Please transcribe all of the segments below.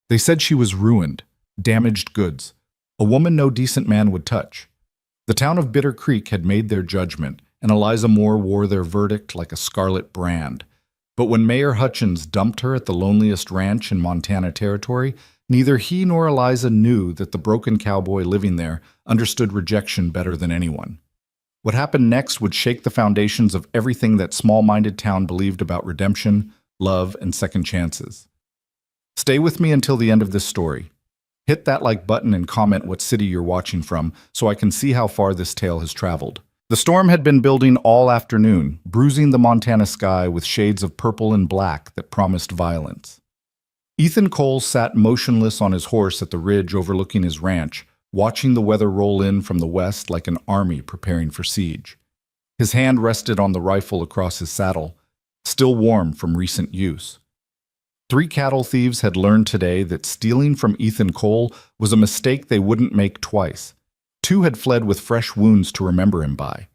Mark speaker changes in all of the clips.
Speaker 1: They said she was ruined, damaged goods, a woman no decent man would touch. The town of Bitter Creek had made their judgment, and Eliza Moore wore their verdict like a scarlet brand. But when Mayor Hutchins dumped her at the loneliest ranch in Montana Territory, neither he nor Eliza knew that the broken cowboy living there understood rejection better than anyone. What happened next would shake the foundations of everything that small-minded town believed about redemption, love, and second chances. Stay with me until the end of this story. Hit that like button and comment what city you're watching from so I can see how far this tale has traveled. The storm had been building all afternoon, bruising the Montana sky with shades of purple and black that promised violence. Ethan Cole sat motionless on his horse at the ridge overlooking his ranch, watching the weather roll in from the west like an army preparing for siege. His hand rested on the rifle across his saddle, still warm from recent use. 3 cattle thieves had learned today that stealing from Ethan Cole was a mistake they wouldn't make twice. 2 had fled with fresh wounds to remember him by.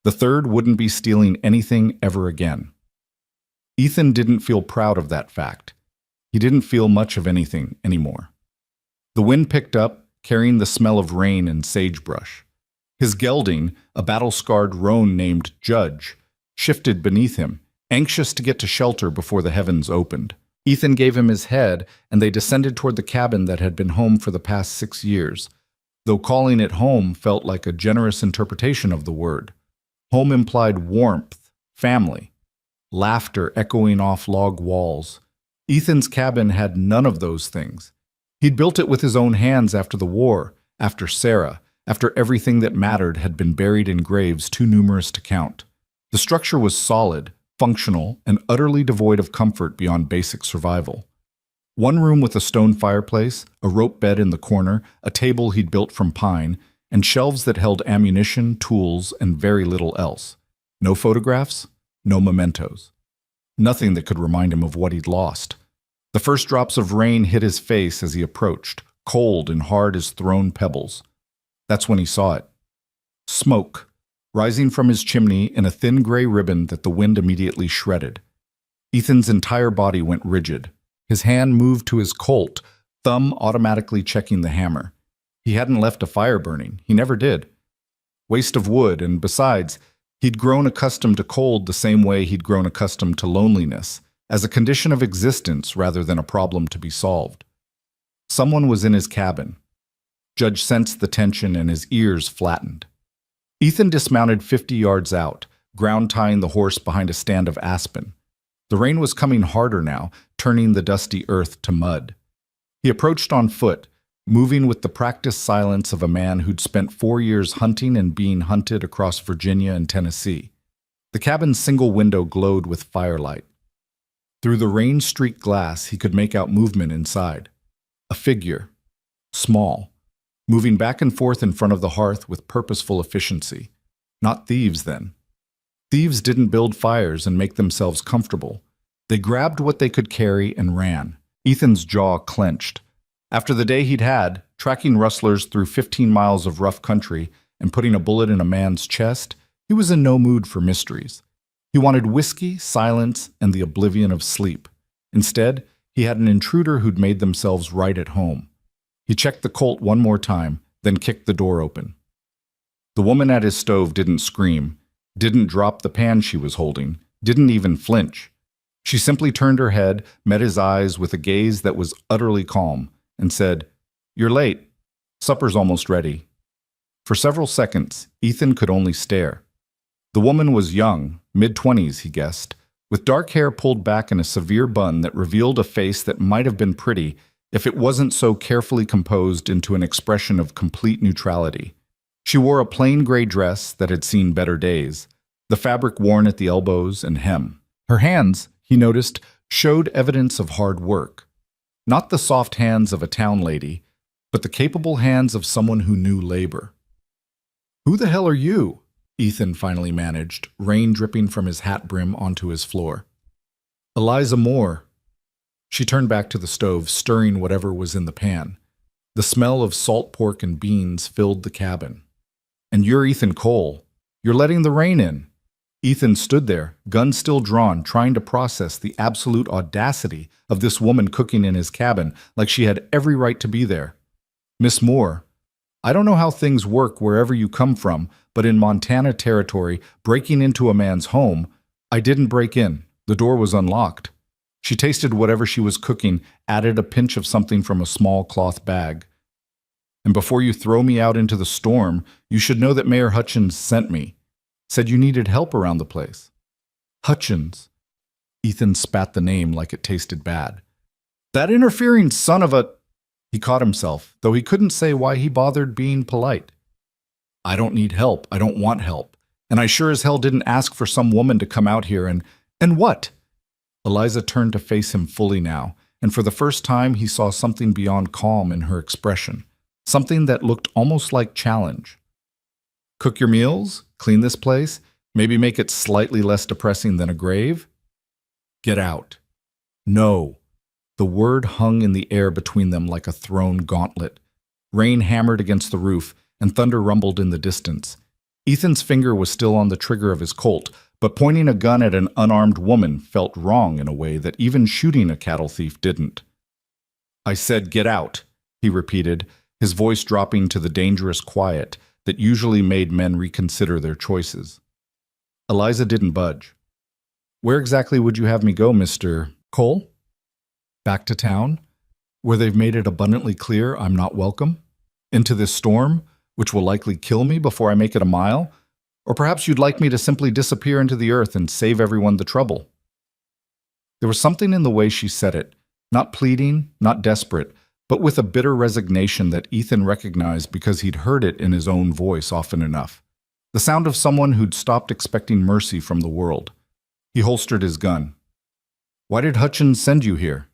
Speaker 1: The 3rd wouldn't be stealing anything ever again. Ethan didn't feel proud of that fact. He didn't feel much of anything anymore. The wind picked up, carrying the smell of rain and sagebrush. His gelding, a battle-scarred roan named Judge, shifted beneath him, anxious to get to shelter before the heavens opened. Ethan gave him his head, and they descended toward the cabin that had been home for the past 6 years, though calling it home felt like a generous interpretation of the word. Home implied warmth, family, laughter echoing off log walls. Ethan's cabin had none of those things. He'd built it with his own hands after the war, after Sarah, after everything that mattered had been buried in graves too numerous to count. The structure was solid, functional, and utterly devoid of comfort beyond basic survival. One room with a stone fireplace, a rope bed in the corner, a table he'd built from pine, and shelves that held ammunition, tools, and very little else. No photographs, no mementos. Nothing that could remind him of what he'd lost. The first drops of rain hit his face as he approached, cold and hard as thrown pebbles. That's when he saw it. Smoke, rising from his chimney in a thin gray ribbon that the wind immediately shredded. Ethan's entire body went rigid. His hand moved to his Colt, thumb automatically checking the hammer. He hadn't left a fire burning. He never did. Waste of wood, and besides, he'd grown accustomed to cold the same way he'd grown accustomed to loneliness, as a condition of existence rather than a problem to be solved. Someone was in his cabin. Judge sensed the tension and his ears flattened. Ethan dismounted 50 yards out, ground-tying the horse behind a stand of aspen. The rain was coming harder now, turning the dusty earth to mud. He approached on foot, moving with the practiced silence of a man who'd spent 4 years hunting and being hunted across Virginia and Tennessee. The cabin's single window glowed with firelight. Through the rain-streaked glass, he could make out movement inside. A figure, small, moving back and forth in front of the hearth with purposeful efficiency. Not thieves, then. Thieves didn't build fires and make themselves comfortable. They grabbed what they could carry and ran. Ethan's jaw clenched. After the day he'd had, tracking rustlers through 15 miles of rough country and putting a bullet in a man's chest, he was in no mood for mysteries. He wanted whiskey, silence, and the oblivion of sleep. Instead, he had an intruder who'd made themselves right at home. He checked the Colt one more time, then kicked the door open. The woman at his stove didn't scream, didn't drop the pan she was holding, didn't even flinch. She simply turned her head, met his eyes with a gaze that was utterly calm, and said, "You're late. Supper's almost ready." For several seconds, Ethan could only stare. The woman was young, mid-20s, he guessed, with dark hair pulled back in a severe bun that revealed a face that might have been pretty if it wasn't so carefully composed into an expression of complete neutrality. She wore a plain gray dress that had seen better days, the fabric worn at the elbows and hem. Her hands, he noticed, showed evidence of hard work. Not the soft hands of a town lady, but the capable hands of someone who knew labor. "Who the hell are you?" Ethan finally managed, rain dripping from his hat brim onto his floor. "Eliza Moore." She turned back to the stove, stirring whatever was in the pan. The smell of salt pork and beans filled the cabin. "And you're Ethan Cole. You're letting the rain in." Ethan stood there, gun still drawn, trying to process the absolute audacity of this woman cooking in his cabin like she had every right to be there. Miss Moore, I don't know how things work wherever you come from, but in Montana territory, breaking into a man's home, I didn't break in. The door was unlocked. She tasted whatever she was cooking, added a pinch of something from a small cloth bag. And before you throw me out into the storm, you should know that Mayor Hutchins sent me. Said you needed help around the place. Hutchins. Ethan spat the name like it tasted bad. That interfering son of a... He caught himself, though he couldn't say why he bothered being polite. I don't need help. I don't want help. And I sure as hell didn't ask for some woman to come out here and... And what? Eliza turned to face him fully now, and for the first time he saw something beyond calm in her expression. Something that looked almost like challenge. Cook your meals? Clean this place? Maybe make it slightly less depressing than a grave? Get out. No. The word hung in the air between them like a thrown gauntlet. Rain hammered against the roof, and thunder rumbled in the distance. Ethan's finger was still on the trigger of his Colt, but pointing a gun at an unarmed woman felt wrong in a way that even shooting a cattle thief didn't. I said get out, he repeated, his voice dropping to the dangerous quiet that usually made men reconsider their choices. Eliza didn't budge. Where exactly would you have me go, Mr. Cole? Back to town, where they've made it abundantly clear I'm not welcome? Into this storm, which will likely kill me before I make it a mile? Or perhaps you'd like me to simply disappear into the earth and save everyone the trouble? There was something in the way she said it, not pleading, not desperate, but with a bitter resignation that Ethan recognized because he'd heard it in his own voice often enough. The sound of someone who'd stopped expecting mercy from the world. He holstered his gun. Why did Hutchins send you here?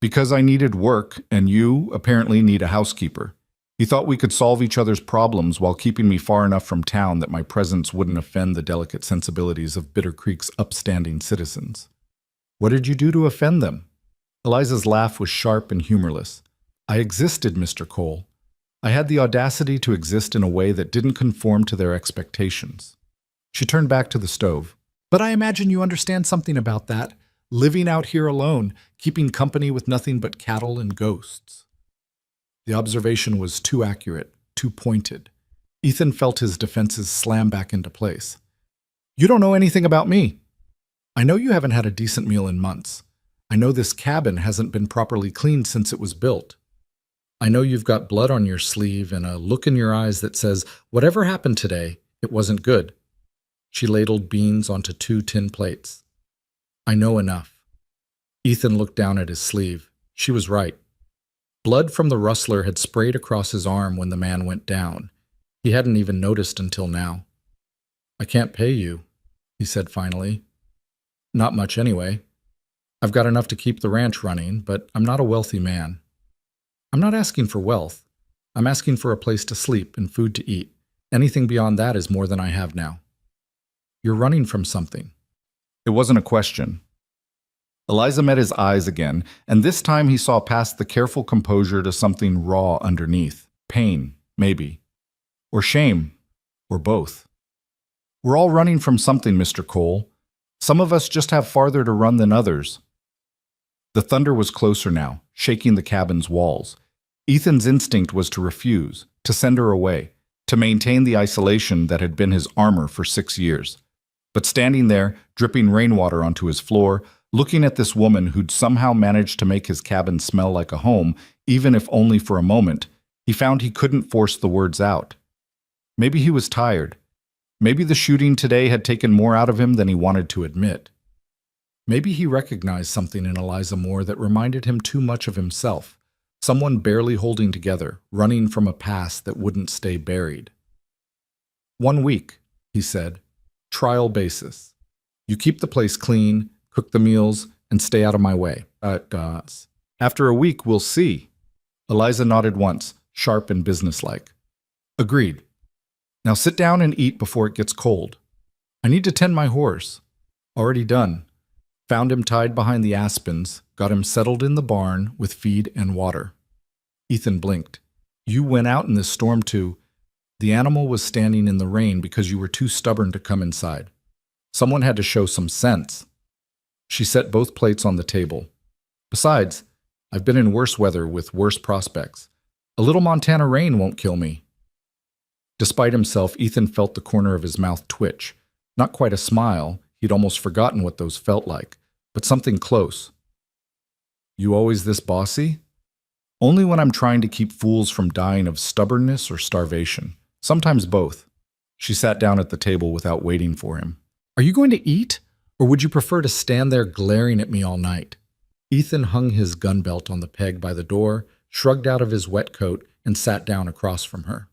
Speaker 1: Because I needed work, and you, apparently, need a housekeeper. He thought we could solve each other's problems while keeping me far enough from town that my presence wouldn't offend the delicate sensibilities of Bitter Creek's upstanding citizens. What did you do to offend them? Eliza's laugh was sharp and humorless. I existed, Mr. Cole. I had the audacity to exist in a way that didn't conform to their expectations. She turned back to the stove. But I imagine you understand something about that. Living out here alone, keeping company with nothing but cattle and ghosts. The observation was too accurate, too pointed. Ethan felt his defenses slam back into place. You don't know anything about me. I know you haven't had a decent meal in months. I know this cabin hasn't been properly cleaned since it was built. I know you've got blood on your sleeve and a look in your eyes that says, whatever happened today, it wasn't good. She ladled beans onto 2 tin plates. I know enough. Ethan looked down at his sleeve. She was right. Blood from the rustler had sprayed across his arm when the man went down. He hadn't even noticed until now. I can't pay you, he said finally. Not much anyway. I've got enough to keep the ranch running, but I'm not a wealthy man. I'm not asking for wealth. I'm asking for a place to sleep and food to eat. Anything beyond that is more than I have now. You're running from something. It wasn't a question. Eliza met his eyes again, and this time he saw past the careful composure to something raw underneath. Pain, maybe. Or shame. Or both. We're all running from something, Mr. Cole. Some of us just have farther to run than others. The thunder was closer now, shaking the cabin's walls. Ethan's instinct was to refuse, to send her away, to maintain the isolation that had been his armor for 6 years. But standing there, dripping rainwater onto his floor, looking at this woman who'd somehow managed to make his cabin smell like a home, even if only for a moment, he found he couldn't force the words out. Maybe he was tired. Maybe the shooting today had taken more out of him than he wanted to admit. Maybe he recognized something in Eliza Moore that reminded him too much of himself, someone barely holding together, running from a past that wouldn't stay buried. 1 week, he said. Trial basis. You keep the place clean, cook the meals, and stay out of my way. After a week, we'll see. Eliza nodded once, sharp and businesslike. Agreed. Now sit down and eat before it gets cold. I need to tend my horse. Already done. Found him tied behind the aspens, got him settled in the barn with feed and water. Ethan blinked. You went out in this storm too. The animal was standing in the rain because you were too stubborn to come inside. Someone had to show some sense. She set both plates on the table. Besides, I've been in worse weather with worse prospects. A little Montana rain won't kill me. Despite himself, Ethan felt the corner of his mouth twitch. Not quite a smile, he'd almost forgotten what those felt like, but something close. You always this bossy? Only when I'm trying to keep fools from dying of stubbornness or starvation. Sometimes both. She sat down at the table without waiting for him. Are you going to eat? Or would you prefer to stand there glaring at me all night? Ethan hung his gun belt on the peg by the door, shrugged out of his wet coat, and sat down across from her.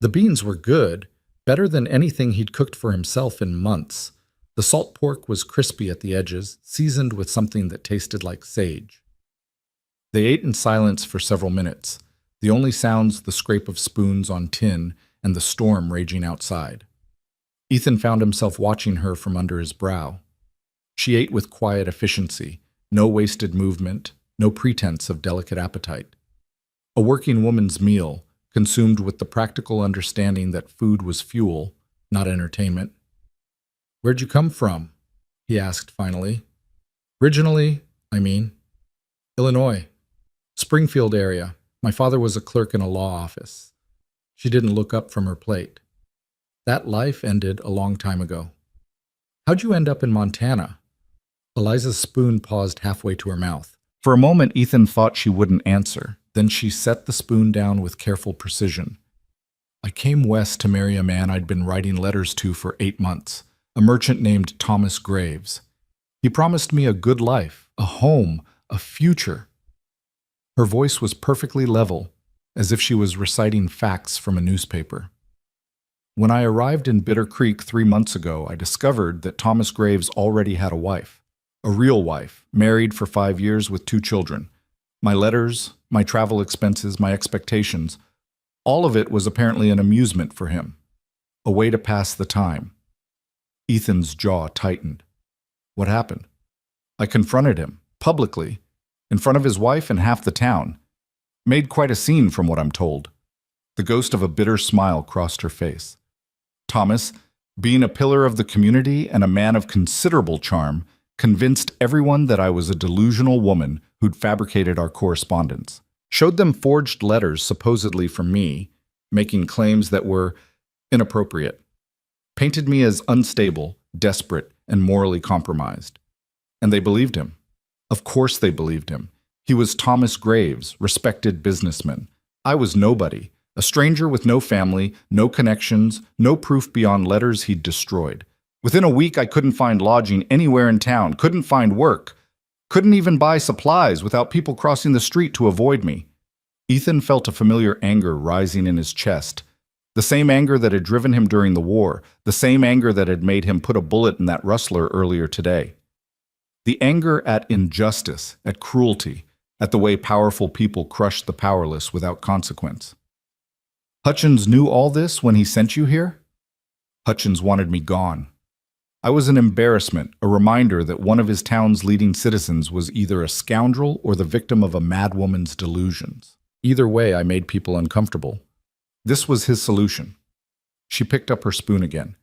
Speaker 1: The beans were good, better than anything he'd cooked for himself in months. The salt pork was crispy at the edges, seasoned with something that tasted like sage. They ate in silence for several minutes, the only sounds the scrape of spoons on tin and the storm raging outside. Ethan found himself watching her from under his brow. She ate with quiet efficiency, no wasted movement, no pretense of delicate appetite. A working woman's meal, consumed with the practical understanding that food was fuel, not entertainment. Where'd you come from? He asked finally. Originally, Illinois. Springfield area. My father was a clerk in a law office. She didn't look up from her plate. That life ended a long time ago. How'd you end up in Montana? Eliza's spoon paused halfway to her mouth. For a moment, Ethan thought she wouldn't answer. Then she set the spoon down with careful precision. I came west to marry a man I'd been writing letters to for 8 months, a merchant named Thomas Graves. He promised me a good life, a home, a future. Her voice was perfectly level, as if she was reciting facts from a newspaper. When I arrived in Bitter Creek 3 months ago, I discovered that Thomas Graves already had a wife, a real wife, married for 5 years with 2 children. My letters, my travel expenses, my expectations, all of it was apparently an amusement for him, a way to pass the time. Ethan's jaw tightened. What happened? I confronted him, publicly, in front of his wife and half the town. Made quite a scene from what I'm told. The ghost of a bitter smile crossed her face. Thomas, being a pillar of the community and a man of considerable charm, convinced everyone that I was a delusional woman who'd fabricated our correspondence. Showed them forged letters supposedly from me, making claims that were inappropriate. Painted me as unstable, desperate, and morally compromised. And they believed him. Of course they believed him. He was Thomas Graves, respected businessman. I was nobody, a stranger with no family, no connections, no proof beyond letters he'd destroyed. Within a week, I couldn't find lodging anywhere in town, couldn't find work, couldn't even buy supplies without people crossing the street to avoid me. Ethan felt a familiar anger rising in his chest, the same anger that had driven him during the war, the same anger that had made him put a bullet in that rustler earlier today. The anger at injustice, at cruelty, at the way powerful people crush the powerless without consequence. Hutchins knew all this when he sent you here? Hutchins wanted me gone. I was an embarrassment, a reminder that one of his town's leading citizens was either a scoundrel or the victim of a madwoman's delusions. Either way, I made people uncomfortable. This was his solution. She picked up her spoon again.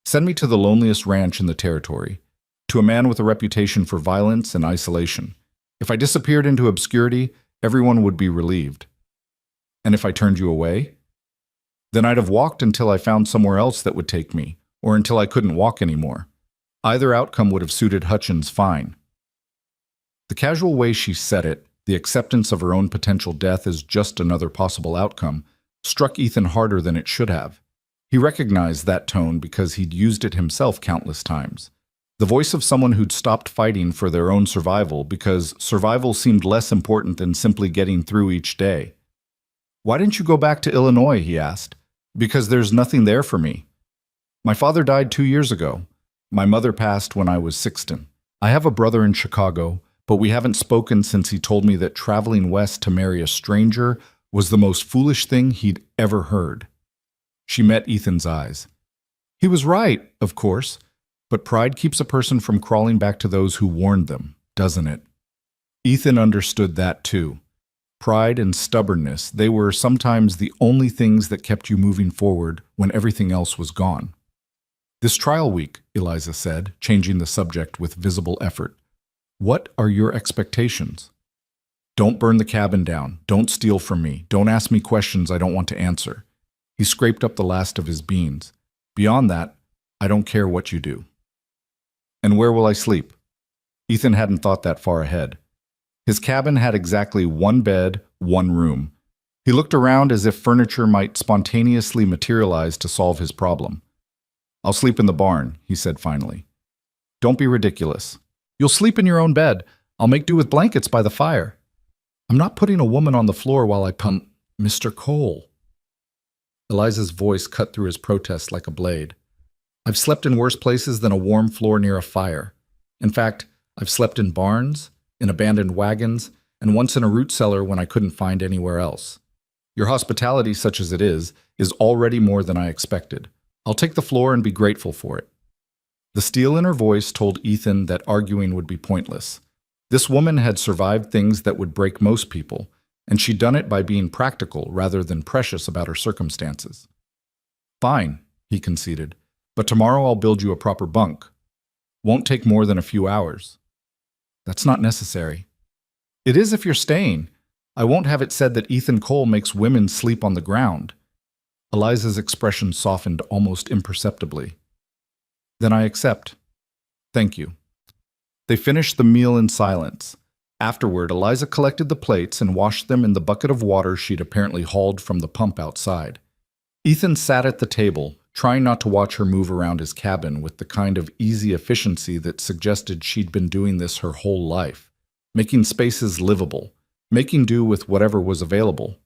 Speaker 1: Send me to the loneliest ranch in the territory, to a man with a reputation for violence and isolation. If I disappeared into obscurity, everyone would be relieved. And if I turned you away? Then I'd have walked until I found somewhere else that would take me, or until I couldn't walk anymore. Either outcome would have suited Hutchins fine. The casual way she said it, the acceptance of her own potential death as just another possible outcome, struck Ethan harder than it should have. He recognized that tone because he'd used it himself countless times. The voice of someone who'd stopped fighting for their own survival because survival seemed less important than simply getting through each day. Why didn't you go back to Illinois, he asked. Because there's nothing there for me. My father died 2 years ago. My mother passed when I was 16. I have a brother in Chicago, but we haven't spoken since he told me that traveling west to marry a stranger was the most foolish thing he'd ever heard. She met Ethan's eyes. He was right, of course, but pride keeps a person from crawling back to those who warned them, doesn't it? Ethan understood that too. Pride and stubbornness, they were sometimes the only things that kept you moving forward when everything else was gone. This trial week, Eliza said, changing the subject with visible effort. What are your expectations? Don't burn the cabin down. Don't steal from me. Don't ask me questions I don't want to answer. He scraped up the last of his beans. Beyond that, I don't care what you do. And where will I sleep? Ethan hadn't thought that far ahead. His cabin had exactly one bed, one room. He looked around as if furniture might spontaneously materialize to solve his problem. I'll sleep in the barn, he said finally. Don't be ridiculous. You'll sleep in your own bed. I'll make do with blankets by the fire. I'm not putting a woman on the floor while I pump Mr. Cole. Eliza's voice cut through his protest like a blade. I've slept in worse places than a warm floor near a fire. In fact, I've slept in barns, in abandoned wagons, and once in a root cellar when I couldn't find anywhere else. Your hospitality, such as it is already more than I expected. I'll take the floor and be grateful for it. The steel in her voice told Ethan that arguing would be pointless. This woman had survived things that would break most people, and she'd done it by being practical rather than precious about her circumstances. Fine, he conceded, but tomorrow I'll build you a proper bunk. Won't take more than a few hours. That's not necessary. It is if you're staying. I won't have it said that Ethan Cole makes women sleep on the ground. Eliza's expression softened almost imperceptibly. Then I accept. Thank you. They finished the meal in silence. Afterward, Eliza collected the plates and washed them in the bucket of water she'd apparently hauled from the pump outside. Ethan sat at the table, trying not to watch her move around his cabin with the kind of easy efficiency that suggested she'd been doing this her whole life, making spaces livable, making do with whatever was available.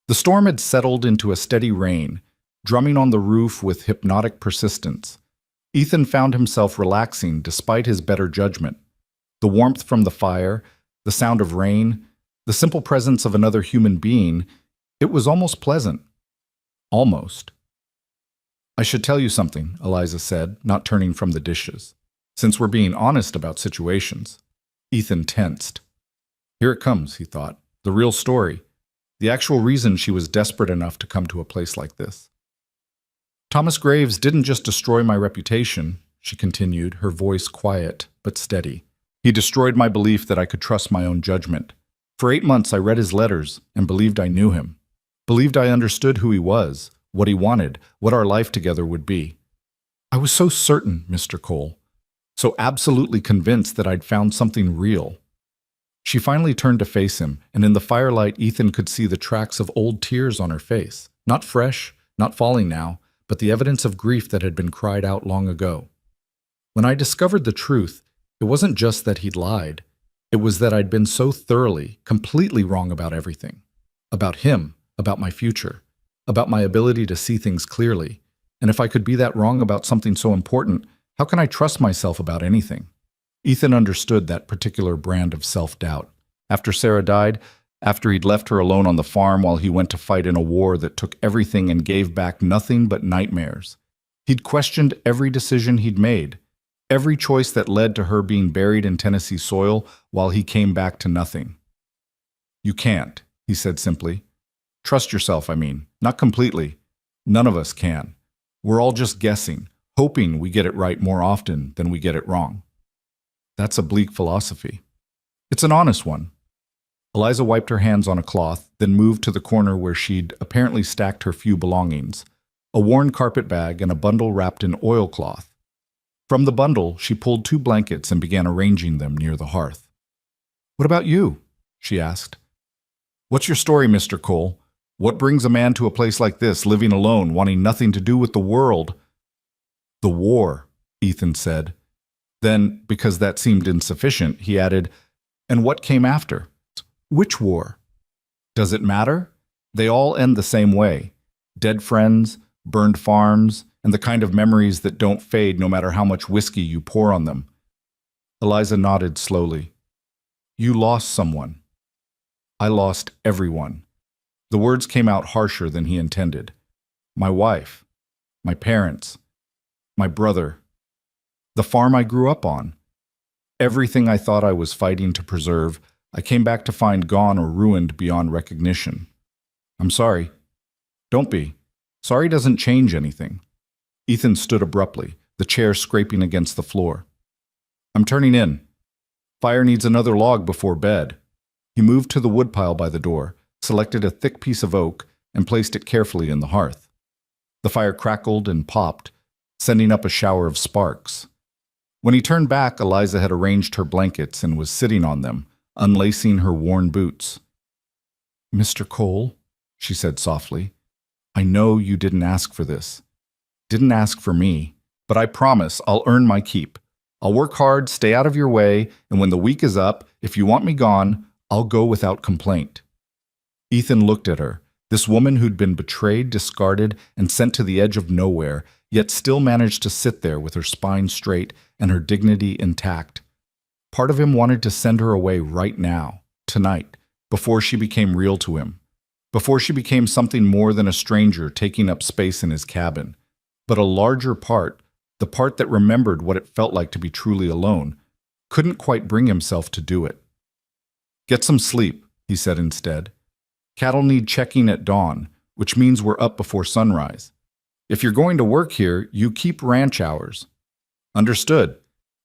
Speaker 1: The storm had settled into a steady rain, drumming on the roof with hypnotic persistence. Ethan found himself relaxing despite his better judgment. The warmth from the fire, the sound of rain, the simple presence of another human being, it was almost pleasant. Almost. I should tell you something, Eliza said, not turning from the dishes. Since we're being honest about situations. Ethan tensed. Here it comes, he thought. The real story. The actual reason she was desperate enough to come to a place like this. Thomas Graves didn't just destroy my reputation, she continued, her voice quiet but steady. He destroyed my belief that I could trust my own judgment. For 8 months I read his letters and believed I knew him. Believed I understood who he was, what he wanted, what our life together would be. I was so certain, Mr. Cole. So absolutely convinced that I'd found something real. She finally turned to face him, and in the firelight Ethan could see the tracks of old tears on her face. Not fresh, not falling now, but the evidence of grief that had been cried out long ago. When I discovered the truth, it wasn't just that he'd lied. It was that I'd been so thoroughly, completely wrong about everything. About him, about my future, about my ability to see things clearly. And if I could be that wrong about something so important, how can I trust myself about anything? Ethan understood that particular brand of self-doubt. After Sarah died, after he'd left her alone on the farm while he went to fight in a war that took everything and gave back nothing but nightmares. He'd questioned every decision he'd made, every choice that led to her being buried in Tennessee soil while he came back to nothing. You can't, he said simply. Trust yourself, I mean, not completely. None of us can. We're all just guessing, hoping we get it right more often than we get it wrong. That's a bleak philosophy. It's an honest one. Eliza wiped her hands on a cloth, then moved to the corner where she'd apparently stacked her few belongings, a worn carpet bag and a bundle wrapped in oilcloth. From the bundle, she pulled 2 blankets and began arranging them near the hearth. What about you? She asked. What's your story, Mr. Cole? What brings a man to a place like this, living alone, wanting nothing to do with the world? The war, Ethan said. Then, because that seemed insufficient, he added, and what came after? Which war? Does it matter? They all end the same way. Dead friends, burned farms, and the kind of memories that don't fade no matter how much whiskey you pour on them. Eliza nodded slowly. You lost someone. I lost everyone. The words came out harsher than he intended. My wife, my parents, my brother, the farm I grew up on. Everything I thought I was fighting to preserve, I came back to find gone or ruined beyond recognition. I'm sorry. Don't be. Sorry doesn't change anything. Ethan stood abruptly, the chair scraping against the floor. I'm turning in. Fire needs another log before bed. He moved to the woodpile by the door, selected a thick piece of oak, and placed it carefully in the hearth. The fire crackled and popped, sending up a shower of sparks. When he turned back, Eliza had arranged her blankets and was sitting on them, unlacing her worn boots. Mr. Cole, she said softly, I know you didn't ask for this. Didn't ask for me, but I promise I'll earn my keep. I'll work hard, stay out of your way, and when the week is up, if you want me gone, I'll go without complaint. Ethan looked at her, this woman who'd been betrayed, discarded, and sent to the edge of nowhere, yet still managed to sit there with her spine straight and her dignity intact. Part of him wanted to send her away right now, tonight, before she became real to him, before she became something more than a stranger taking up space in his cabin. But a larger part, the part that remembered what it felt like to be truly alone, couldn't quite bring himself to do it. Get some sleep, he said instead. Cattle need checking at dawn, which means we're up before sunrise. If you're going to work here, you keep ranch hours. Understood.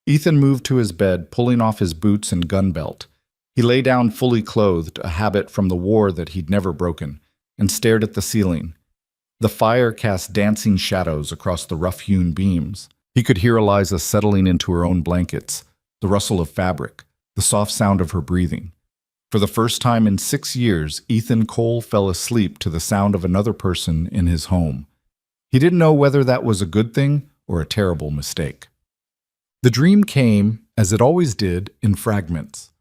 Speaker 1: Ethan moved to his bed, pulling off his boots and gun belt. He lay down fully clothed, a habit from the war that he'd never broken, and stared at the ceiling. The fire cast dancing shadows across the rough-hewn beams. He could hear Eliza settling into her own blankets, the rustle of fabric, the soft sound of her breathing. For the first time in 6 years, Ethan Cole fell asleep to the sound of another person in his home. He didn't know whether that was a good thing or a terrible mistake. The dream came, as it always did, in fragments.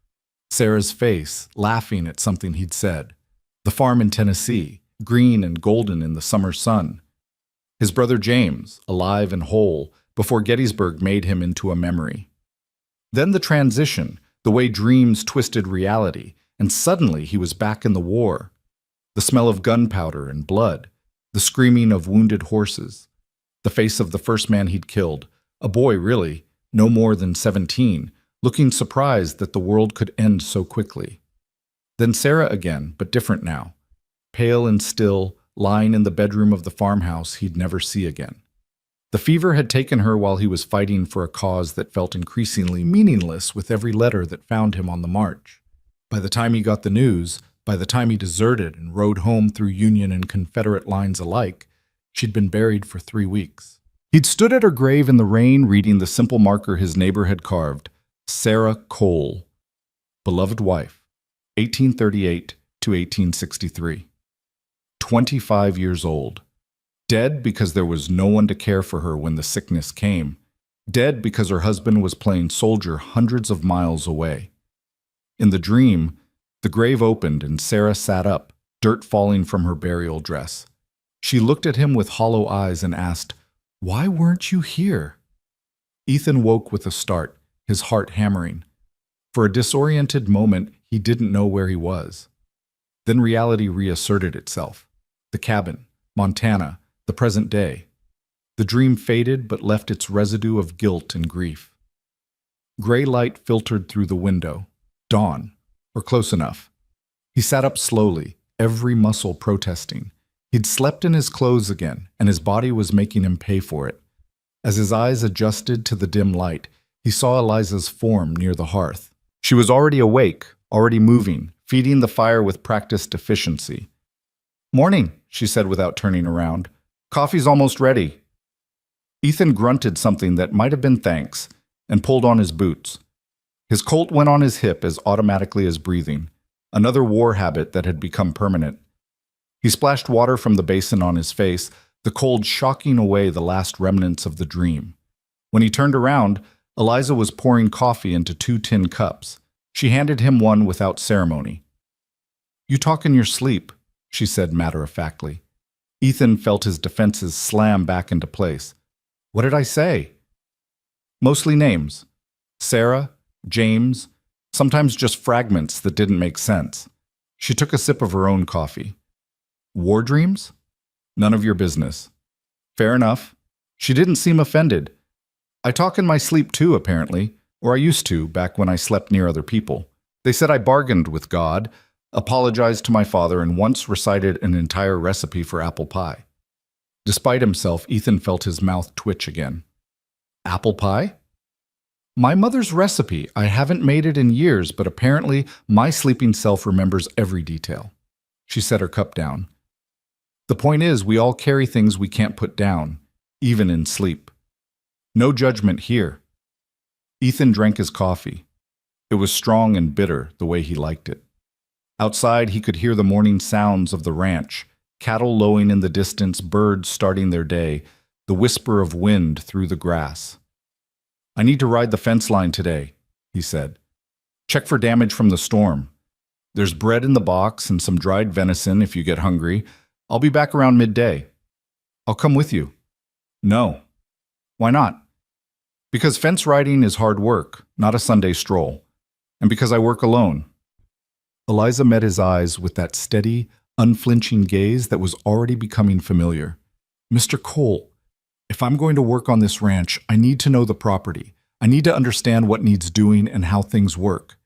Speaker 1: Sarah's face, laughing at something he'd said. The farm in Tennessee, green and golden in the summer sun. His brother James, alive and whole, before Gettysburg made him into a memory. Then the transition, the way dreams twisted reality, and suddenly he was back in the war. The smell of gunpowder and blood, the screaming of wounded horses, the face of the first man he'd killed, a boy really, no more than 17, looking surprised that the world could end so quickly. Then Sarah again, but different now, pale and still, lying in the bedroom of the farmhouse he'd never see again. The fever had taken her while he was fighting for a cause that felt increasingly meaningless with every letter that found him on the march. By the time he got the news, by the time he deserted and rode home through Union and Confederate lines alike, she'd been buried for 3 weeks. He'd stood at her grave in the rain reading the simple marker his neighbor had carved, Sarah Cole, beloved wife, 1838 to 1863. 25 years old. Dead because there was no one to care for her when the sickness came. Dead because her husband was playing soldier hundreds of miles away. In the dream, the grave opened and Sarah sat up, dirt falling from her burial dress. She looked at him with hollow eyes and asked, "Why weren't you here?" Ethan woke with a start, his heart hammering. For a disoriented moment, he didn't know where he was. Then reality reasserted itself. The cabin, Montana, the present day. The dream faded but left its residue of guilt and grief. Gray light filtered through the window. Dawn, or close enough. He sat up slowly, every muscle protesting. He'd slept in his clothes again, and his body was making him pay for it. As his eyes adjusted to the dim light, he saw Eliza's form near the hearth. She was already awake, already moving, feeding the fire with practiced efficiency. "Morning," she said without turning around. "Coffee's almost ready." Ethan grunted something that might have been thanks and pulled on his boots. His Colt went on his hip as automatically as breathing, another war habit that had become permanent. He splashed water from the basin on his face, the cold shocking away the last remnants of the dream. When he turned around, Eliza was pouring coffee into 2 tin cups. She handed him one without ceremony. "You talk in your sleep," she said matter-of-factly. Ethan felt his defenses slam back into place. "What did I say?" "Mostly names. Sarah, James, sometimes just fragments that didn't make sense." She took a sip of her own coffee. "War dreams? None of your business." "Fair enough." She didn't seem offended. "I talk in my sleep too, apparently, or I used to back when I slept near other people. They said I bargained with God, apologized to my father, and once recited an entire recipe for apple pie." Despite himself, Ethan felt his mouth twitch again. Apple pie? My mother's recipe. I haven't made it in years, but apparently my sleeping self remembers every detail. She set her cup down. The point is, we all carry things we can't put down, even in sleep. No judgment here. Ethan drank his coffee. It was strong and bitter, the way he liked it. Outside, he could hear the morning sounds of the ranch, cattle lowing in the distance, birds starting their day, the whisper of wind through the grass. I need to ride the fence line today, he said. Check for damage from the storm. There's bread in the box and some dried venison if you get hungry. I'll be back around midday. I'll come with you. No. Why not? Because fence riding is hard work, not a Sunday stroll. And because I work alone. Eliza met his eyes with that steady, unflinching gaze that was already becoming familiar. Mr. Cole, if I'm going to work on this ranch, I need to know the property. I need to understand what needs doing and how things work.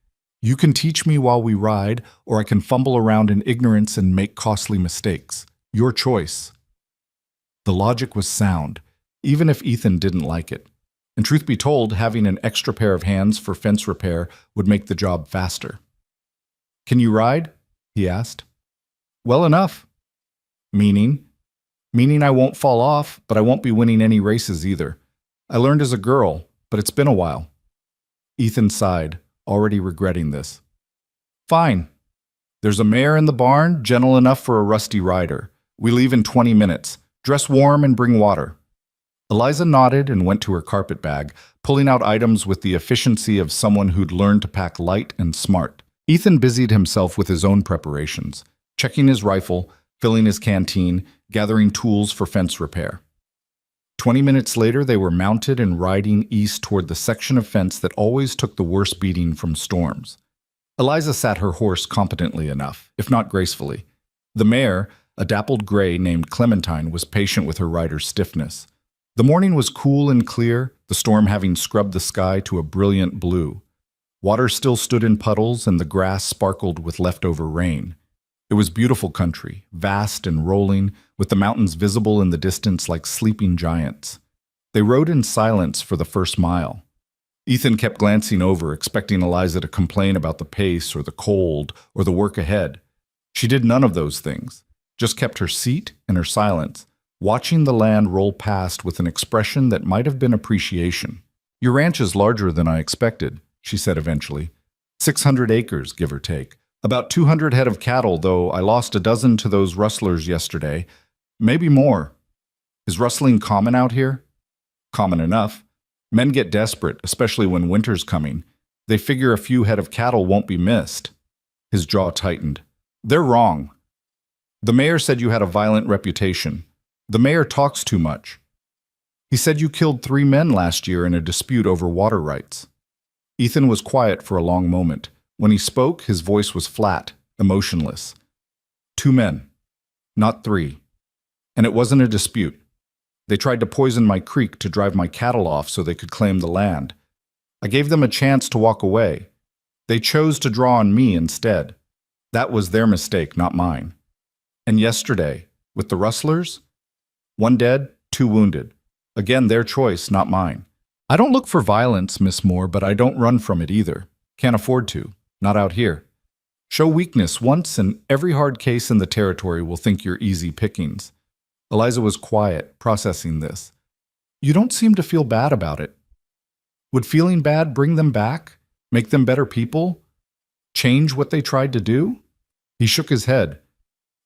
Speaker 1: You can teach me while we ride, or I can fumble around in ignorance and make costly mistakes. Your choice. The logic was sound, even if Ethan didn't like it. And truth be told, having an extra pair of hands for fence repair would make the job faster. Can you ride? He asked. Well enough. Meaning? Meaning I won't fall off, but I won't be winning any races either. I learned as a girl, but it's been a while. Ethan sighed, already regretting this. Fine. There's a mare in the barn, gentle enough for a rusty rider. We leave in 20 minutes. Dress warm and bring water. Eliza nodded and went to her carpet bag, pulling out items with the efficiency of someone who'd learned to pack light and smart. Ethan busied himself with his own preparations, checking his rifle, filling his canteen, gathering tools for fence repair. 20 minutes later, they were mounted and riding east toward the section of fence that always took the worst beating from storms. Eliza sat her horse competently enough, if not gracefully. The mare, a dappled gray named Clementine, was patient with her rider's stiffness. The morning was cool and clear, the storm having scrubbed the sky to a brilliant blue. Water still stood in puddles and the grass sparkled with leftover rain. It was beautiful country, vast and rolling, with the mountains visible in the distance like sleeping giants. They rode in silence for the first mile. Ethan kept glancing over, expecting Eliza to complain about the pace or the cold or the work ahead. She did none of those things, just kept her seat and her silence, watching the land roll past with an expression that might have been appreciation. Your ranch is larger than I expected, she said eventually. 600 acres, give or take. About 200 head of cattle, though I lost a dozen to those rustlers yesterday. Maybe more. Is rustling common out here? Common enough. Men get desperate, especially when winter's coming. They figure a few head of cattle won't be missed. His jaw tightened. They're wrong. The mayor said you had a violent reputation. The mayor talks too much. He said you killed 3 men last year in a dispute over water rights. Ethan was quiet for a long moment. When he spoke, his voice was flat, emotionless. 2 men, not 3. And it wasn't a dispute. They tried to poison my creek to drive my cattle off so they could claim the land. I gave them a chance to walk away. They chose to draw on me instead. That was their mistake, not mine. And yesterday, with the rustlers? 1 dead, 2 wounded. Again, their choice, not mine. I don't look for violence, Miss Moore, but I don't run from it either. Can't afford to. Not out here. Show weakness once and every hard case in the territory will think you're easy pickings. Eliza was quiet, processing this. You don't seem to feel bad about it. Would feeling bad bring them back? Make them better people? Change what they tried to do? He shook his head.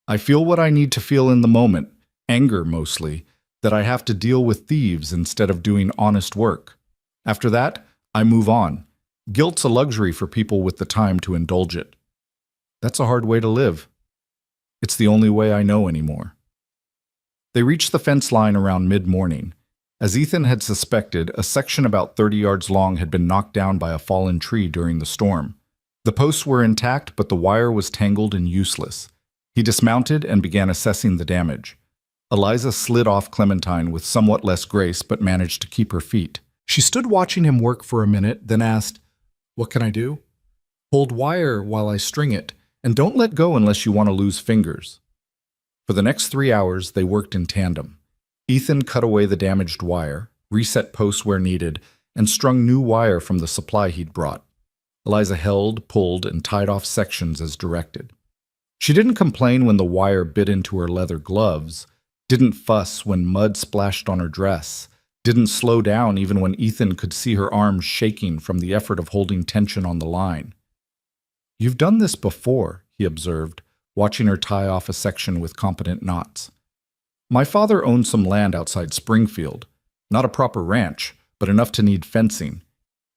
Speaker 1: I feel what I need to feel in the moment, anger mostly, that I have to deal with thieves instead of doing honest work. After that, I move on. Guilt's a luxury for people with the time to indulge it. That's a hard way to live. It's the only way I know anymore. They reached the fence line around mid-morning. As Ethan had suspected, a section about 30 yards long had been knocked down by a fallen tree during the storm. The posts were intact, but the wire was tangled and useless. He dismounted and began assessing the damage. Eliza slid off Clementine with somewhat less grace, but managed to keep her feet. She stood watching him work for a minute, then asked, What can I do? Hold wire while I string it, and don't let go unless you want to lose fingers. For the next 3 hours, they worked in tandem. Ethan cut away the damaged wire, reset posts where needed, and strung new wire from the supply he'd brought. Eliza held, pulled, and tied off sections as directed. She didn't complain when the wire bit into her leather gloves, didn't fuss when mud splashed on her dress, didn't slow down even when Ethan could see her arms shaking from the effort of holding tension on the line. "You've done this before," he observed, watching her tie off a section with competent knots. "My father owned some land outside Springfield, not a proper ranch, but enough to need fencing.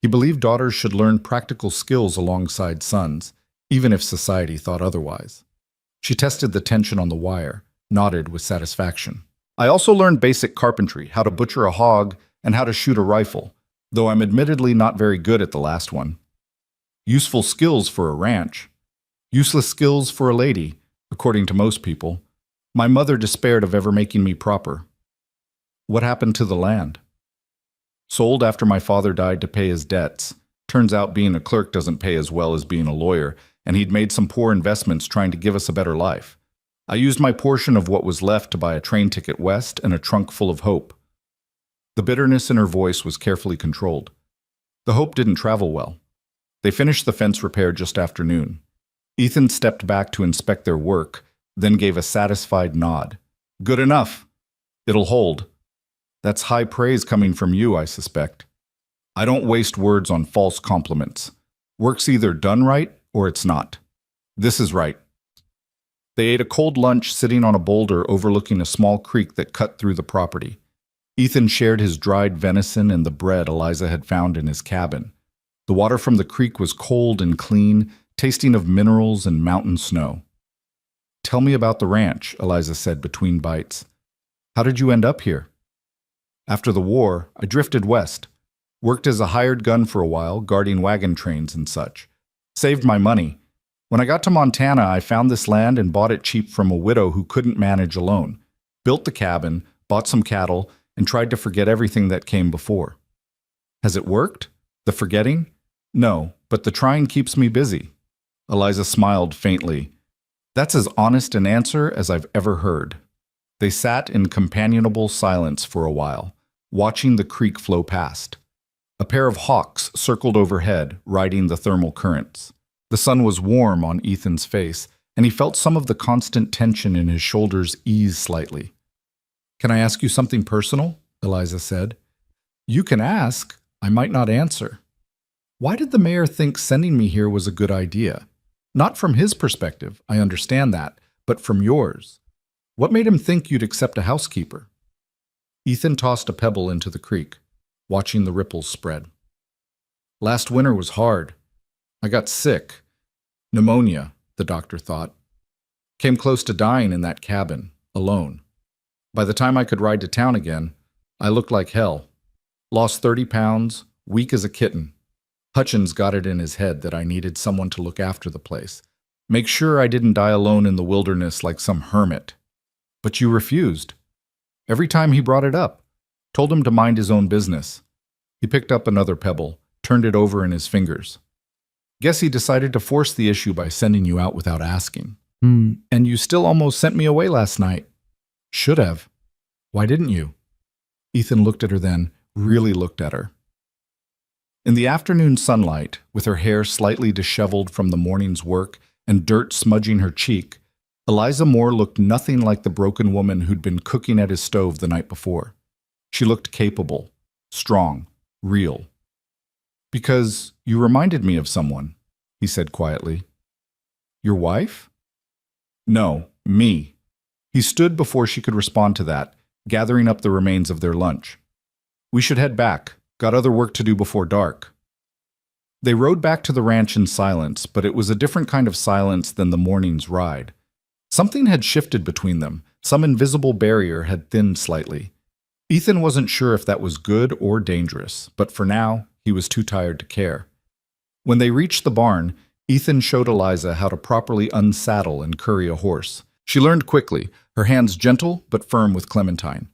Speaker 1: He believed daughters should learn practical skills alongside sons, even if society thought otherwise." She tested the tension on the wire, nodded with satisfaction. "I also learned basic carpentry, how to butcher a hog, and how to shoot a rifle, though I'm admittedly not very good at the last one. Useful skills for a ranch. Useless skills for a lady, according to most people. My mother despaired of ever making me proper." "What happened to the land?" "Sold after my father died to pay his debts. Turns out being a clerk doesn't pay as well as being a lawyer, and he'd made some poor investments trying to give us a better life. I used my portion of what was left to buy a train ticket west and a trunk full of hope." The bitterness in her voice was carefully controlled. The hope didn't travel well. They finished the fence repair just after noon. Ethan stepped back to inspect their work, then gave a satisfied nod. "Good enough. It'll hold. That's high praise coming from you, I suspect. I don't waste words on false compliments. Work's either done right or it's not. This is right." They ate a cold lunch sitting on a boulder overlooking a small creek that cut through the property. Ethan shared his dried venison and the bread Eliza had found in his cabin. The water from the creek was cold and clean, tasting of minerals and mountain snow. "Tell me about the ranch," Eliza said between bites. "How did you end up here?" "After the war, I drifted west. Worked as a hired gun for a while, guarding wagon trains and such. Saved my money. When I got to Montana, I found this land and bought it cheap from a widow who couldn't manage alone. Built the cabin, bought some cattle, and tried to forget everything that came before." "Has it worked? The forgetting?" "No, but the trying keeps me busy." Eliza smiled faintly. "That's as honest an answer as I've ever heard." They sat in companionable silence for a while, watching the creek flow past. A pair of hawks circled overhead, riding the thermal currents. The sun was warm on Ethan's face, and he felt some of the constant tension in his shoulders ease slightly. "Can I ask you something personal?" Eliza said. "You can ask. I might not answer. Why did the mayor think sending me here was a good idea? Not from his perspective, I understand that, but from yours. What made him think you'd accept a housekeeper?" Ethan tossed a pebble into the creek, watching the ripples spread. "Last winter was hard. I got sick. Pneumonia, the doctor thought. Came close to dying in that cabin, alone. By the time I could ride to town again, I looked like hell. Lost 30 pounds, weak as a kitten. Hutchins got it in his head that I needed someone to look after the place. Make sure I didn't die alone in the wilderness like some hermit. But you refused. Every time he brought it up, told him to mind his own business." He picked up another pebble, turned it over in his fingers. "Guess he decided to force the issue by sending you out without asking. And you still almost sent me away last night." "Should have. Why didn't you?" Ethan looked at her then, really looked at her. In the afternoon sunlight, with her hair slightly disheveled from the morning's work and dirt smudging her cheek, Eliza Moore looked nothing like the broken woman who'd been cooking at his stove the night before. She looked capable, strong, real. "Because you reminded me of someone," he said quietly. "Your wife?" "No, me." He stood before she could respond to that, gathering up the remains of their lunch. "We should head back. Got other work to do before dark." They rode back to the ranch in silence, but it was a different kind of silence than the morning's ride. Something had shifted between them. Some invisible barrier had thinned slightly. Ethan wasn't sure if that was good or dangerous, but for now, he was too tired to care. When they reached the barn, Ethan showed Eliza how to properly unsaddle and curry a horse. She learned quickly, her hands gentle but firm with Clementine.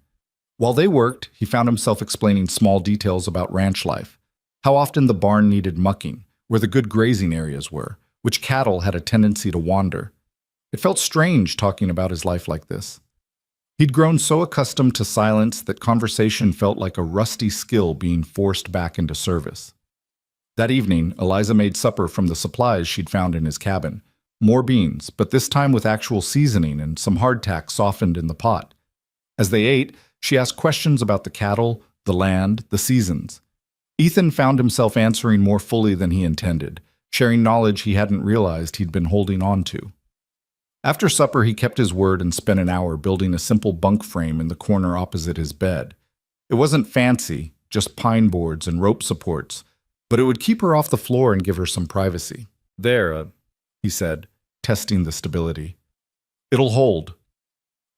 Speaker 1: While they worked, he found himself explaining small details about ranch life. How often the barn needed mucking, where the good grazing areas were, which cattle had a tendency to wander. It felt strange talking about his life like this. He'd grown so accustomed to silence that conversation felt like a rusty skill being forced back into service. That evening, Eliza made supper from the supplies she'd found in his cabin. More beans, but this time with actual seasoning and some hardtack softened in the pot. As they ate, she asked questions about the cattle, the land, the seasons. Ethan found himself answering more fully than he intended, sharing knowledge he hadn't realized he'd been holding on to. After supper, he kept his word and spent an hour building a simple bunk frame in the corner opposite his bed. It wasn't fancy, just pine boards and rope supports, but it would keep her off the floor and give her some privacy. There, he said, testing the stability. It'll hold.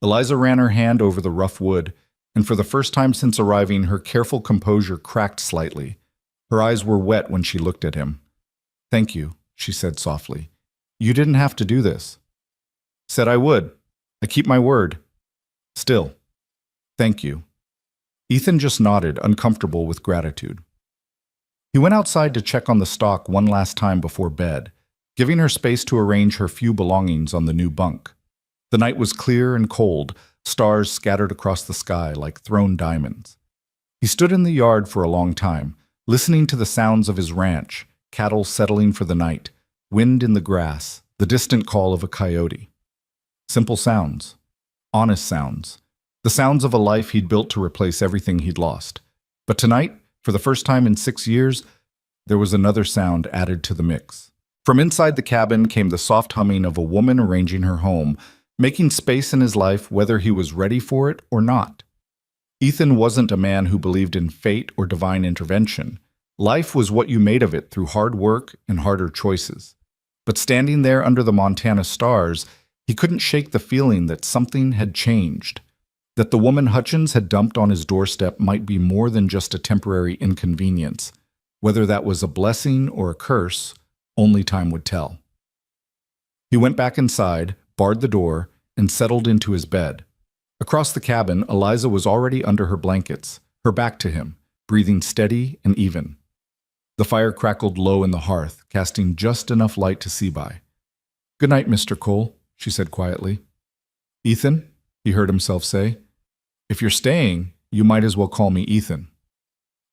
Speaker 1: Eliza ran her hand over the rough wood, and for the first time since arriving, her careful composure cracked slightly. Her eyes were wet when she looked at him. Thank you, she said softly. You didn't have to do this. Said I would. I keep my word. Still. Thank you. Ethan just nodded, uncomfortable with gratitude. He went outside to check on the stock one last time before bed, giving her space to arrange her few belongings on the new bunk. The night was clear and cold, stars scattered across the sky like thrown diamonds. He stood in the yard for a long time, listening to the sounds of his ranch, cattle settling for the night, wind in the grass, the distant call of a coyote. Simple sounds, honest sounds, the sounds of a life he'd built to replace everything he'd lost. But tonight, for the first time in 6 years, there was another sound added to the mix. From inside the cabin came the soft humming of a woman arranging her home, making space in his life whether he was ready for it or not. Ethan wasn't a man who believed in fate or divine intervention. Life was what you made of it through hard work and harder choices. But standing there under the Montana stars, he couldn't shake the feeling that something had changed, that the woman Hutchins had dumped on his doorstep might be more than just a temporary inconvenience. Whether that was a blessing or a curse, only time would tell. He went back inside, barred the door, and settled into his bed. Across the cabin, Eliza was already under her blankets, her back to him, breathing steady and even. The fire crackled low in the hearth, casting just enough light to see by. "Good night, Mr. Cole," she said quietly. "Ethan," he heard himself say. "If you're staying, you might as well call me Ethan."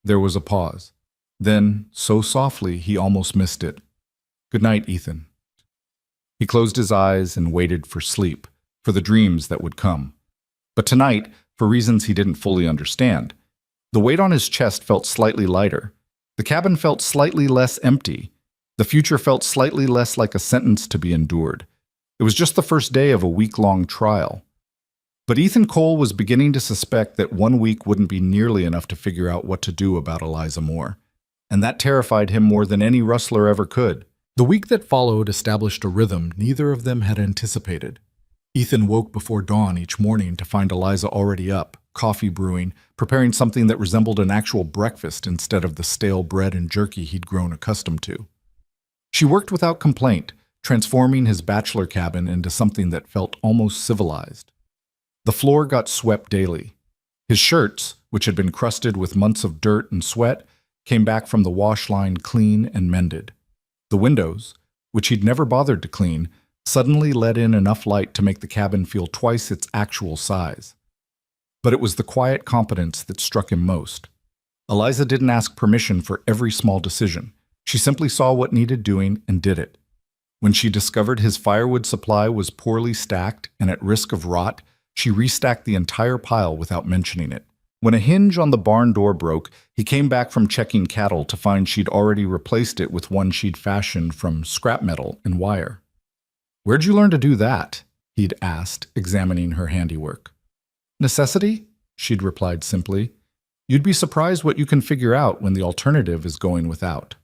Speaker 1: There was a pause. Then, so softly, he almost missed it. "Good night, Ethan." He closed his eyes and waited for sleep, for the dreams that would come. But tonight, for reasons he didn't fully understand, the weight on his chest felt slightly lighter. The cabin felt slightly less empty. The future felt slightly less like a sentence to be endured. It was just the first day of a week-long trial. But Ethan Cole was beginning to suspect that 1 week wouldn't be nearly enough to figure out what to do about Eliza Moore. And that terrified him more than any rustler ever could. The week that followed established a rhythm neither of them had anticipated. Ethan woke before dawn each morning to find Eliza already up, coffee brewing, preparing something that resembled an actual breakfast instead of the stale bread and jerky he'd grown accustomed to. She worked without complaint, transforming his bachelor cabin into something that felt almost civilized. The floor got swept daily. His shirts, which had been crusted with months of dirt and sweat, came back from the wash line clean and mended. The windows, which he'd never bothered to clean, suddenly let in enough light to make the cabin feel twice its actual size. But it was the quiet competence that struck him most. Eliza didn't ask permission for every small decision. She simply saw what needed doing and did it. When she discovered his firewood supply was poorly stacked and at risk of rot, she restacked the entire pile without mentioning it. When a hinge on the barn door broke, he came back from checking cattle to find she'd already replaced it with one she'd fashioned from scrap metal and wire. "Where'd you learn to do that?" he'd asked, examining her handiwork. "Necessity?" she'd replied simply. "You'd be surprised what you can figure out when the alternative is going without."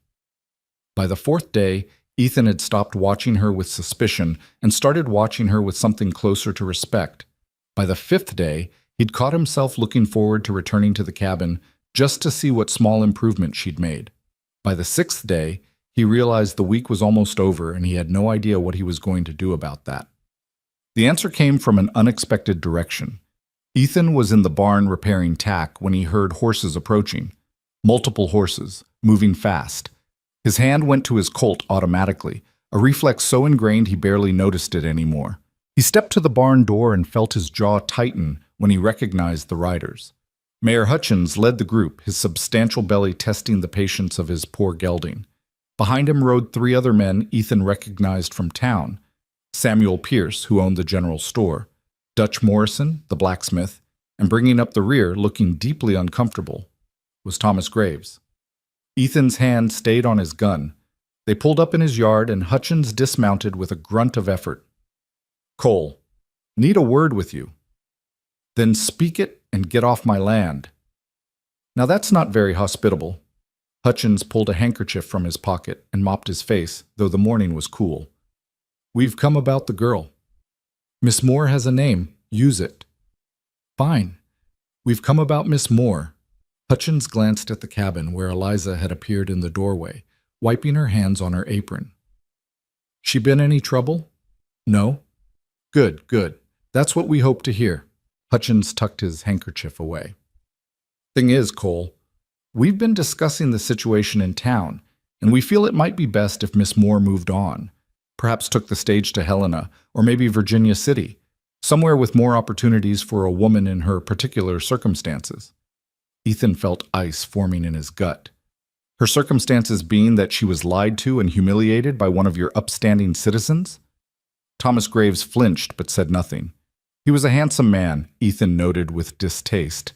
Speaker 1: By the 4th day, Ethan had stopped watching her with suspicion and started watching her with something closer to respect. By the 5th day, he'd caught himself looking forward to returning to the cabin just to see what small improvement she'd made. By the 6th day, he realized the week was almost over and he had no idea what he was going to do about that. The answer came from an unexpected direction. Ethan was in the barn repairing tack when he heard horses approaching. Multiple horses, moving fast. His hand went to his Colt automatically, a reflex so ingrained he barely noticed it anymore. He stepped to the barn door and felt his jaw tighten when he recognized the riders. Mayor Hutchins led the group, his substantial belly testing the patience of his poor gelding. Behind him rode three other men Ethan recognized from town: Samuel Pierce, who owned the general store, Dutch Morrison, the blacksmith, and bringing up the rear, looking deeply uncomfortable, was Thomas Graves. Ethan's hand stayed on his gun. They pulled up in his yard, and Hutchins dismounted with a grunt of effort. "Cole, need a word with you." "Then speak it and get off my land." Now that's not very hospitable. Hutchins pulled a handkerchief from his pocket and mopped his face, though the morning was cool. "We've come about the girl. Miss Moore has a name. Use it." "Fine. We've come about Miss Moore." Hutchins glanced at the cabin where Eliza had appeared in the doorway, wiping her hands on her apron. "She been any trouble?" "No." "Good, good. That's what we hope to hear." Hutchins tucked his handkerchief away. "Thing is, Cole, we've been discussing the situation in town, and we feel it might be best if Miss Moore moved on, perhaps took the stage to Helena, or maybe Virginia City, somewhere with more opportunities for a woman in her particular circumstances." Ethan felt ice forming in his gut. Her circumstances being that she was lied to and humiliated by one of your upstanding citizens? Thomas Graves flinched but said nothing. He was a handsome man, Ethan noted with distaste,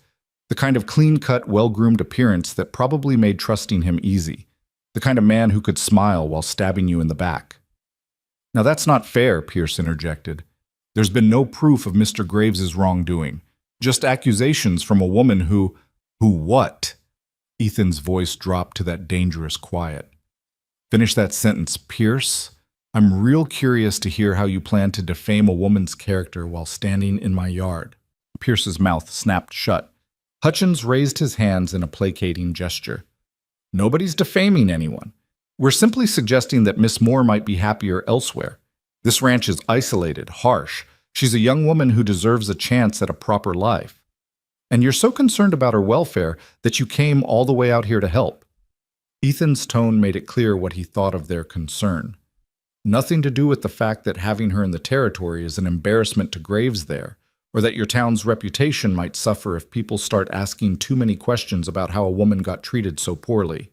Speaker 1: the kind of clean-cut, well-groomed appearance that probably made trusting him easy, the kind of man who could smile while stabbing you in the back. "Now that's not fair," Pierce interjected. "There's been no proof of Mr. Graves's wrongdoing, just accusations from a woman who what?" Ethan's voice dropped to that dangerous quiet. "Finish that sentence, Pierce. I'm real curious to hear how you plan to defame a woman's character while standing in my yard." Pierce's mouth snapped shut. Hutchins raised his hands in a placating gesture. "Nobody's defaming anyone. We're simply suggesting that Miss Moore might be happier elsewhere. This ranch is isolated, harsh. She's a young woman who deserves a chance at a proper life. And you're so concerned about her welfare that you came all the way out here to help." Ethan's tone made it clear what he thought of their concern. Nothing to do with the fact that having her in the territory is an embarrassment to Graves there, or that your town's reputation might suffer if people start asking too many questions about how a woman got treated so poorly.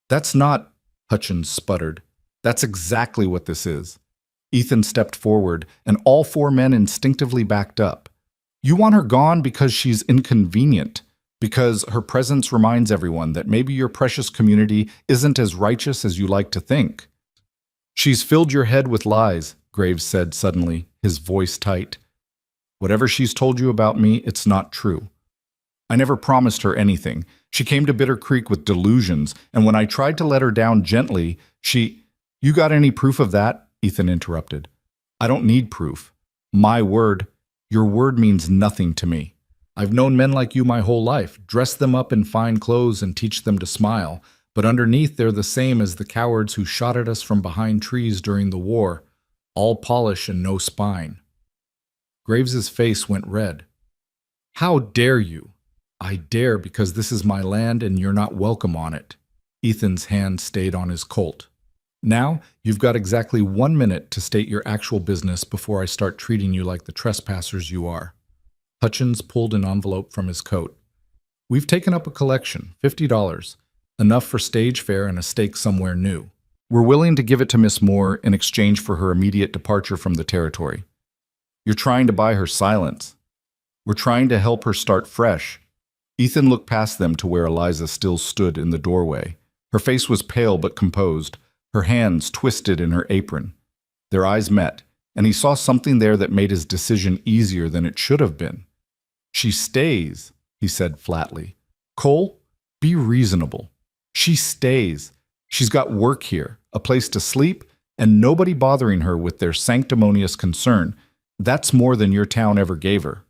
Speaker 1: "That's not," Hutchins sputtered. "That's exactly what this is." Ethan stepped forward, and all four men instinctively backed up. "You want her gone because she's inconvenient, because her presence reminds everyone that maybe your precious community isn't as righteous as you like to think." "She's filled your head with lies," Graves said suddenly, his voice tight. "Whatever she's told you about me, it's not true. I never promised her anything. She came to Bitter Creek with delusions, and when I tried to let her down gently, You got any proof of that?" Ethan interrupted. "I don't need proof. My word. Your word means nothing to me. I've known men like you my whole life, dress them up in fine clothes and teach them to smile, but underneath they're the same as the cowards who shot at us from behind trees during the war, all polish and no spine." Graves's face went red. "How dare you?" "I dare because this is my land and you're not welcome on it." Ethan's hand stayed on his Colt. "Now, you've got exactly 1 minute to state your actual business before I start treating you like the trespassers you are." Hutchins pulled an envelope from his coat. "We've taken up a collection, $50, enough for stage fare and a stake somewhere new. We're willing to give it to Miss Moore in exchange for her immediate departure from the territory. You're trying to buy her silence. We're trying to help her start fresh." Ethan looked past them to where Eliza still stood in the doorway. Her face was pale but composed, her hands twisted in her apron. Their eyes met, and he saw something there that made his decision easier than it should have been. "She stays," he said flatly. "Cole, be reasonable. She stays. She's got work here, a place to sleep, and nobody bothering her with their sanctimonious concern. That's more than your town ever gave her."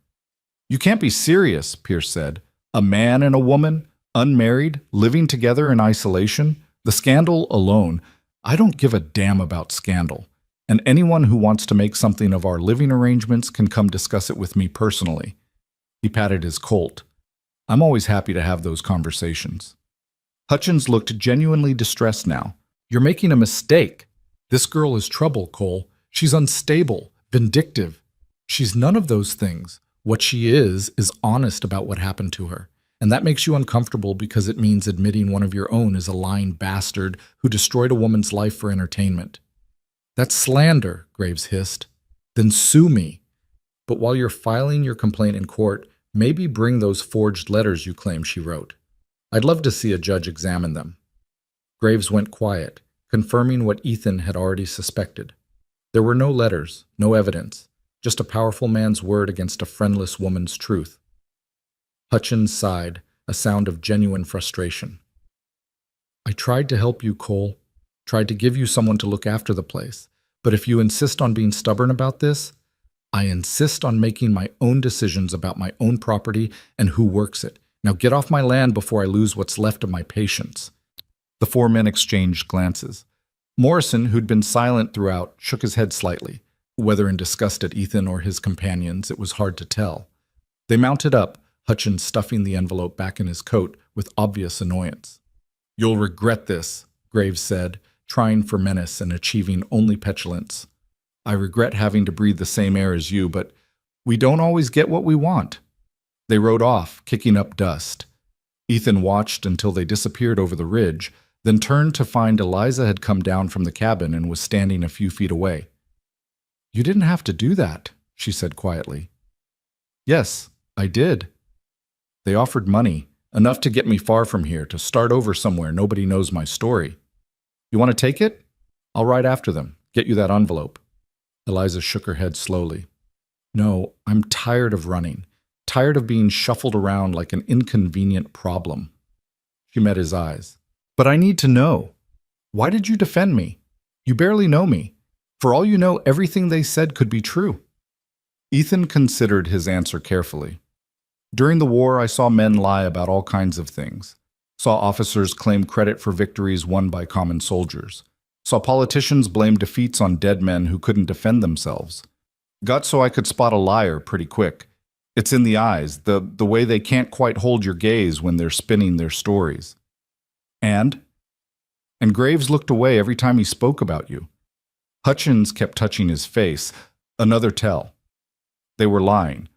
Speaker 1: "You can't be serious," Pierce said. "A man and a woman, unmarried, living together in isolation. The scandal alone. I don't give a damn about scandal. And anyone who wants to make something of our living arrangements can come discuss it with me personally." He patted his Colt. "I'm always happy to have those conversations." Hutchins looked genuinely distressed now. "You're making a mistake. This girl is trouble, Cole. She's unstable, vindictive. She's none of those things. What she is honest about what happened to her. And that makes you uncomfortable because it means admitting one of your own is a lying bastard who destroyed a woman's life for entertainment. That's slander, Graves hissed. Then sue me. But while you're filing your complaint in court, maybe bring those forged letters you claim she wrote. I'd love to see a judge examine them. Graves went quiet, confirming what Ethan had already suspected. There were no letters, no evidence, just a powerful man's word against a friendless woman's truth. Hutchins sighed, a sound of genuine frustration. I tried to help you, Cole. Tried to give you someone to look after the place. But if you insist on being stubborn about this, I insist on making my own decisions about my own property and who works it. Now get off my land before I lose what's left of my patience. The four men exchanged glances. Morrison, who'd been silent throughout, shook his head slightly. Whether in disgust at Ethan or his companions, it was hard to tell. They mounted up, Hutchins stuffing the envelope back in his coat with obvious annoyance. You'll regret this, Graves said, trying for menace and achieving only petulance. I regret having to breathe the same air as you, but we don't always get what we want. They rode off, kicking up dust. Ethan watched until they disappeared over the ridge, then turned to find Eliza had come down from the cabin and was standing a few feet away. You didn't have to do that, she said quietly. Yes, I did. They offered money, enough to get me far from here, to start over somewhere nobody knows my story. You want to take it? I'll ride after them, get you that envelope. Eliza shook her head slowly. No, I'm tired of running, tired of being shuffled around like an inconvenient problem. She met his eyes. But I need to know. Why did you defend me? You barely know me. For all you know, everything they said could be true. Ethan considered his answer carefully. During the war, I saw men lie about all kinds of things. Saw officers claim credit for victories won by common soldiers. Saw politicians blame defeats on dead men who couldn't defend themselves. Got so I could spot a liar pretty quick. It's in the eyes, the way they can't quite hold your gaze when they're spinning their stories. And Graves looked away every time he spoke about you. Hutchins kept touching his face. Another tell. They were lying,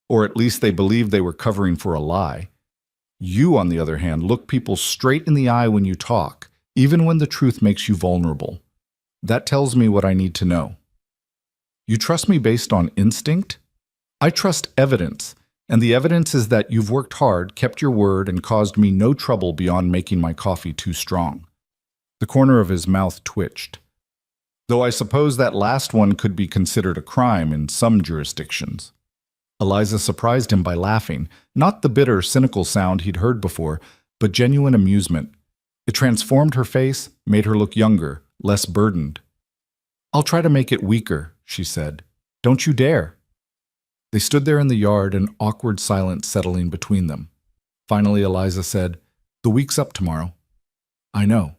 Speaker 1: or at least they believed they were covering for a lie. You, on the other hand, look people straight in the eye when you talk, even when the truth makes you vulnerable. That tells me what I need to know. You trust me based on instinct? I trust evidence, and the evidence is that you've worked hard, kept your word, and caused me no trouble beyond making my coffee too strong. The corner of his mouth twitched. Though I suppose that last one could be considered a crime in some jurisdictions. Eliza surprised him by laughing, not the bitter, cynical sound he'd heard before, but genuine amusement. It transformed her face, made her look younger, less burdened. I'll try to make it weaker, she said. Don't you dare. They stood there in the yard, an awkward silence settling between them. Finally, Eliza said, The week's up tomorrow. I know.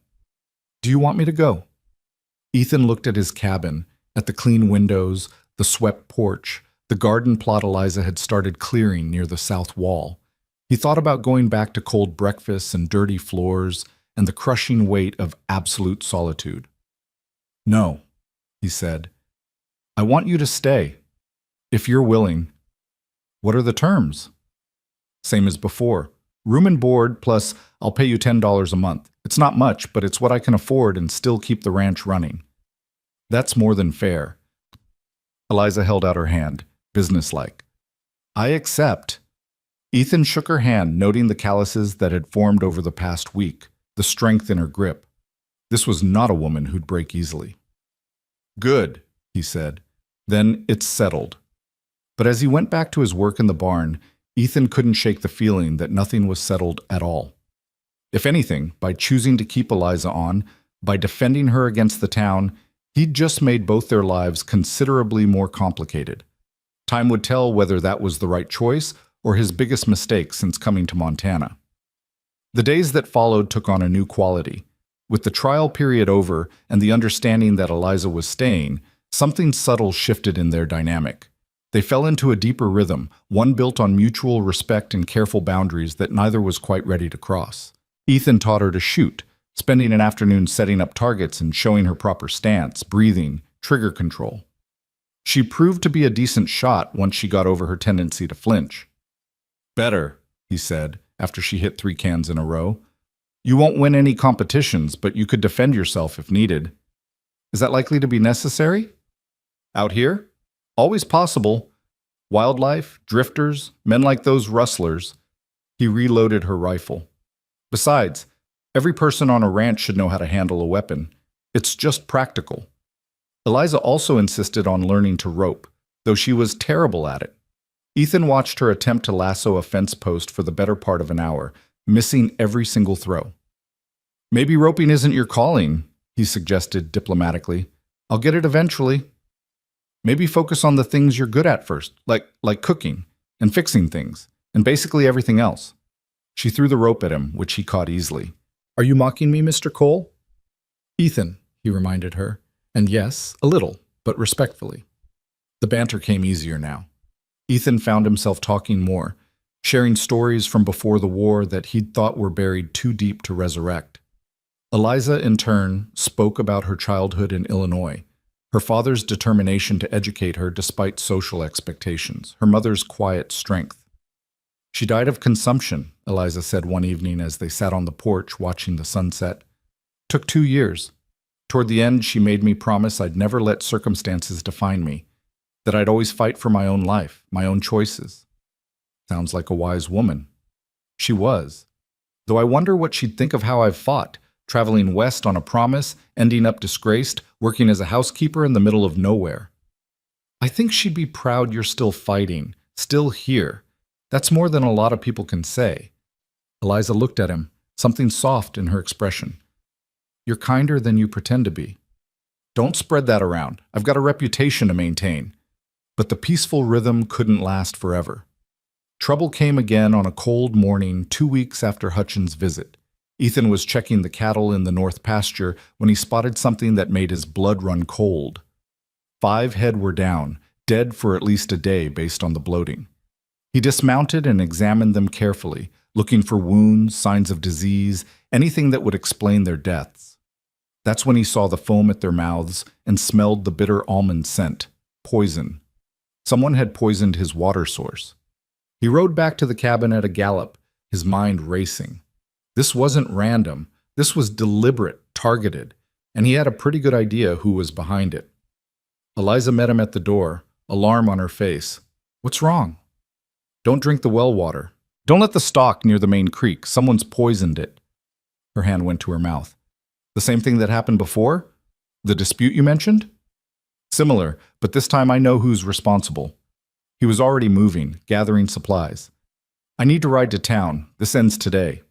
Speaker 1: Do you want me to go? Ethan looked at his cabin, at the clean windows, the swept porch, the garden plot Eliza had started clearing near the south wall. He thought about going back to cold breakfasts and dirty floors and the crushing weight of absolute solitude. No, he said. I want you to stay, if you're willing. What are the terms? Same as before. Room and board, plus I'll pay you $10 a month. It's not much, but it's what I can afford and still keep the ranch running. That's more than fair. Eliza held out her hand, businesslike. I accept. Ethan shook her hand, noting the calluses that had formed over the past week, the strength in her grip. This was not a woman who'd break easily. Good, he said. Then it's settled. But as he went back to his work in the barn, Ethan couldn't shake the feeling that nothing was settled at all. If anything, by choosing to keep Eliza on, by defending her against the town, he'd just made both their lives considerably more complicated. Time would tell whether that was the right choice or his biggest mistake since coming to Montana. The days that followed took on a new quality. With the trial period over and the understanding that Eliza was staying, something subtle shifted in their dynamic. They fell into a deeper rhythm, one built on mutual respect and careful boundaries that neither was quite ready to cross. Ethan taught her to shoot, spending an afternoon setting up targets and showing her proper stance, breathing, trigger control. She proved to be a decent shot once she got over her tendency to flinch. Better, he said, after she hit 3 cans in a row. You won't win any competitions, but you could defend yourself if needed. Is that likely to be necessary? Out here? Always possible. Wildlife, drifters, men like those rustlers. He reloaded her rifle. Besides, every person on a ranch should know how to handle a weapon. It's just practical. Eliza also insisted on learning to rope, though she was terrible at it. Ethan watched her attempt to lasso a fence post for the better part of an hour, missing every single throw. Maybe roping isn't your calling, he suggested diplomatically. I'll get it eventually. Maybe focus on the things you're good at first, like cooking and fixing things, and basically everything else. She threw the rope at him, which he caught easily. Are you mocking me, Mr. Cole? Ethan, he reminded her, and yes, a little, but respectfully. The banter came easier now. Ethan found himself talking more, sharing stories from before the war that he'd thought were buried too deep to resurrect. Eliza, in turn, spoke about her childhood in Illinois, her father's determination to educate her despite social expectations, her mother's quiet strength. She died of consumption, Eliza said one evening as they sat on the porch watching the sunset. Took 2 years. Toward the end, she made me promise I'd never let circumstances define me, that I'd always fight for my own life, my own choices. Sounds like a wise woman. She was. Though I wonder what she'd think of how I've fought, traveling west on a promise, ending up disgraced, working as a housekeeper in the middle of nowhere. I think she'd be proud you're still fighting, still here. That's more than a lot of people can say. Eliza looked at him, something soft in her expression. You're kinder than you pretend to be. Don't spread that around. I've got a reputation to maintain. But the peaceful rhythm couldn't last forever. Trouble came again on a cold morning 2 weeks after Hutchins' visit. Ethan was checking the cattle in the north pasture when he spotted something that made his blood run cold. 5 head were down, dead for at least a day based on the bloating. He dismounted and examined them carefully, looking for wounds, signs of disease, anything that would explain their deaths. That's when he saw the foam at their mouths and smelled the bitter almond scent, poison. Someone had poisoned his water source. He rode back to the cabin at a gallop, his mind racing. This wasn't random. This was deliberate, targeted, and he had a pretty good idea who was behind it. Eliza met him at the door, alarm on her face. What's wrong? Don't drink the well water. Don't let the stock near the main creek. Someone's poisoned it. Her hand went to her mouth. The same thing that happened before? The dispute you mentioned? Similar, but this time I know who's responsible. He was already moving, gathering supplies. I need to ride to town. This ends today.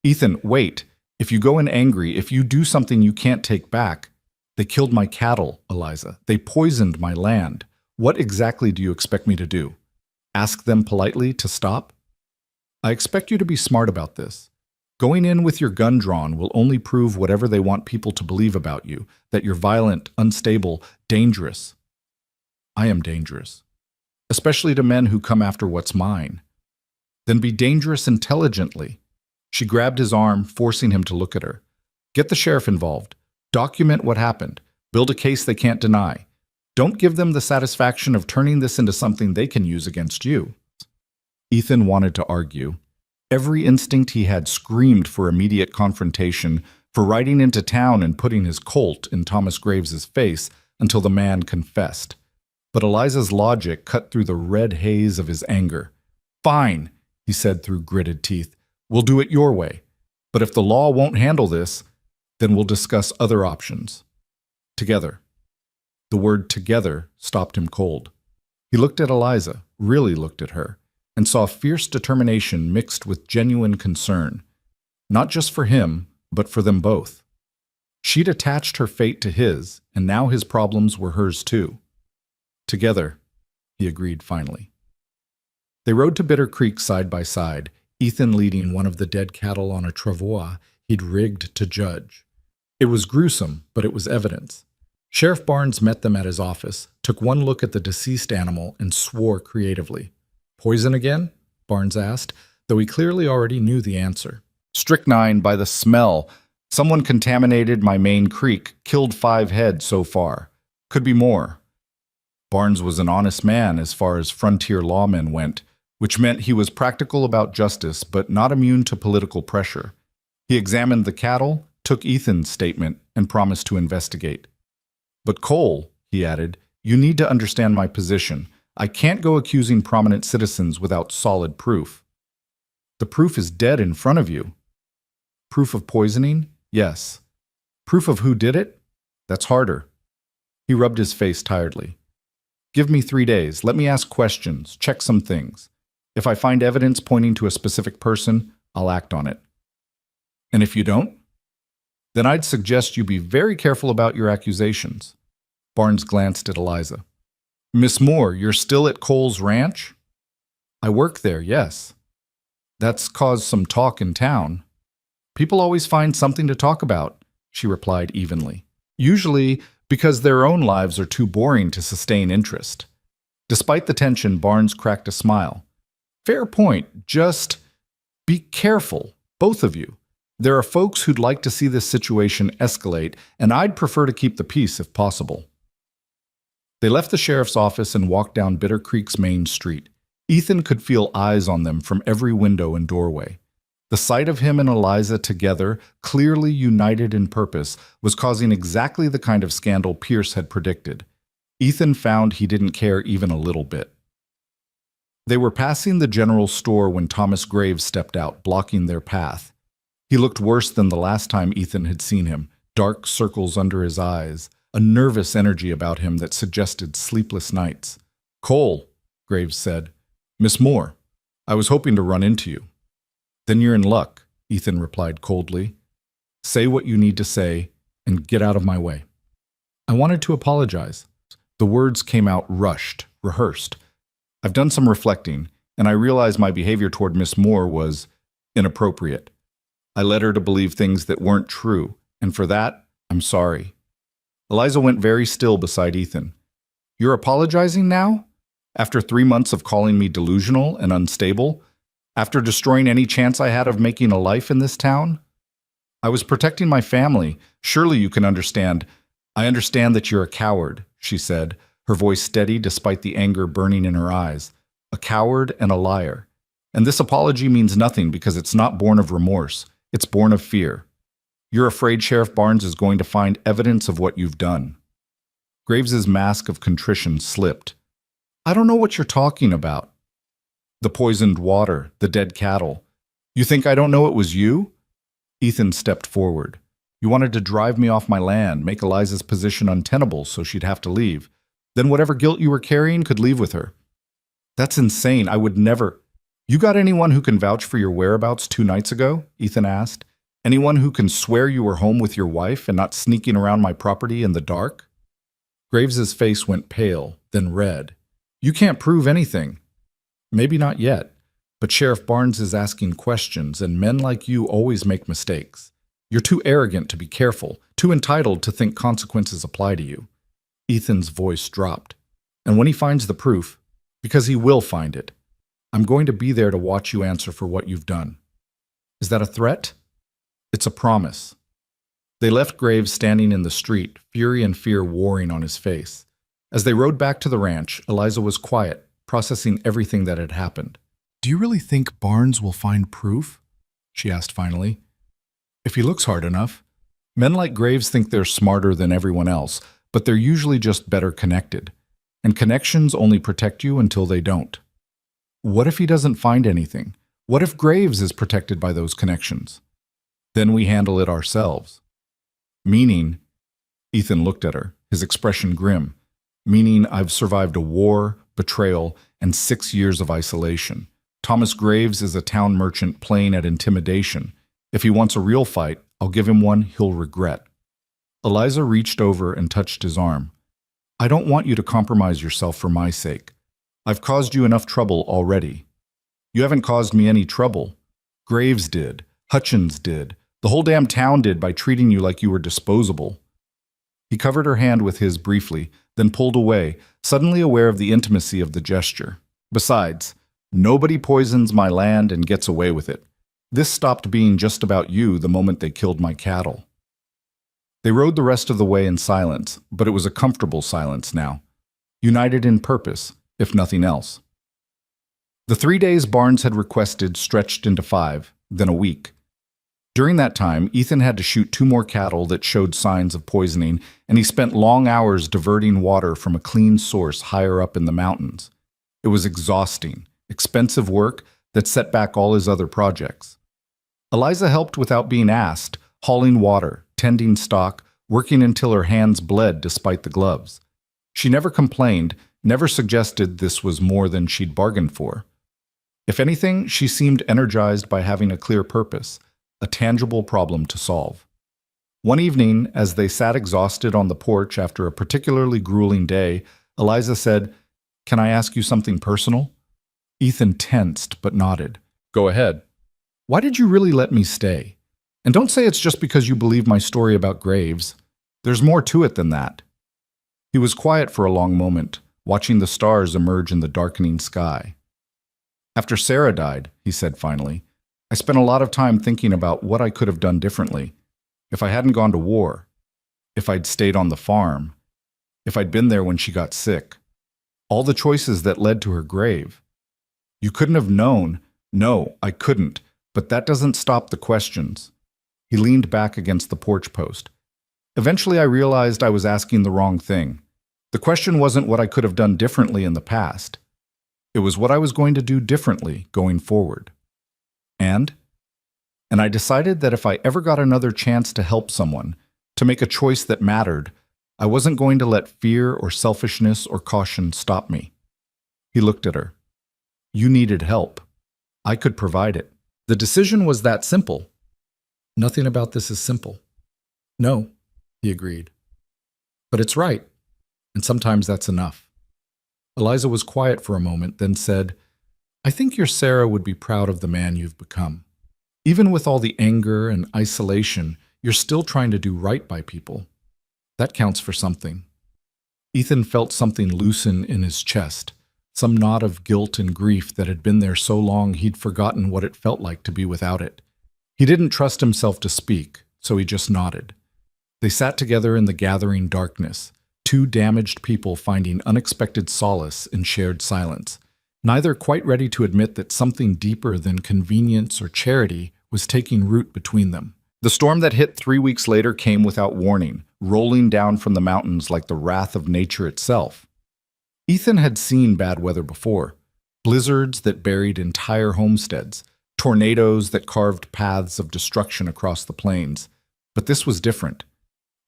Speaker 1: Ethan, wait. If you go in angry, if you do something you can't take back. They killed my cattle, Eliza. They poisoned my land. What exactly do you expect me to do? Ask them politely to stop? I expect you to be smart about this. Going in with your gun drawn will only prove whatever they want people to believe about you, that you're violent, unstable, dangerous. I am dangerous, especially to men who come after what's mine. Then be dangerous intelligently. She grabbed his arm, forcing him to look at her. Get the sheriff involved. Document what happened. Build a case they can't deny. Don't give them the satisfaction of turning this into something they can use against you. Ethan wanted to argue. Every instinct he had screamed for immediate confrontation, for riding into town and putting his Colt in Thomas Graves's face until the man confessed. But Eliza's logic cut through the red haze of his anger. Fine, he said through gritted teeth. We'll do it your way. But if the law won't handle this, then we'll discuss other options. Together. The word together stopped him cold. He looked at Eliza, really looked at her, and saw fierce determination mixed with genuine concern. Not just for him, but for them both. She'd attached her fate to his, and now his problems were hers too. Together, he agreed finally. They rode to Bitter Creek side by side, Ethan leading one of the dead cattle on a travois he'd rigged to judge. It was gruesome, but it was evidence. Sheriff Barnes met them at his office, took one look at the deceased animal, and swore creatively. Poison again? Barnes asked, though he clearly already knew the answer. Strychnine by the smell. Someone contaminated my main creek, killed 5 head so far. Could be more. Barnes was an honest man as far as frontier lawmen went, which meant he was practical about justice but not immune to political pressure. He examined the cattle, took Ethan's statement, and promised to investigate. "But Cole," he added, "you need to understand my position. I can't go accusing prominent citizens without solid proof." "The proof is dead in front of you." "Proof of poisoning? Yes. Proof of who did it? That's harder." He rubbed his face tiredly. "Give me 3 days. Let me ask questions, check some things. If I find evidence pointing to a specific person, I'll act on it." "And if you don't?" "Then I'd suggest you be very careful about your accusations." Barnes glanced at Eliza. "Miss Moore, you're still at Cole's ranch?" "I work there, yes." "That's caused some talk in town." "People always find something to talk about," she replied evenly. "Usually because their own lives are too boring to sustain interest." Despite the tension, Barnes cracked a smile. "Fair point. Just be careful, both of you. There are folks who'd like to see this situation escalate, and I'd prefer to keep the peace if possible." They left the sheriff's office and walked down Bitter Creek's main street. Ethan could feel eyes on them from every window and doorway. The sight of him and Eliza together, clearly united in purpose, was causing exactly the kind of scandal Pierce had predicted. Ethan found he didn't care even a little bit. They were passing the general store when Thomas Graves stepped out, blocking their path. He looked worse than the last time Ethan had seen him, dark circles under his eyes, a nervous energy about him that suggested sleepless nights. "Cole," Graves said. "Miss Moore, I was hoping to run into you." "Then you're in luck," Ethan replied coldly. "Say what you need to say and get out of my way." "I wanted to apologize." The words came out rushed, rehearsed. "I've done some reflecting, and I realize my behavior toward Miss Moore was inappropriate. I led her to believe things that weren't true, and for that, I'm sorry." Eliza went very still beside Ethan. "You're apologizing now? After 3 months of calling me delusional and unstable? After destroying any chance I had of making a life in this town? I was protecting my family. Surely you can understand." "I understand that you're a coward," she said, her voice steady despite the anger burning in her eyes. "A coward and a liar. And this apology means nothing because it's not born of remorse. It's born of fear. You're afraid Sheriff Barnes is going to find evidence of what you've done." Graves's mask of contrition slipped. "I don't know what you're talking about." "The poisoned water, the dead cattle. You think I don't know it was you?" Ethan stepped forward. "You wanted to drive me off my land, make Eliza's position untenable so she'd have to leave. Then whatever guilt you were carrying could leave with her." "That's insane. I would never—" "You got anyone who can vouch for your whereabouts 2 nights ago?" Ethan asked. "Anyone who can swear you were home with your wife and not sneaking around my property in the dark?" Graves's face went pale, then red. "You can't prove anything." "Maybe not yet, but Sheriff Barnes is asking questions, and men like you always make mistakes. You're too arrogant to be careful, too entitled to think consequences apply to you." Ethan's voice dropped. "And when he finds the proof, because he will find it, I'm going to be there to watch you answer for what you've done." "Is that a threat?" "It's a promise." They left Graves standing in the street, fury and fear warring on his face. As they rode back to the ranch, Eliza was quiet, processing everything that had happened. "Do you really think Barnes will find proof?" she asked finally. "If he looks hard enough. Men like Graves think they're smarter than everyone else, but they're usually just better connected. And connections only protect you until they don't." "What if he doesn't find anything? What if Graves is protected by those connections?" "Then we handle it ourselves." "Meaning," Ethan looked at her, his expression grim, "meaning I've survived a war, betrayal, and 6 years of isolation. Thomas Graves is a town merchant playing at intimidation. If he wants a real fight, I'll give him one he'll regret." Eliza reached over and touched his arm. "I don't want you to compromise yourself for my sake. I've caused you enough trouble already." "You haven't caused me any trouble. Graves did. Hutchins did. The whole damn town did by treating you like you were disposable." He covered her hand with his briefly, then pulled away, suddenly aware of the intimacy of the gesture. "Besides, nobody poisons my land and gets away with it. This stopped being just about you the moment they killed my cattle." They rode the rest of the way in silence, but it was a comfortable silence now. united in purpose, if nothing else. The 3 days Barnes had requested stretched into 5, then a week. During that time, Ethan had to shoot 2 more cattle that showed signs of poisoning, and he spent long hours diverting water from a clean source higher up in the mountains. It was exhausting, expensive work that set back all his other projects. Eliza helped without being asked, hauling water, tending stock, working until her hands bled despite the gloves. She never complained, never suggested this was more than she'd bargained for. If anything, she seemed energized by having a clear purpose, a tangible problem to solve. One evening, as they sat exhausted on the porch after a particularly grueling day, Eliza said, "Can I ask you something personal?" Ethan tensed but nodded. "Go ahead. Why did you really let me stay? And don't say it's just because you believe my story about graves. There's more to it than that." He was quiet for a long moment, watching the stars emerge in the darkening sky. "After Sarah died," he said finally, "I spent a lot of time thinking about what I could have done differently. If I hadn't gone to war, if I'd stayed on the farm, if I'd been there when she got sick. All the choices that led to her grave. You couldn't have known. No, I couldn't, but that doesn't stop the questions." He leaned back against the porch post. "Eventually I realized I was asking the wrong thing. The question wasn't what I could have done differently in the past. It was what I was going to do differently going forward. And I decided that if I ever got another chance to help someone, to make a choice that mattered, I wasn't going to let fear or selfishness or caution stop me." He looked at her. "You needed help. I could provide it. The decision was that simple." "Nothing about this is simple." "No," he agreed. "But it's right, and sometimes that's enough." Eliza was quiet for a moment, then said, "I think your Sarah would be proud of the man you've become. Even with all the anger and isolation, you're still trying to do right by people. That counts for something." Ethan felt something loosen in his chest, some knot of guilt and grief that had been there so long he'd forgotten what it felt like to be without it. He didn't trust himself to speak, so he just nodded. They sat together in the gathering darkness, 2 damaged people finding unexpected solace in shared silence, neither quite ready to admit that something deeper than convenience or charity was taking root between them. The storm that hit 3 weeks later came without warning, rolling down from the mountains like the wrath of nature itself. Ethan had seen bad weather before, blizzards that buried entire homesteads, tornadoes that carved paths of destruction across the plains. But this was different.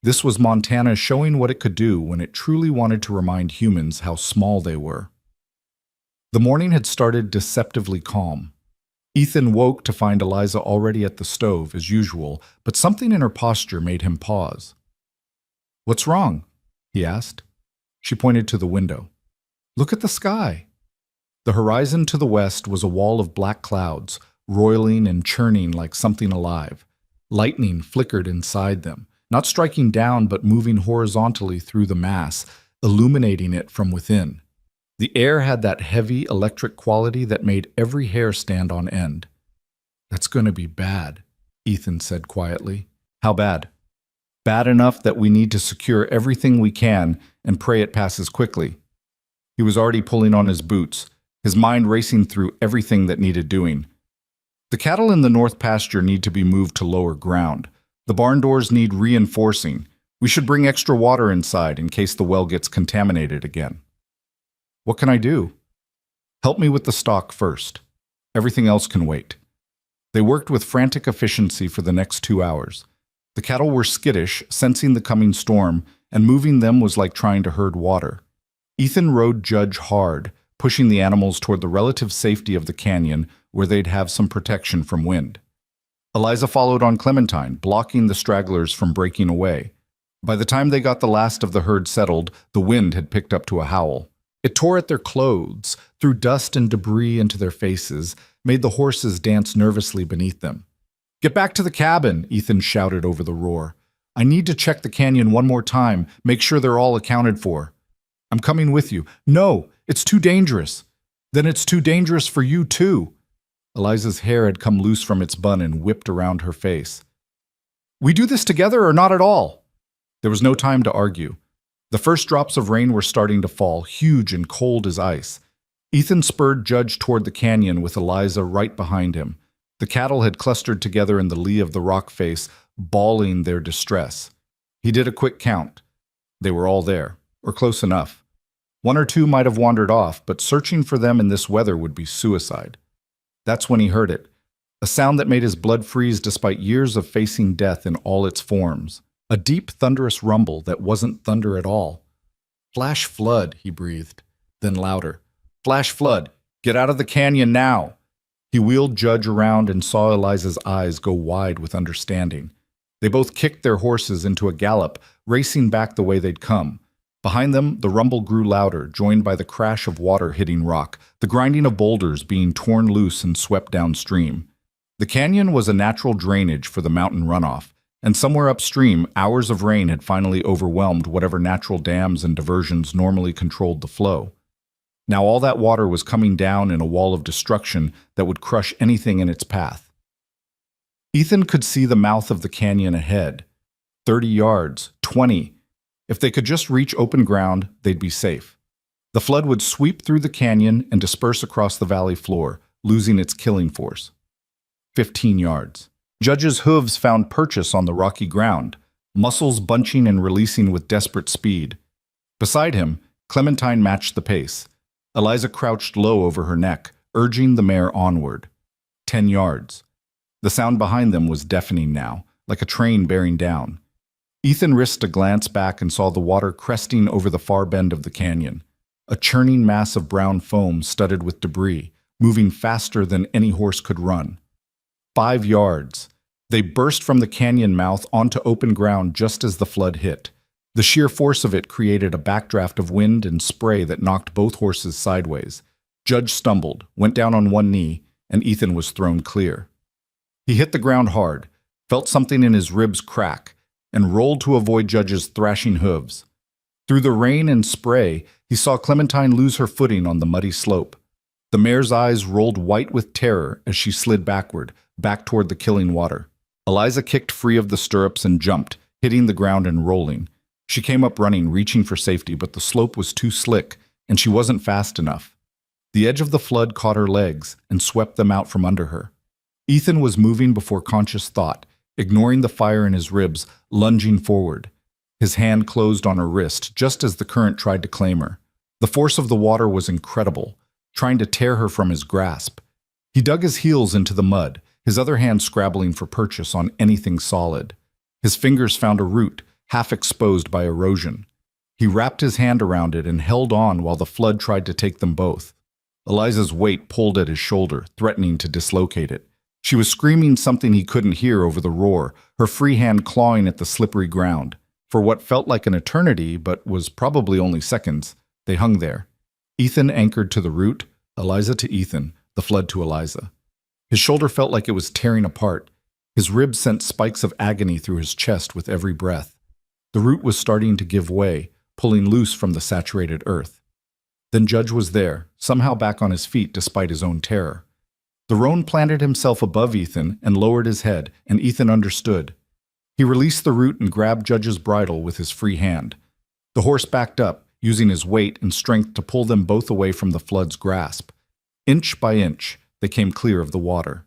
Speaker 1: This was Montana showing what it could do when it truly wanted to remind humans how small they were. The morning had started deceptively calm. Ethan woke to find Eliza already at the stove, as usual, but something in her posture made him pause. "What's wrong?" he asked. She pointed to the window. "Look at the sky." The horizon to the west was a wall of black clouds, roiling and churning like something alive. Lightning flickered inside them, not striking down but moving horizontally through the mass, illuminating it from within. The air had that heavy electric quality that made every hair stand on end. "That's going to be bad," Ethan said quietly. "How bad?" "Bad enough that we need to secure everything we can and pray it passes quickly." He was already pulling on his boots, his mind racing through everything that needed doing. "The cattle in the north pasture need to be moved to lower ground. The barn doors need reinforcing. We should bring extra water inside in case the well gets contaminated again." "What can I do?" "Help me with the stock first. Everything else can wait." They worked with frantic efficiency for the next 2 hours. The cattle were skittish, sensing the coming storm, and moving them was like trying to herd water. Ethan rode Judge hard, pushing the animals toward the relative safety of the canyon where they'd have some protection from wind. Eliza followed on Clementine, blocking the stragglers from breaking away. By the time they got the last of the herd settled, the wind had picked up to a howl. It tore at their clothes, threw dust and debris into their faces, made the horses dance nervously beneath them. "Get back to the cabin," Ethan shouted over the roar. "I need to check the canyon one more time, make sure they're all accounted for." "I'm coming with you." "No, it's too dangerous." "Then it's too dangerous for you too." Eliza's hair had come loose from its bun and whipped around her face. "We do this together or not at all?" There was no time to argue. The first drops of rain were starting to fall, huge and cold as ice. Ethan spurred Judge toward the canyon with Eliza right behind him. The cattle had clustered together in the lee of the rock face, bawling their distress. He did a quick count. They were all there, or close enough. One or two might have wandered off, but searching for them in this weather would be suicide. That's when he heard it, a sound that made his blood freeze despite years of facing death in all its forms. A deep, thunderous rumble that wasn't thunder at all. "Flash flood," he breathed, then louder. "Flash flood! Get out of the canyon now!" He wheeled Judge around and saw Eliza's eyes go wide with understanding. They both kicked their horses into a gallop, racing back the way they'd come. Behind them, the rumble grew louder, joined by the crash of water hitting rock, the grinding of boulders being torn loose and swept downstream. The canyon was a natural drainage for the mountain runoff, and somewhere upstream, hours of rain had finally overwhelmed whatever natural dams and diversions normally controlled the flow. Now all that water was coming down in a wall of destruction that would crush anything in its path. Ethan could see the mouth of the canyon ahead. 30 yards, 20. If they could just reach open ground, they'd be safe. The flood would sweep through the canyon and disperse across the valley floor, losing its killing force. 15 yards. Judge's hooves found purchase on the rocky ground, muscles bunching and releasing with desperate speed. Beside him, Clementine matched the pace. Eliza crouched low over her neck, urging the mare onward. 10 yards. The sound behind them was deafening now, like a train bearing down. Ethan risked a glance back and saw the water cresting over the far bend of the canyon, a churning mass of brown foam studded with debris, moving faster than any horse could run. 5 yards. They burst from the canyon mouth onto open ground just as the flood hit. The sheer force of it created a backdraft of wind and spray that knocked both horses sideways. Judge stumbled, went down on one knee, and Ethan was thrown clear. He hit the ground hard, felt something in his ribs crack, and rolled to avoid Judge's thrashing hooves. Through the rain and spray, he saw Clementine lose her footing on the muddy slope. The mare's eyes rolled white with terror as she slid backward, back toward the killing water. Eliza kicked free of the stirrups and jumped, hitting the ground and rolling. She came up running, reaching for safety, but the slope was too slick, and she wasn't fast enough. The edge of the flood caught her legs and swept them out from under her. Ethan was moving before conscious thought, ignoring the fire in his ribs, lunging forward. His hand closed on her wrist just as the current tried to claim her. The force of the water was incredible, trying to tear her from his grasp. He dug his heels into the mud, his other hand scrabbling for purchase on anything solid. His fingers found a root, half exposed by erosion. He wrapped his hand around it and held on while the flood tried to take them both. Eliza's weight pulled at his shoulder, threatening to dislocate it. She was screaming something he couldn't hear over the roar, her free hand clawing at the slippery ground. For what felt like an eternity, but was probably only seconds, they hung there. Ethan anchored to the root, Eliza to Ethan, the flood to Eliza. His shoulder felt like it was tearing apart. His ribs sent spikes of agony through his chest with every breath. The root was starting to give way, pulling loose from the saturated earth. Then Judge was there, somehow back on his feet despite his own terror. The roan planted himself above Ethan and lowered his head, and Ethan understood. He released the root and grabbed Judge's bridle with his free hand. The horse backed up, using his weight and strength to pull them both away from the flood's grasp. Inch by inch, they came clear of the water.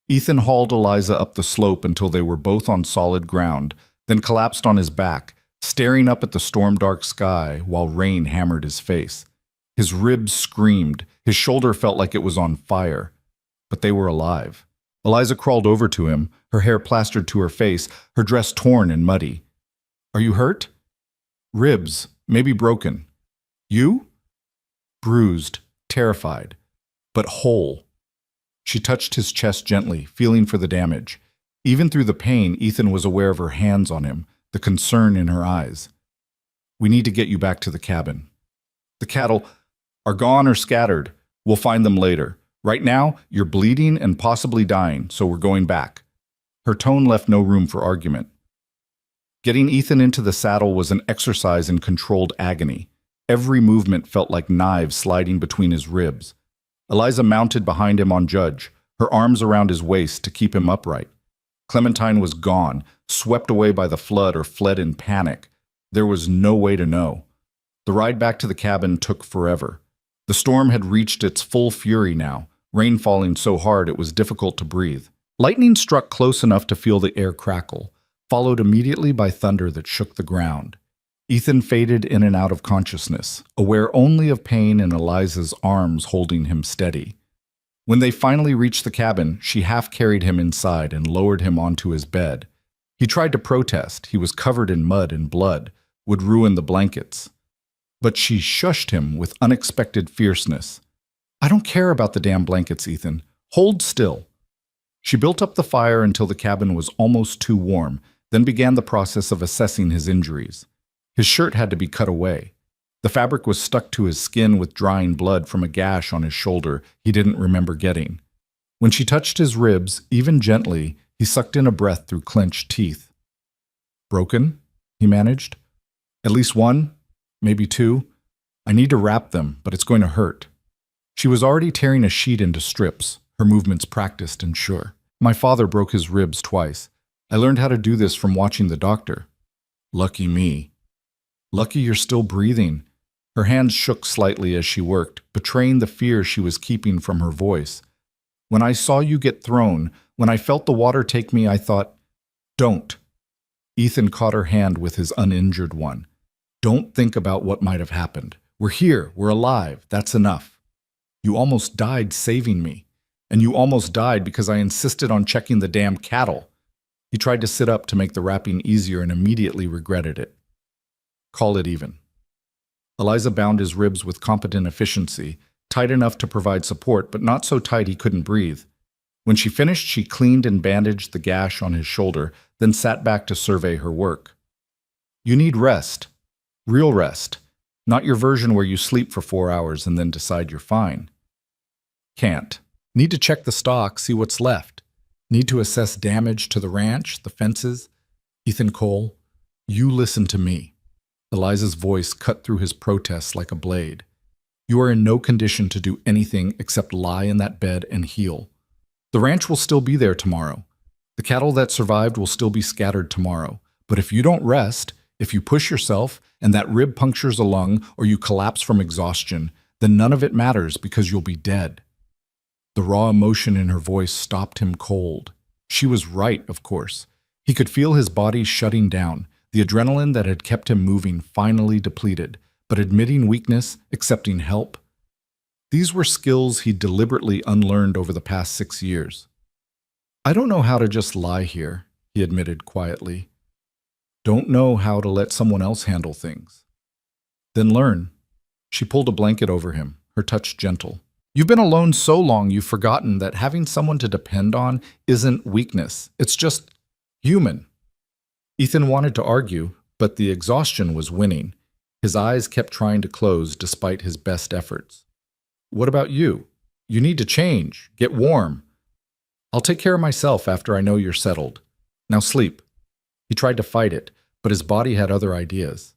Speaker 1: Ethan hauled Eliza up the slope until they were both on solid ground, then collapsed on his back, staring up at the storm-dark sky while rain hammered his face. His ribs screamed, his shoulder felt like it was on fire. But they were alive. Eliza crawled over to him, her hair plastered to her face, her dress torn and muddy. "Are you hurt?" "Ribs, maybe broken." "You?" "Bruised, terrified, but whole." She touched his chest gently, feeling for the damage. Even through the pain, Ethan was aware of her hands on him, the concern in her eyes. "We need to get you back to the cabin. The cattle are gone or scattered. We'll find them later. Right now, you're bleeding and possibly dying, so we're going back." Her tone left no room for argument. Getting Ethan into the saddle was an exercise in controlled agony. Every movement felt like knives sliding between his ribs. Eliza mounted behind him on Judge, her arms around his waist to keep him upright. Clementine was gone, swept away by the flood or fled in panic. There was no way to know. The ride back to the cabin took forever. The storm had reached its full fury now, rain falling so hard it was difficult to breathe. Lightning struck close enough to feel the air crackle, followed immediately by thunder that shook the ground. Ethan faded in and out of consciousness, aware only of pain in Eliza's arms holding him steady. When they finally reached the cabin, she half carried him inside and lowered him onto his bed. He tried to protest. He was covered in mud and blood, would ruin the blankets. But she shushed him with unexpected fierceness. "I don't care about the damn blankets, Ethan. Hold still." She built up the fire until the cabin was almost too warm, then began the process of assessing his injuries. His shirt had to be cut away. The fabric was stuck to his skin with drying blood from a gash on his shoulder he didn't remember getting. When she touched his ribs, even gently, he sucked in a breath through clenched teeth. "Broken?" he managed. "At least one, maybe two. I need to wrap them, but it's going to hurt." She was already tearing a sheet into strips, her movements practiced and sure. "My father broke his ribs twice. I learned how to do this from watching the doctor." "Lucky me." "Lucky you're still breathing." Her hands shook slightly as she worked, betraying the fear she was keeping from her voice. "When I saw you get thrown, when I felt the water take me, I thought, don't." Ethan caught her hand with his uninjured one. "Don't think about what might have happened. We're here, we're alive, that's enough. You almost died saving me. And you almost died because I insisted on checking the damn cattle." He tried to sit up to make the wrapping easier and immediately regretted it. "Call it even." Eliza bound his ribs with competent efficiency, tight enough to provide support, but not so tight he couldn't breathe. When she finished, she cleaned and bandaged the gash on his shoulder, then sat back to survey her work. "You need rest. Real rest. Not your version where you sleep for 4 hours and then decide you're fine." "Can't. Need to check the stock, see what's left. Need to assess damage to the ranch, the fences." "Ethan Cole, you listen to me." Eliza's voice cut through his protests like a blade. "You are in no condition to do anything except lie in that bed and heal. The ranch will still be there tomorrow. The cattle that survived will still be scattered tomorrow. But if you don't rest, if you push yourself and that rib punctures a lung or you collapse from exhaustion, then none of it matters because you'll be dead." The raw emotion in her voice stopped him cold. She was right, of course. He could feel his body shutting down, the adrenaline that had kept him moving finally depleted, but admitting weakness, accepting help. These were skills he deliberately unlearned over the past 6 years. "I don't know how to just lie here," he admitted quietly. "Don't know how to let someone else handle things." "Then learn." She pulled a blanket over him, her touch gentle. "You've been alone so long you've forgotten that having someone to depend on isn't weakness. It's just human." Ethan wanted to argue, but the exhaustion was winning. His eyes kept trying to close despite his best efforts. "What about you? You need to change, get warm." "I'll take care of myself after I know you're settled. Now sleep." He tried to fight it, but his body had other ideas.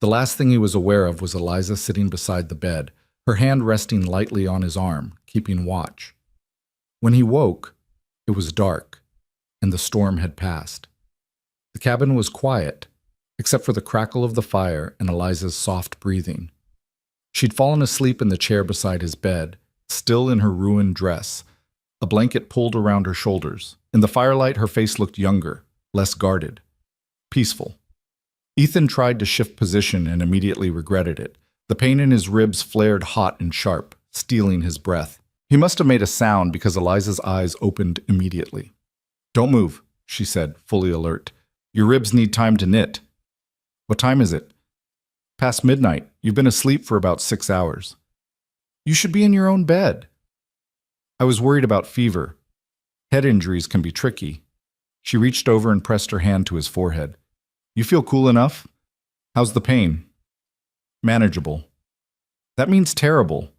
Speaker 1: The last thing he was aware of was Eliza sitting beside the bed, her hand resting lightly on his arm, keeping watch. When he woke, it was dark, and the storm had passed. The cabin was quiet, except for the crackle of the fire and Eliza's soft breathing. She'd fallen asleep in the chair beside his bed, still in her ruined dress, a blanket pulled around her shoulders. In the firelight, her face looked younger, less guarded, peaceful. Ethan tried to shift position and immediately regretted it. The pain in his ribs flared hot and sharp, stealing his breath. He must have made a sound because Eliza's eyes opened immediately. "Don't move," she said, fully alert. "Your ribs need time to knit." "What time is it?" "Past midnight. You've been asleep for about 6 hours." "You should be in your own bed." "I was worried about fever. Head injuries can be tricky." She reached over and pressed her hand to his forehead. "You feel cool enough? How's the pain?" "Manageable." "That means terrible.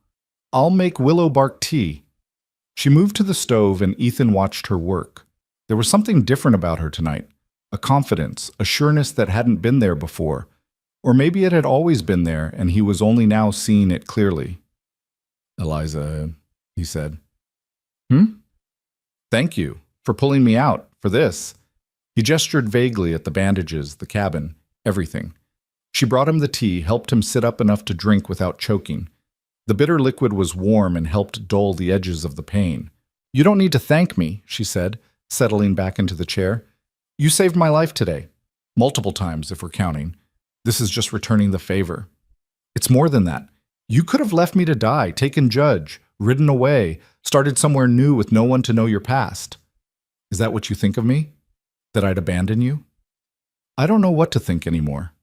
Speaker 1: I'll make willow bark tea." She moved to the stove and Ethan watched her work. There was something different about her tonight. A confidence, a sureness that hadn't been there before. Or maybe it had always been there and he was only now seeing it clearly. "Eliza," he said. "Thank you for pulling me out for this." He gestured vaguely at the bandages, the cabin, everything. She brought him the tea, helped him sit up enough to drink without choking. The bitter liquid was warm and helped dull the edges of the pain. "You don't need to thank me," she said, settling back into the chair. "You saved my life today. Multiple times, if we're counting. This is just returning the favor. It's more than that. You could have left me to die, taken judge, ridden away, started somewhere new with no one to know your past. Is that what you think of me? That I'd abandon you?" I don't know what to think anymore.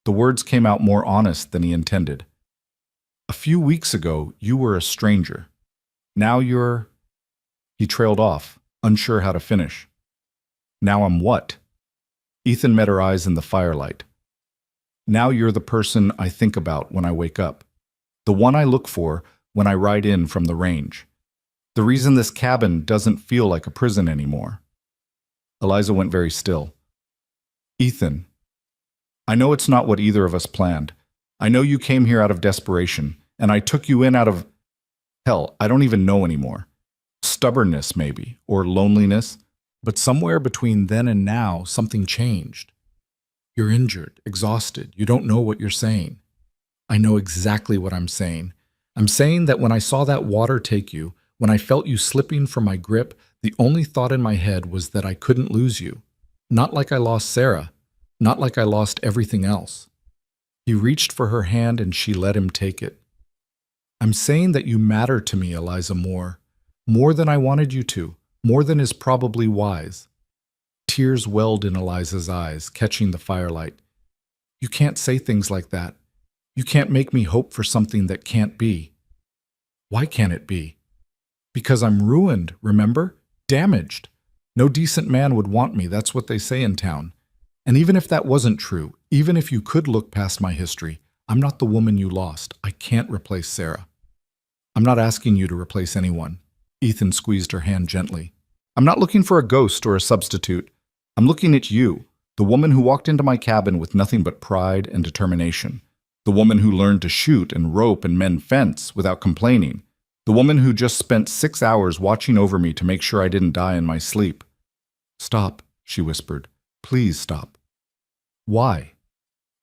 Speaker 1: The words came out more honest than he intended. "A few weeks ago, you were a stranger. Now you're—" He trailed off, unsure how to finish. "Now I'm what?" Ethan met her eyes in the firelight. "Now you're the person I think about when I wake up. The one I look for when I ride in from the range. The reason this cabin doesn't feel like a prison anymore." Eliza went very still. "Ethan, I know it's not what either of us planned. I know you came here out of desperation, and I took you in out of, hell, I don't even know anymore. Stubbornness, maybe, or loneliness. But somewhere between then and now, something changed. You're injured, exhausted. You don't know what you're saying. I know exactly what I'm saying. I'm saying that when I saw that water take you, when I felt you slipping from my grip, the only thought in my head was that I couldn't lose you. Not like I lost Sarah. Not like I lost everything else." He reached for her hand and she let him take it. "I'm saying that you matter to me, Eliza Moore. More than I wanted you to. More than is probably wise." Tears welled in Eliza's eyes, catching the firelight. "You can't say things like that. You can't make me hope for something that can't be." "Why can't it be?" "Because I'm ruined, remember? Damaged. No decent man would want me, that's what they say in town. And even if that wasn't true, even if you could look past my history, I'm not the woman you lost. I can't replace Sarah." "I'm not asking you to replace anyone." Ethan squeezed her hand gently. "I'm not looking for a ghost or a substitute. I'm looking at you, the woman who walked into my cabin with nothing but pride and determination. The woman who learned to shoot and rope and mend fence without complaining. The woman who just spent 6 hours watching over me to make sure I didn't die in my sleep." "Stop," she whispered. "Please stop." "Why?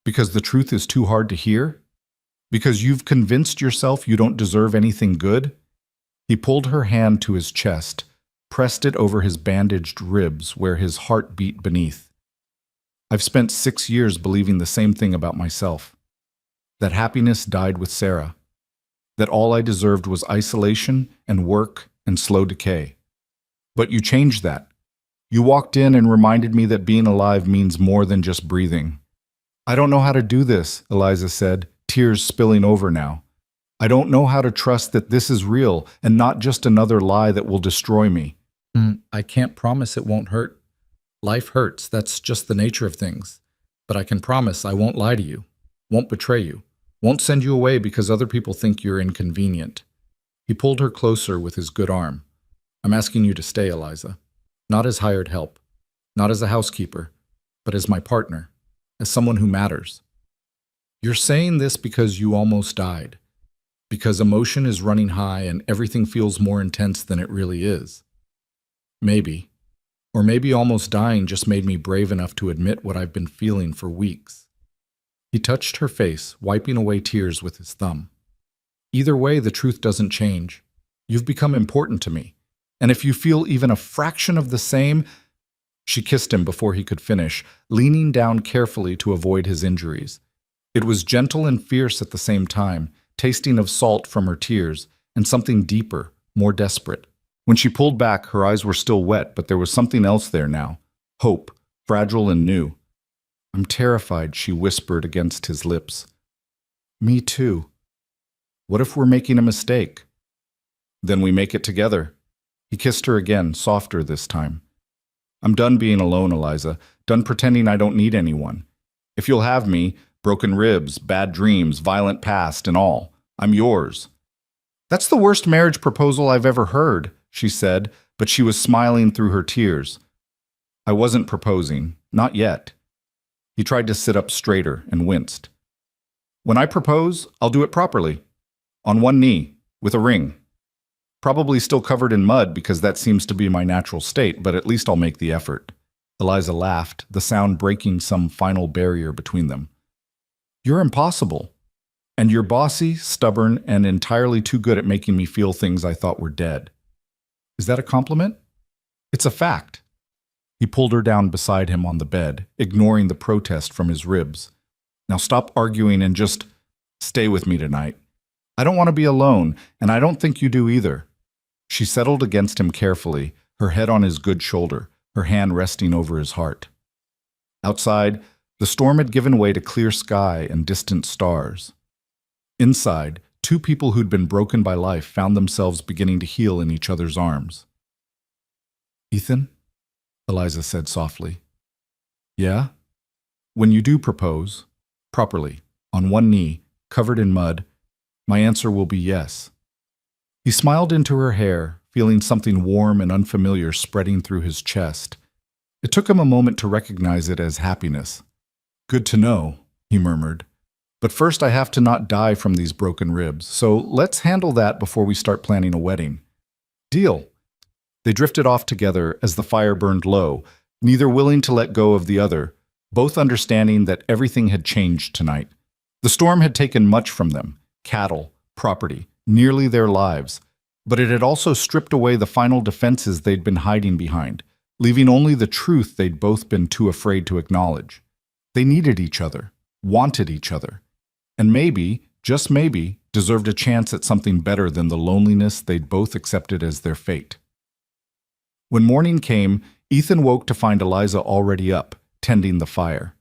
Speaker 1: Because the truth is too hard to hear? Because you've convinced yourself you don't deserve anything good?" He pulled her hand to his chest, pressed it over his bandaged ribs where his heart beat beneath. "I've spent 6 years believing the same thing about myself. That happiness died with Sarah. That all I deserved was isolation and work and slow decay. But you changed that. You walked in and reminded me that being alive means more than just breathing." "I don't know how to do this," Eliza said, tears spilling over now. "I don't know how to trust that this is real and not just another lie that will destroy me." "I can't promise it won't hurt. Life hurts, that's just the nature of things. But I can promise I won't lie to you, won't betray you, won't send you away because other people think you're inconvenient." He pulled her closer with his good arm. "I'm asking you to stay, Eliza. Not as hired help, not as a housekeeper, but as my partner, as someone who matters. You're saying this because you almost died, because emotion is running high and everything feels more intense than it really is. Maybe, or maybe almost dying just made me brave enough to admit what I've been feeling for weeks." He touched her face, wiping away tears with his thumb. "Either way, the truth doesn't change. You've become important to me. And if you feel even a fraction of the same—" She kissed him before he could finish, leaning down carefully to avoid his injuries. It was gentle and fierce at the same time, tasting of salt from her tears, and something deeper, more desperate. When she pulled back, her eyes were still wet, but there was something else there now. Hope, fragile and new. "I'm terrified," she whispered against his lips. "Me too." "What if we're making a mistake?" "Then we make it together." He kissed her again, softer this time. "I'm done being alone, Eliza. Done pretending I don't need anyone. If you'll have me, broken ribs, bad dreams, violent past, and all, I'm yours." "That's the worst marriage proposal I've ever heard," she said, but she was smiling through her tears. "I wasn't proposing. Not yet." He tried to sit up straighter and winced. "When I propose, I'll do it properly. On one knee, with a ring. Probably still covered in mud because that seems to be my natural state, but at least I'll make the effort." Eliza laughed, the sound breaking some final barrier between them. You're impossible. And you're bossy, stubborn, and entirely too good at making me feel things I thought were dead. Is that a compliment? It's a fact. He pulled her down beside him on the bed, ignoring the protest from his ribs. Now stop arguing and just stay with me tonight. I don't want to be alone, and I don't think you do either. She settled against him carefully, her head on his good shoulder, her hand resting over his heart. Outside, the storm had given way to clear sky and distant stars. Inside, two people who'd been broken by life found themselves beginning to heal in each other's arms. "Ethan?" Eliza said softly. "Yeah?" "When you do propose, properly, on one knee, covered in mud, my answer will be yes." He smiled into her hair, feeling something warm and unfamiliar spreading through his chest. It took him a moment to recognize it as happiness. "Good to know," he murmured. "But first I have to not die from these broken ribs, so let's handle that before we start planning a wedding." "Deal." They drifted off together as the fire burned low, neither willing to let go of the other, both understanding that everything had changed tonight. The storm had taken much from them: cattle, property, nearly their lives. But it had also stripped away the final defenses they'd been hiding behind, leaving only the truth they'd both been too afraid to acknowledge. They needed each other, wanted each other, and maybe, just maybe, deserved a chance at something better than the loneliness they'd both accepted as their fate. When morning came, Ethan woke to find Eliza already up, tending the fire.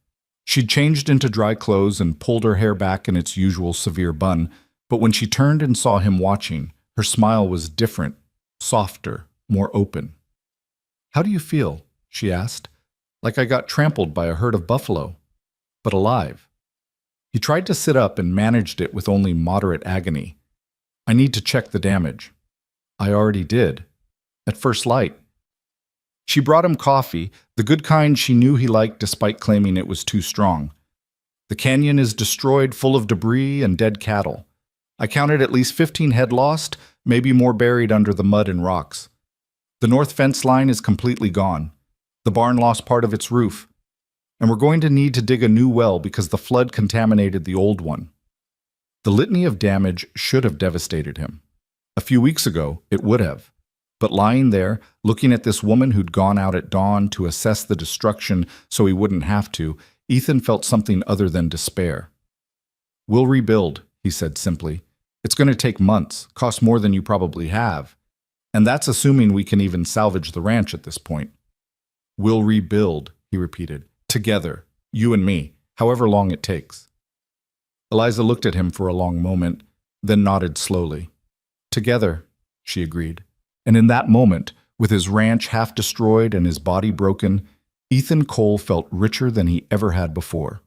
Speaker 1: She'd changed into dry clothes and pulled her hair back in its usual severe bun, but when she turned and saw him watching, her smile was different, softer, more open. "How do you feel?" she asked. "Like I got trampled by a herd of buffalo, but alive." He tried to sit up and managed it with only moderate agony. "I need to check the damage." "I already did. At first light." She brought him coffee, the good kind she knew he liked despite claiming it was too strong. "The canyon is destroyed, full of debris and dead cattle. I counted at least 15 head lost, maybe more buried under the mud and rocks. The north fence line is completely gone. The barn lost part of its roof. And we're going to need to dig a new well because the flood contaminated the old one." The litany of damage should have devastated him. A few weeks ago, it would have. But lying there, looking at this woman who'd gone out at dawn to assess the destruction so he wouldn't have to, Ethan felt something other than despair. "We'll rebuild," he said simply. "It's going to take months, cost more than you probably have. And that's assuming we can even salvage the ranch at this point." "We'll rebuild," he repeated. "Together, you and me, however long it takes." Eliza looked at him for a long moment, then nodded slowly. "Together," she agreed. And in that moment, with his ranch half destroyed and his body broken, Ethan Cole felt richer than he ever had before.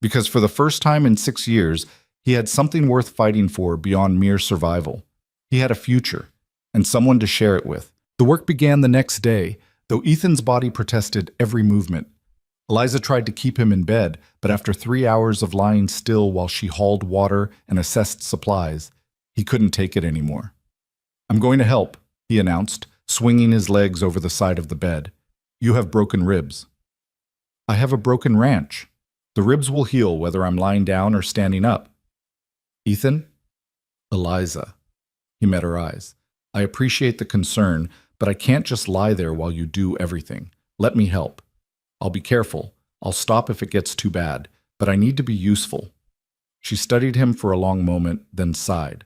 Speaker 1: Because for the first time in 6 years, he had something worth fighting for beyond mere survival. He had a future, and someone to share it with. The work began the next day, though Ethan's body protested every movement. Eliza tried to keep him in bed, but after 3 hours of lying still while she hauled water and assessed supplies, he couldn't take it anymore. "I'm going to help," he announced, swinging his legs over the side of the bed. "You have broken ribs." "I have a broken ranch. The ribs will heal whether I'm lying down or standing up." "Ethan?" "Eliza." He met her eyes. "I appreciate the concern, but I can't just lie there while you do everything. Let me help. I'll be careful. I'll stop if it gets too bad, but I need to be useful." She studied him for a long moment, then sighed.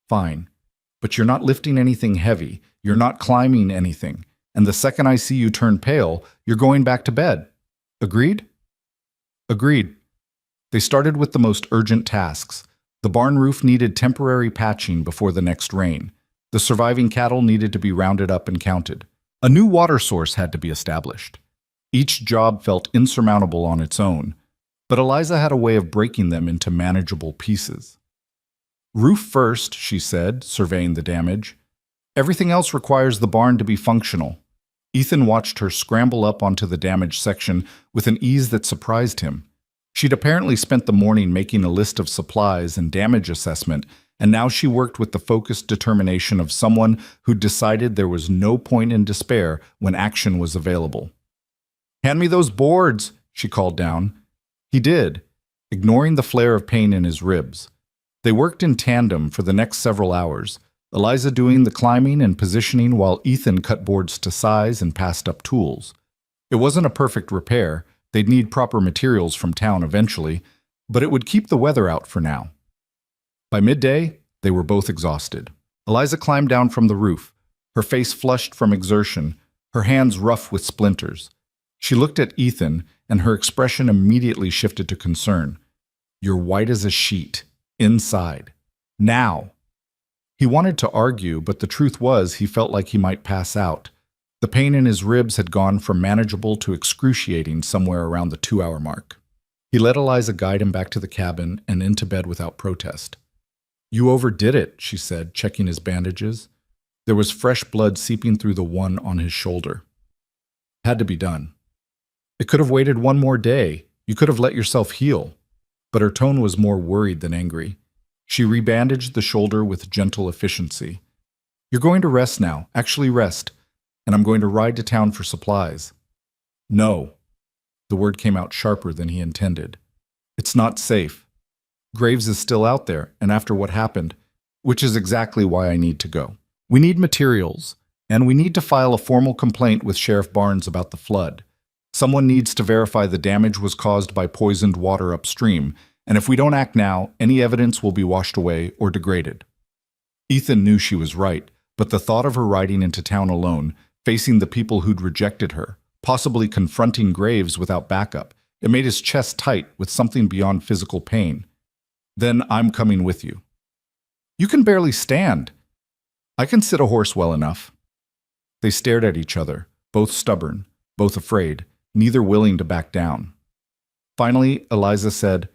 Speaker 1: "Fine. But you're not lifting anything heavy, you're not climbing anything, and the second I see you turn pale, you're going back to bed. Agreed?" "Agreed." They started with the most urgent tasks. The barn roof needed temporary patching before the next rain. The surviving cattle needed to be rounded up and counted. A new water source had to be established. Each job felt insurmountable on its own, but Eliza had a way of breaking them into manageable pieces. "Roof first," she said, surveying the damage. "Everything else requires the barn to be functional." Ethan watched her scramble up onto the damaged section with an ease that surprised him. She'd apparently spent the morning making a list of supplies and damage assessment, and now she worked with the focused determination of someone who'd decided there was no point in despair when action was available. "Hand me those boards," she called down. He did. ignoring the flare of pain in his ribs. They worked in tandem for the next several hours, Eliza doing the climbing and positioning while Ethan cut boards to size and passed up tools. It wasn't a perfect repair, they'd need proper materials from town eventually, but it would keep the weather out for now. By midday, they were both exhausted. Eliza climbed down from the roof, her face flushed from exertion, her hands rough with splinters. She looked at Ethan, and her expression immediately shifted to concern. "You're white as a sheet. Inside. Now." He wanted to argue, but the truth was he felt like he might pass out. The pain in his ribs had gone from manageable to excruciating somewhere around the 2-hour mark. He let Eliza guide him back to the cabin and into bed without protest. "You overdid it," she said, checking his bandages. There was fresh blood seeping through the one on his shoulder. Had to be done. "It could have waited one more day. You could have let yourself heal." But her tone was more worried than angry. She rebandaged the shoulder with gentle efficiency. "You're going to rest now, actually rest, and I'm going to ride to town for supplies." "No." The word came out sharper than he intended. "It's not safe. Graves is still out there, and after what happened, which is exactly why I need to go. We need materials, and we need to file a formal complaint with Sheriff Barnes about the flood. Someone needs to verify the damage was caused by poisoned water upstream, and if we don't act now, any evidence will be washed away or degraded." Ethan knew she was right, but the thought of her riding into town alone, facing the people who'd rejected her, possibly confronting Graves without backup, it made his chest tight with something beyond physical pain. "Then I'm coming with you." "You can barely stand." "I can sit a horse well enough." They stared at each other, both stubborn, both afraid, neither willing to back down. Finally, Eliza said,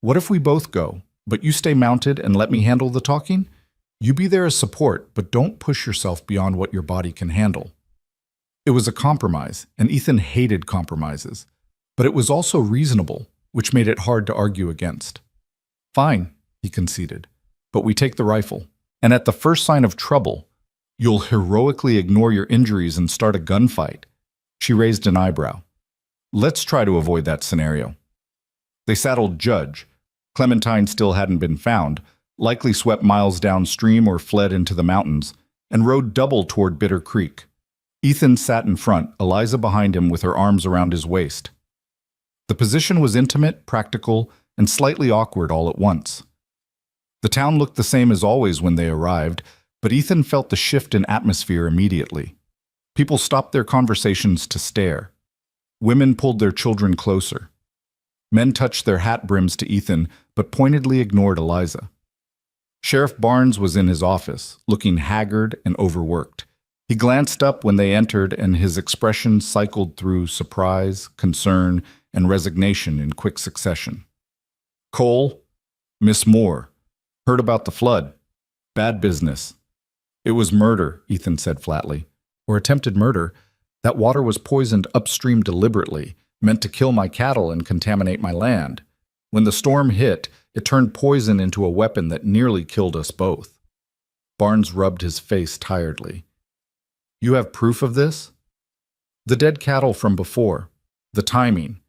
Speaker 1: "What if we both go, but you stay mounted and let me handle the talking? You be there as support, but don't push yourself beyond what your body can handle." It was a compromise, and Ethan hated compromises, but it was also reasonable, which made it hard to argue against. "Fine," he conceded, "but we take the rifle, and at the first sign of trouble, you'll heroically ignore your injuries and start a gunfight." She raised an eyebrow. "Let's try to avoid that scenario." They saddled Judge. Clementine still hadn't been found, likely swept miles downstream or fled into the mountains, and rode double toward Bitter Creek. Ethan sat in front, Eliza behind him with her arms around his waist. The position was intimate, practical, and slightly awkward all at once. The town looked the same as always when they arrived, but Ethan felt the shift in atmosphere immediately. People stopped their conversations to stare. Women pulled their children closer. Men touched their hat brims to Ethan, but pointedly ignored Eliza. Sheriff Barnes was in his office, looking haggard and overworked. He glanced up when they entered, and his expression cycled through surprise, concern, and resignation in quick succession. "Cole, Miss Moore, heard about the flood. Bad business." "It was murder," Ethan said flatly. "Or attempted murder. That water was poisoned upstream deliberately, meant to kill my cattle and contaminate my land. When the storm hit, it turned poison into a weapon that nearly killed us both." Barnes rubbed his face tiredly. "You have proof of this?" "The dead cattle from before. The timing.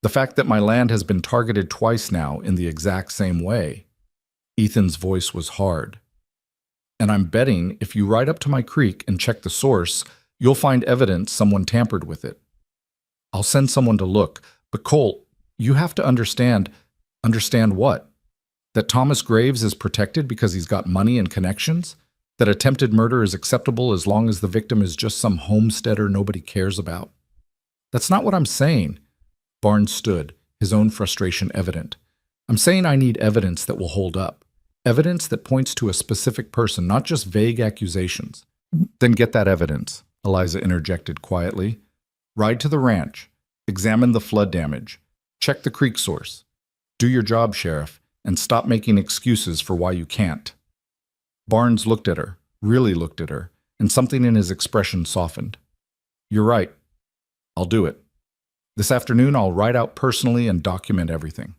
Speaker 1: The fact that my land has been targeted twice now in the exact same way." Ethan's voice was hard. "And I'm betting if you ride up to my creek and check the source, you'll find evidence someone tampered with it." "I'll send someone to look. But Cole, you have to understand." "Understand what? That Thomas Graves is protected because he's got money and connections? That attempted murder is acceptable as long as the victim is just some homesteader nobody cares about?" "That's not what I'm saying." Barnes stood, his own frustration evident. "I'm saying I need evidence that will hold up. Evidence that points to a specific person, not just vague accusations." "Then get that evidence," Eliza interjected quietly. "Ride to the ranch. Examine the flood damage. Check the creek source. Do your job, Sheriff, and stop making excuses for why you can't." Barnes looked at her, really looked at her, and something in his expression softened. "You're right. I'll do it. This afternoon I'll ride out personally and document everything."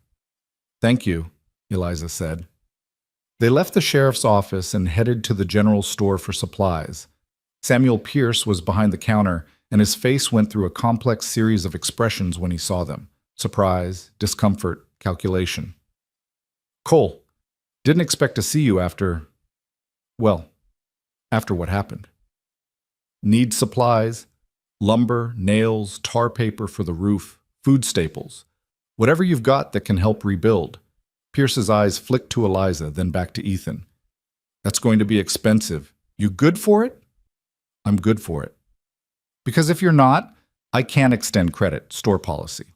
Speaker 1: "Thank you," Eliza said. They left the sheriff's office and headed to the general store for supplies. Samuel Pierce was behind the counter, and his face went through a complex series of expressions when he saw them: surprise, discomfort, calculation. Cole, didn't expect to see you after what happened. Need supplies, lumber, nails, tar paper for the roof, food staples. Whatever you've got that can help rebuild. Pierce's eyes flicked to Eliza, then back to Ethan. That's going to be expensive. You good for it? I'm good for it. Because if you're not, I can't extend credit, store policy.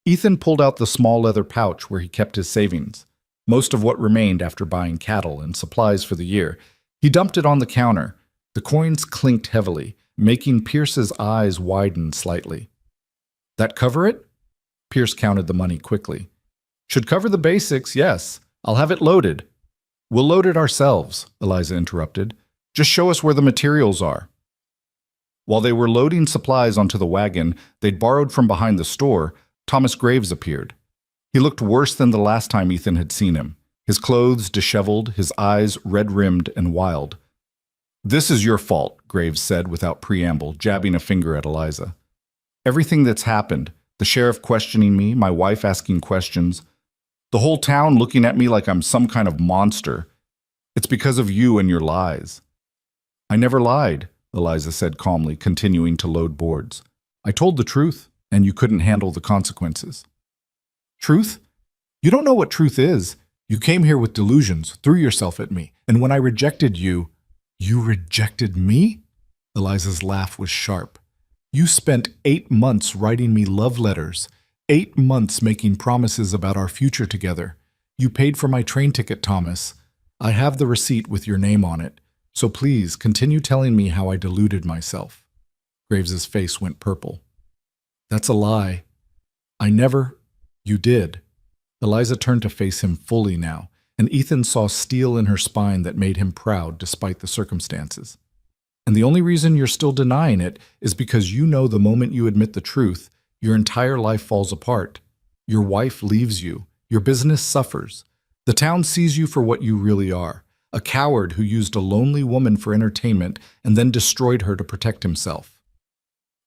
Speaker 1: Ethan pulled out the small leather pouch where he kept his savings, most of what remained after buying cattle and supplies for the year. He dumped it on the counter. The coins clinked heavily, making Pierce's eyes widen slightly. That cover it? Pierce counted the money quickly. Should cover the basics, yes. I'll have it loaded. We'll load it ourselves, Eliza interrupted. Just show us where the materials are. While they were loading supplies onto the wagon they'd borrowed from behind the store, Thomas Graves appeared. He looked worse than the last time Ethan had seen him, his clothes disheveled, his eyes red-rimmed and wild. This is your fault, Graves said without preamble, jabbing a finger at Eliza. Everything that's happened, the sheriff questioning me, my wife asking questions, the whole town looking at me like I'm some kind of monster. It's because of you and your lies. I never lied, Eliza said calmly, continuing to load boards. I told the truth, and you couldn't handle the consequences. Truth? You don't know what truth is. You came here with delusions, threw yourself at me, and when I rejected you... You rejected me? Eliza's laugh was sharp. You spent 8 months writing me love letters, 8 months making promises about our future together. You paid for my train ticket, Thomas. I have the receipt with your name on it, so please continue telling me how I deluded myself. Graves's face went purple. That's a lie. I never... You did. Eliza turned to face him fully now, and Ethan saw steel in her spine that made him proud despite the circumstances. And the only reason you're still denying it is because you know the moment you admit the truth, your entire life falls apart. Your wife leaves you. Your business suffers. The town sees you for what you really are, a coward who used a lonely woman for entertainment and then destroyed her to protect himself.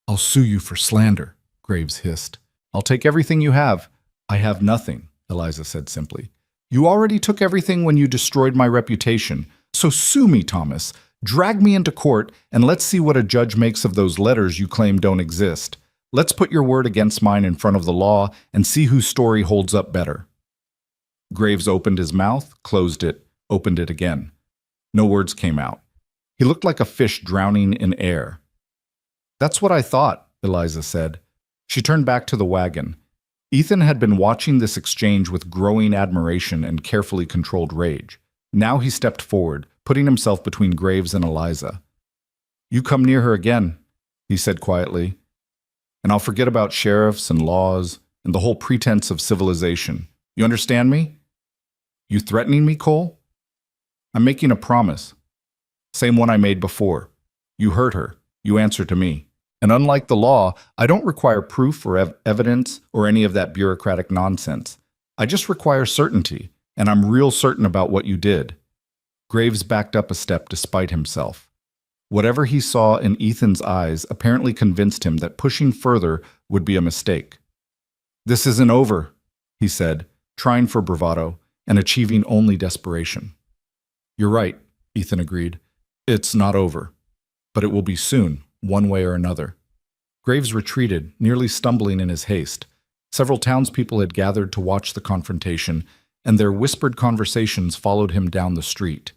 Speaker 1: I'll sue you for slander, Graves hissed. I'll take everything you have. I have nothing, Eliza said simply. You already took everything when you destroyed my reputation, so sue me, Thomas. Drag me into court, and let's see what a judge makes of those letters you claim don't exist. Let's put your word against mine in front of the law and see whose story holds up better. Graves opened his mouth, closed it, opened it again. No words came out. He looked like a fish drowning in air. That's what I thought, Eliza said. She turned back to the wagon. Ethan had been watching this exchange with growing admiration and carefully controlled rage. Now he stepped forward, putting himself between Graves and Eliza. You come near her again, he said quietly, and I'll forget about sheriffs and laws and the whole pretense of civilization. You understand me? You threatening me, Cole? I'm making a promise. Same one I made before. You hurt her. You answer to me. And unlike the law, I don't require proof or evidence or any of that bureaucratic nonsense. I just require certainty, and I'm real certain about what you did. Graves backed up a step despite himself. Whatever he saw in Ethan's eyes apparently convinced him that pushing further would be a mistake. This isn't over, he said, trying for bravado and achieving only desperation. You're right, Ethan agreed. It's not over, but it will be soon. One way or another. Graves retreated, nearly stumbling in his haste. Several townspeople had gathered to watch the confrontation, and their whispered conversations followed him down the street.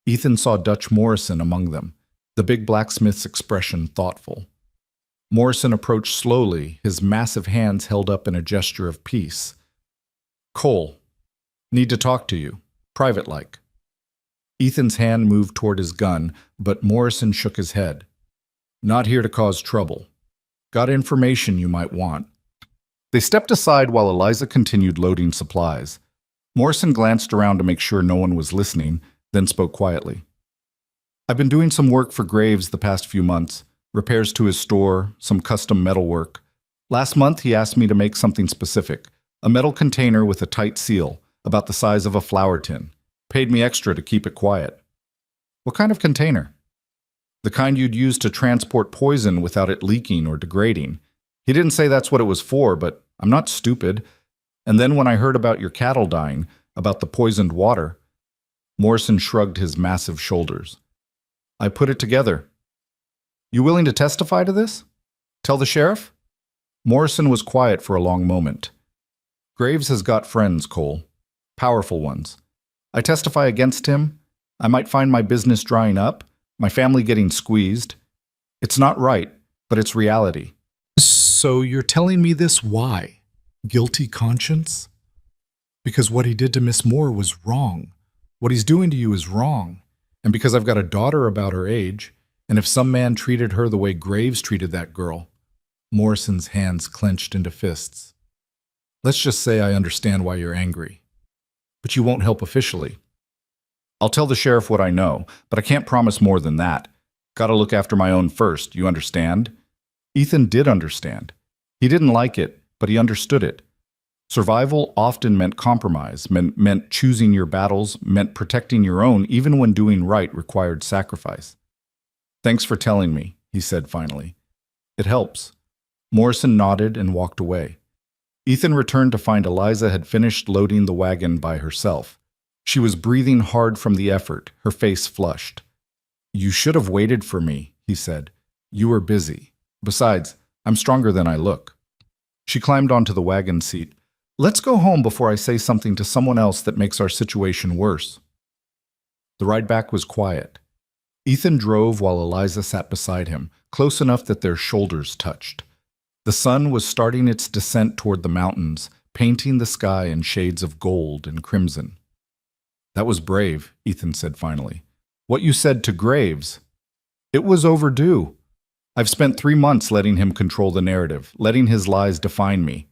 Speaker 1: Ethan saw Dutch Morrison among them, the big blacksmith's expression thoughtful. Morrison approached slowly, his massive hands held up in a gesture of peace. Cole, need to talk to you, private-like. Ethan's hand moved toward his gun, but Morrison shook his head. Not here to cause trouble. Got information you might want. They stepped aside while Eliza continued loading supplies. Morrison glanced around to make sure no one was listening, then spoke quietly. I've been doing some work for Graves the past few months, repairs to his store, some custom metal work. Last month he asked me to make something specific, a metal container with a tight seal, about the size of a flour tin. Paid me extra to keep it quiet. What kind of container? The kind you'd use to transport poison without it leaking or degrading. He didn't say that's what it was for, but I'm not stupid. And then when I heard about your cattle dying, about the poisoned water, Morrison shrugged his massive shoulders. I put it together. You willing to testify to this? Tell the sheriff? Morrison was quiet for a long moment. Graves has got friends, Cole. Powerful ones. I testify against him. I might find my business drying up, my family getting squeezed. It's not right, but it's reality. So you're telling me this why? Guilty conscience? Because what he did to Miss Moore was wrong. What he's doing to you is wrong. And because I've got a daughter about her age, and if some man treated her the way Graves treated that girl. Morrison's hands clenched into fists. Let's just say I understand why you're angry. But you won't help officially. I'll tell the sheriff what I know, but I can't promise more than that. Gotta look after my own first, you understand? Ethan did understand. He didn't like it, but he understood it. Survival often meant compromise, meant choosing your battles, meant protecting your own, even when doing right required sacrifice. Thanks for telling me, he said finally. It helps. Morrison nodded and walked away. Ethan returned to find Eliza had finished loading the wagon by herself. She was breathing hard from the effort, her face flushed. You should have waited for me, he said. You were busy. Besides, I'm stronger than I look. She climbed onto the wagon seat. Let's go home before I say something to someone else that makes our situation worse. The ride back was quiet. Ethan drove while Eliza sat beside him, close enough that their shoulders touched. The sun was starting its descent toward the mountains, painting the sky in shades of gold and crimson. That was brave, Ethan said finally. What you said to Graves. It was overdue. I've spent 3 months letting him control the narrative, letting his lies define me.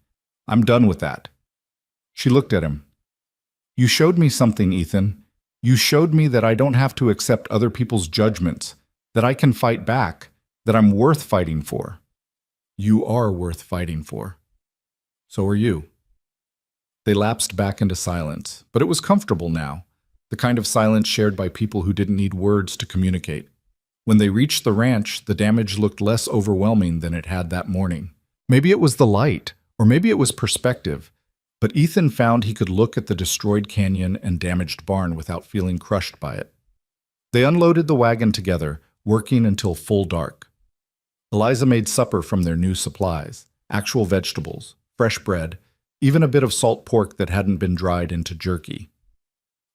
Speaker 1: I'm done with that. She looked at him. You showed me something, Ethan. You showed me that I don't have to accept other people's judgments, that I can fight back, that I'm worth fighting for. You are worth fighting for. So are you. They lapsed back into silence, but it was comfortable now, the kind of silence shared by people who didn't need words to communicate. When they reached the ranch, the damage looked less overwhelming than it had that morning. Maybe it was the light, or maybe it was perspective, but Ethan found he could look at the destroyed canyon and damaged barn without feeling crushed by it. They unloaded the wagon together, working until full dark. Eliza made supper from their new supplies, actual vegetables, fresh bread, even a bit of salt pork that hadn't been dried into jerky.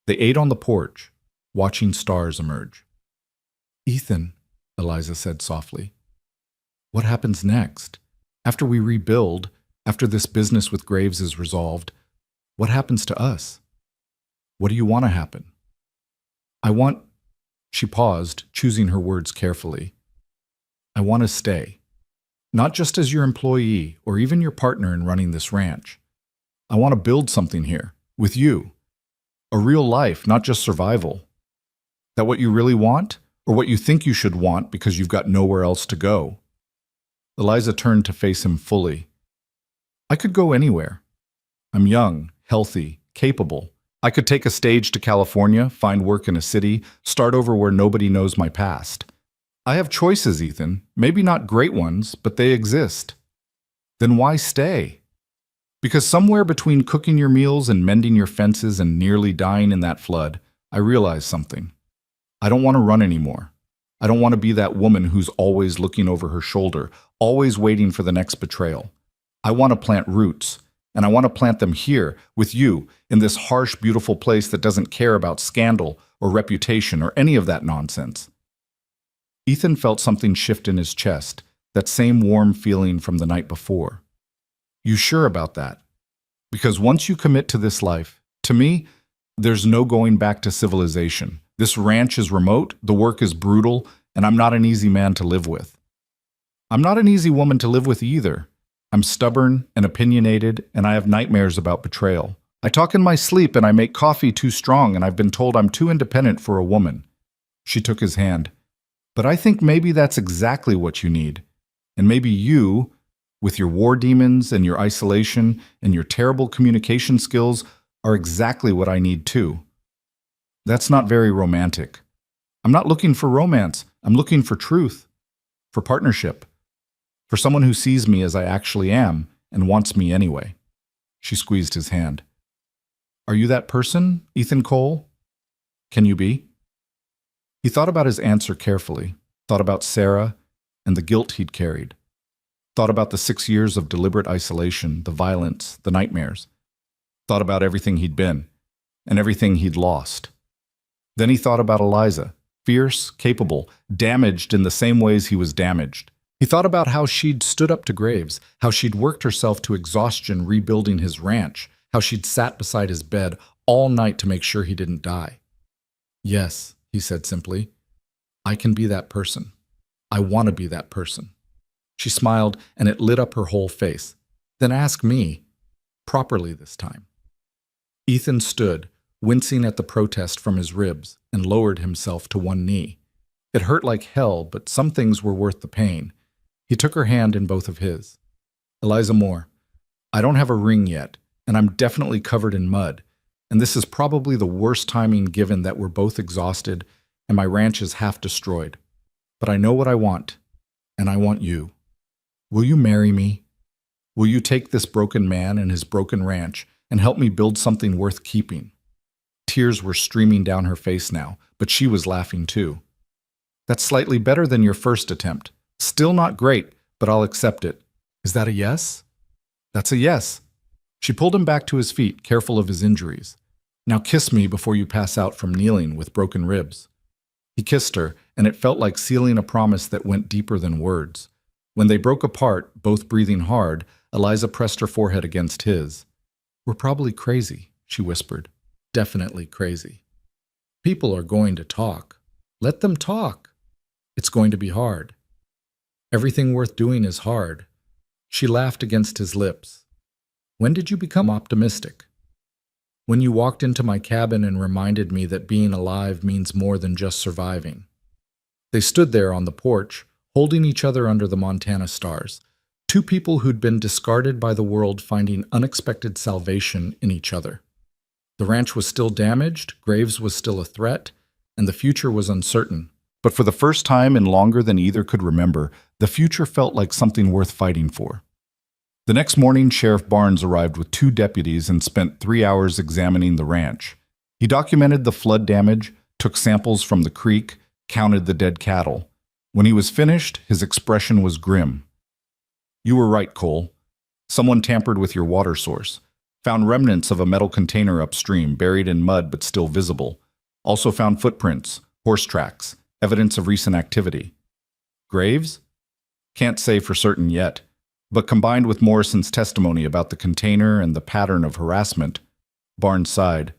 Speaker 1: They ate on the porch, watching stars emerge. Ethan, Eliza said softly, what happens next? After we rebuild, after this business with Graves is resolved, what happens to us? What do you want to happen? She paused, choosing her words carefully. I want to stay. Not just as your employee or even your partner in running this ranch. I want to build something here, with you. A real life, not just survival. That what you really want? Or what you think you should want because you've got nowhere else to go? Eliza turned to face him fully. I could go anywhere. I'm young, healthy, capable. I could take a stage to California, find work in a city, start over where nobody knows my past. I have choices, Ethan. Maybe not great ones, but they exist. Then why stay? Because somewhere between cooking your meals and mending your fences and nearly dying in that flood, I realized something. I don't want to run anymore. I don't want to be that woman who's always looking over her shoulder, always waiting for the next betrayal. I want to plant roots, and I want to plant them here, with you, in this harsh, beautiful place that doesn't care about scandal or reputation or any of that nonsense. Ethan felt something shift in his chest, that same warm feeling from the night before. You sure about that? Because once you commit to this life, to me, there's no going back to civilization. This ranch is remote, the work is brutal, and I'm not an easy man to live with. I'm not an easy woman to live with either. I'm stubborn and opinionated, and I have nightmares about betrayal. I talk in my sleep, and I make coffee too strong, and I've been told I'm too independent for a woman. She took his hand. But I think maybe that's exactly what you need. And maybe you, with your war demons and your isolation and your terrible communication skills, are exactly what I need too. That's not very romantic. I'm not looking for romance. I'm looking for truth, for partnership, for someone who sees me as I actually am and wants me anyway. She squeezed his hand. Are you that person, Ethan Cole? Can you be? He thought about his answer carefully, thought about Sarah and the guilt he'd carried, thought about the 6 years of deliberate isolation, the violence, the nightmares, thought about everything he'd been and everything he'd lost. Then he thought about Eliza, fierce, capable, damaged in the same ways he was damaged. He thought about how she'd stood up to Graves, how she'd worked herself to exhaustion rebuilding his ranch, how she'd sat beside his bed all night to make sure he didn't die. Yes, he said simply, I can be that person. I want to be that person. She smiled, and it lit up her whole face. Then ask me, properly this time. Ethan stood, wincing at the protest from his ribs, and lowered himself to one knee. It hurt like hell, but some things were worth the pain. He took her hand in both of his. Eliza Moore, I don't have a ring yet, and I'm definitely covered in mud, and this is probably the worst timing given that we're both exhausted and my ranch is half destroyed. But I know what I want, and I want you. Will you marry me? Will you take this broken man and his broken ranch and help me build something worth keeping? Tears were streaming down her face now, but she was laughing too. That's slightly better than your first attempt. Still not great, but I'll accept it. Is that a yes? That's a yes. She pulled him back to his feet, careful of his injuries. Now kiss me before you pass out from kneeling with broken ribs. He kissed her, and it felt like sealing a promise that went deeper than words. When they broke apart, both breathing hard, Eliza pressed her forehead against his. We're probably crazy, she whispered. Definitely crazy. People are going to talk. Let them talk. It's going to be hard. Everything worth doing is hard. She laughed against his lips. When did you become optimistic? When you walked into my cabin and reminded me that being alive means more than just surviving. They stood there on the porch, holding each other under the Montana stars, two people who'd been discarded by the world finding unexpected salvation in each other. The ranch was still damaged, Graves was still a threat, and the future was uncertain. But for the first time in longer than either could remember, the future felt like something worth fighting for. The next morning, Sheriff Barnes arrived with 2 deputies and spent 3 hours examining the ranch. He documented the flood damage, took samples from the creek, counted the dead cattle. When he was finished, his expression was grim. You were right, Cole. Someone tampered with your water source. Found remnants of a metal container upstream, buried in mud but still visible. Also found footprints, horse tracks, evidence of recent activity. Graves? Can't say for certain yet. But combined with Morrison's testimony about the container and the pattern of harassment, Barnes sighed.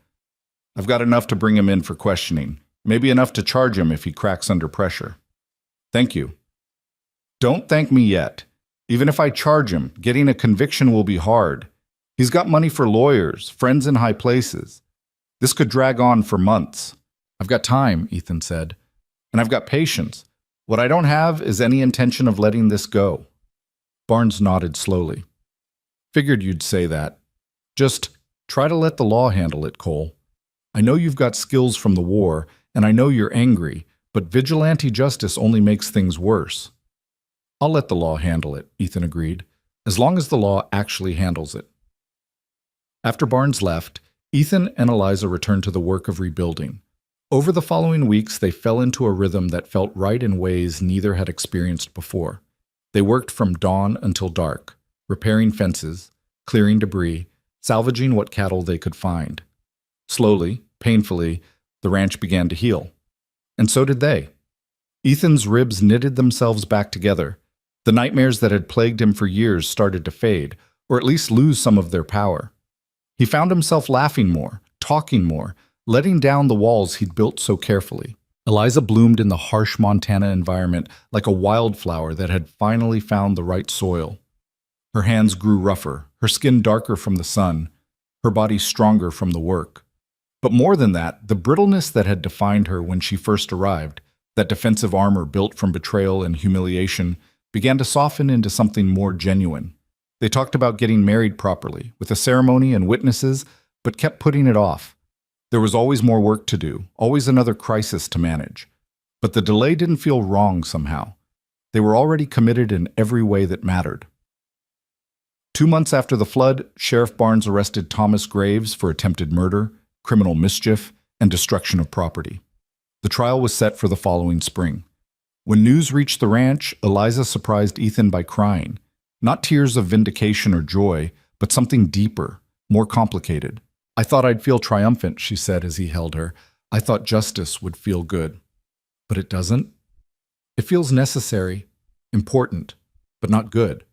Speaker 1: I've got enough to bring him in for questioning, maybe enough to charge him if he cracks under pressure. Thank you. Don't thank me yet. Even if I charge him, getting a conviction will be hard. He's got money for lawyers, friends in high places. This could drag on for months. I've got time, Ethan said, and I've got patience. What I don't have is any intention of letting this go. Barnes nodded slowly. Figured you'd say that. Just try to let the law handle it, Cole. I know you've got skills from the war, and I know you're angry, but vigilante justice only makes things worse. I'll let the law handle it, Ethan agreed, as long as the law actually handles it. After Barnes left, Ethan and Eliza returned to the work of rebuilding. Over the following weeks, they fell into a rhythm that felt right in ways neither had experienced before. They worked from dawn until dark, repairing fences, clearing debris, salvaging what cattle they could find. Slowly, painfully, the ranch began to heal. And so did they. Ethan's ribs knitted themselves back together. The nightmares that had plagued him for years started to fade, or at least lose some of their power. He found himself laughing more, talking more, letting down the walls he'd built so carefully. Eliza bloomed in the harsh Montana environment like a wildflower that had finally found the right soil. Her hands grew rougher, her skin darker from the sun, her body stronger from the work. But more than that, the brittleness that had defined her when she first arrived, that defensive armor built from betrayal and humiliation, began to soften into something more genuine. They talked about getting married properly, with a ceremony and witnesses, but kept putting it off. There was always more work to do, always another crisis to manage. But the delay didn't feel wrong somehow. They were already committed in every way that mattered. 2 months after the flood, Sheriff Barnes arrested Thomas Graves for attempted murder, criminal mischief, and destruction of property. The trial was set for the following spring. When news reached the ranch, Eliza surprised Ethan by crying. Not tears of vindication or joy, but something deeper, more complicated. "I thought I'd feel triumphant," she said as he held her. "I thought justice would feel good. But it doesn't. It feels necessary, important, but not good.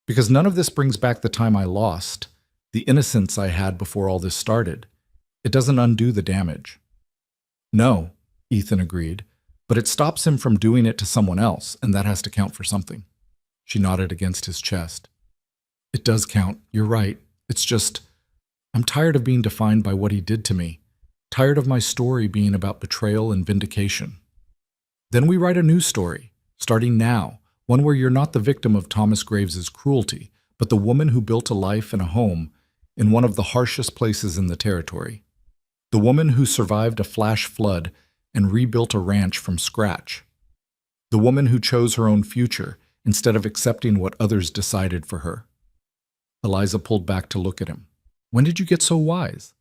Speaker 1: Because none of this brings back the time I lost, the innocence I had before all this started. It doesn't undo the damage." "No," Ethan agreed, "but it stops him from doing it to someone else, and that has to count for something." She nodded against his chest. "It does count. You're right. It's just, I'm tired of being defined by what he did to me. Tired of my story being about betrayal and vindication. Then we write a new story, starting now, one where you're not the victim of Thomas Graves's cruelty, but the woman who built a life and a home in one of the harshest places in the territory. The woman who survived a flash flood and rebuilt a ranch from scratch. The woman who chose her own future instead of accepting what others decided for her." Eliza pulled back to look at him. "When did you get so wise?"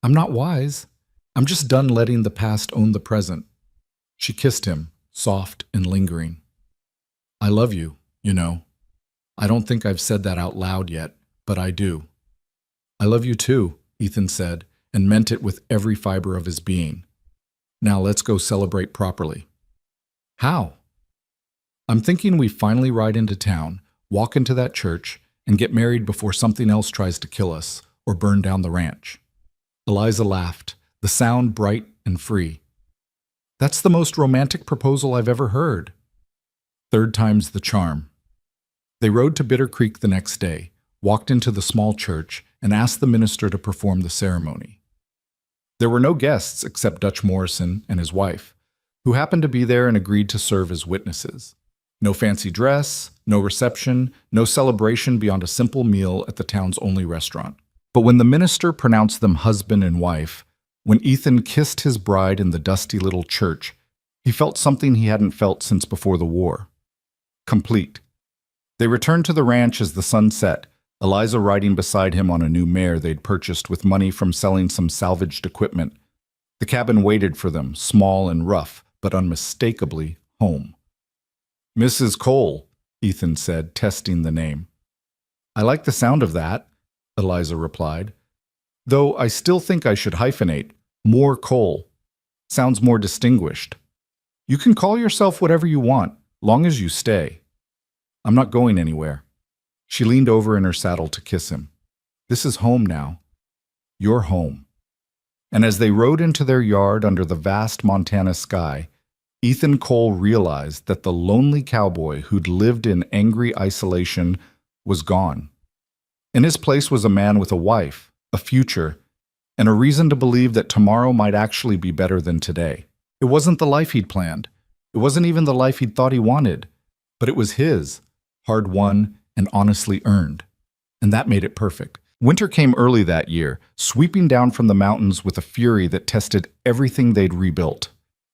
Speaker 1: "I'm not wise. I'm just done letting the past own the present." She kissed him, soft and lingering. "I love you, you know. I don't think I've said that out loud yet, but I do." "I love you too," Ethan said, and meant it with every fiber of his being. "Now let's go celebrate properly." "How?" "I'm thinking we finally ride into town, walk into that church, and get married before something else tries to kill us or burn down the ranch." Eliza laughed, the sound bright and free. "That's the most romantic proposal I've ever heard." Third time's the charm. They rode to Bitter Creek the next day, walked into the small church, and asked the minister to perform the ceremony. There were no guests except Dutch Morrison and his wife, who happened to be there and agreed to serve as witnesses. No fancy dress, no reception, no celebration beyond a simple meal at the town's only restaurant. But when the minister pronounced them husband and wife, when Ethan kissed his bride in the dusty little church, he felt something he hadn't felt since before the war. Complete. They returned to the ranch as the sun set, Eliza riding beside him on a new mare they'd purchased with money from selling some salvaged equipment. The cabin waited for them, small and rough, but unmistakably home. "Mrs. Cole," Ethan said, testing the name. "I like the sound of that," Eliza replied. "Though I still think I should hyphenate. More Cole. Sounds more distinguished. You can call yourself whatever you want, long as you stay. I'm not going anywhere." She leaned over in her saddle to kiss him. "This is home now. Your home." And as they rode into their yard under the vast Montana sky, Ethan Cole realized that the lonely cowboy who'd lived in angry isolation was gone. In his place was a man with a wife, a future, and a reason to believe that tomorrow might actually be better than today. It wasn't the life he'd planned. It wasn't even the life he'd thought he wanted. But it was his, hard-won and honestly earned. And that made it perfect. Winter came early that year, sweeping down from the mountains with a fury that tested everything they'd rebuilt.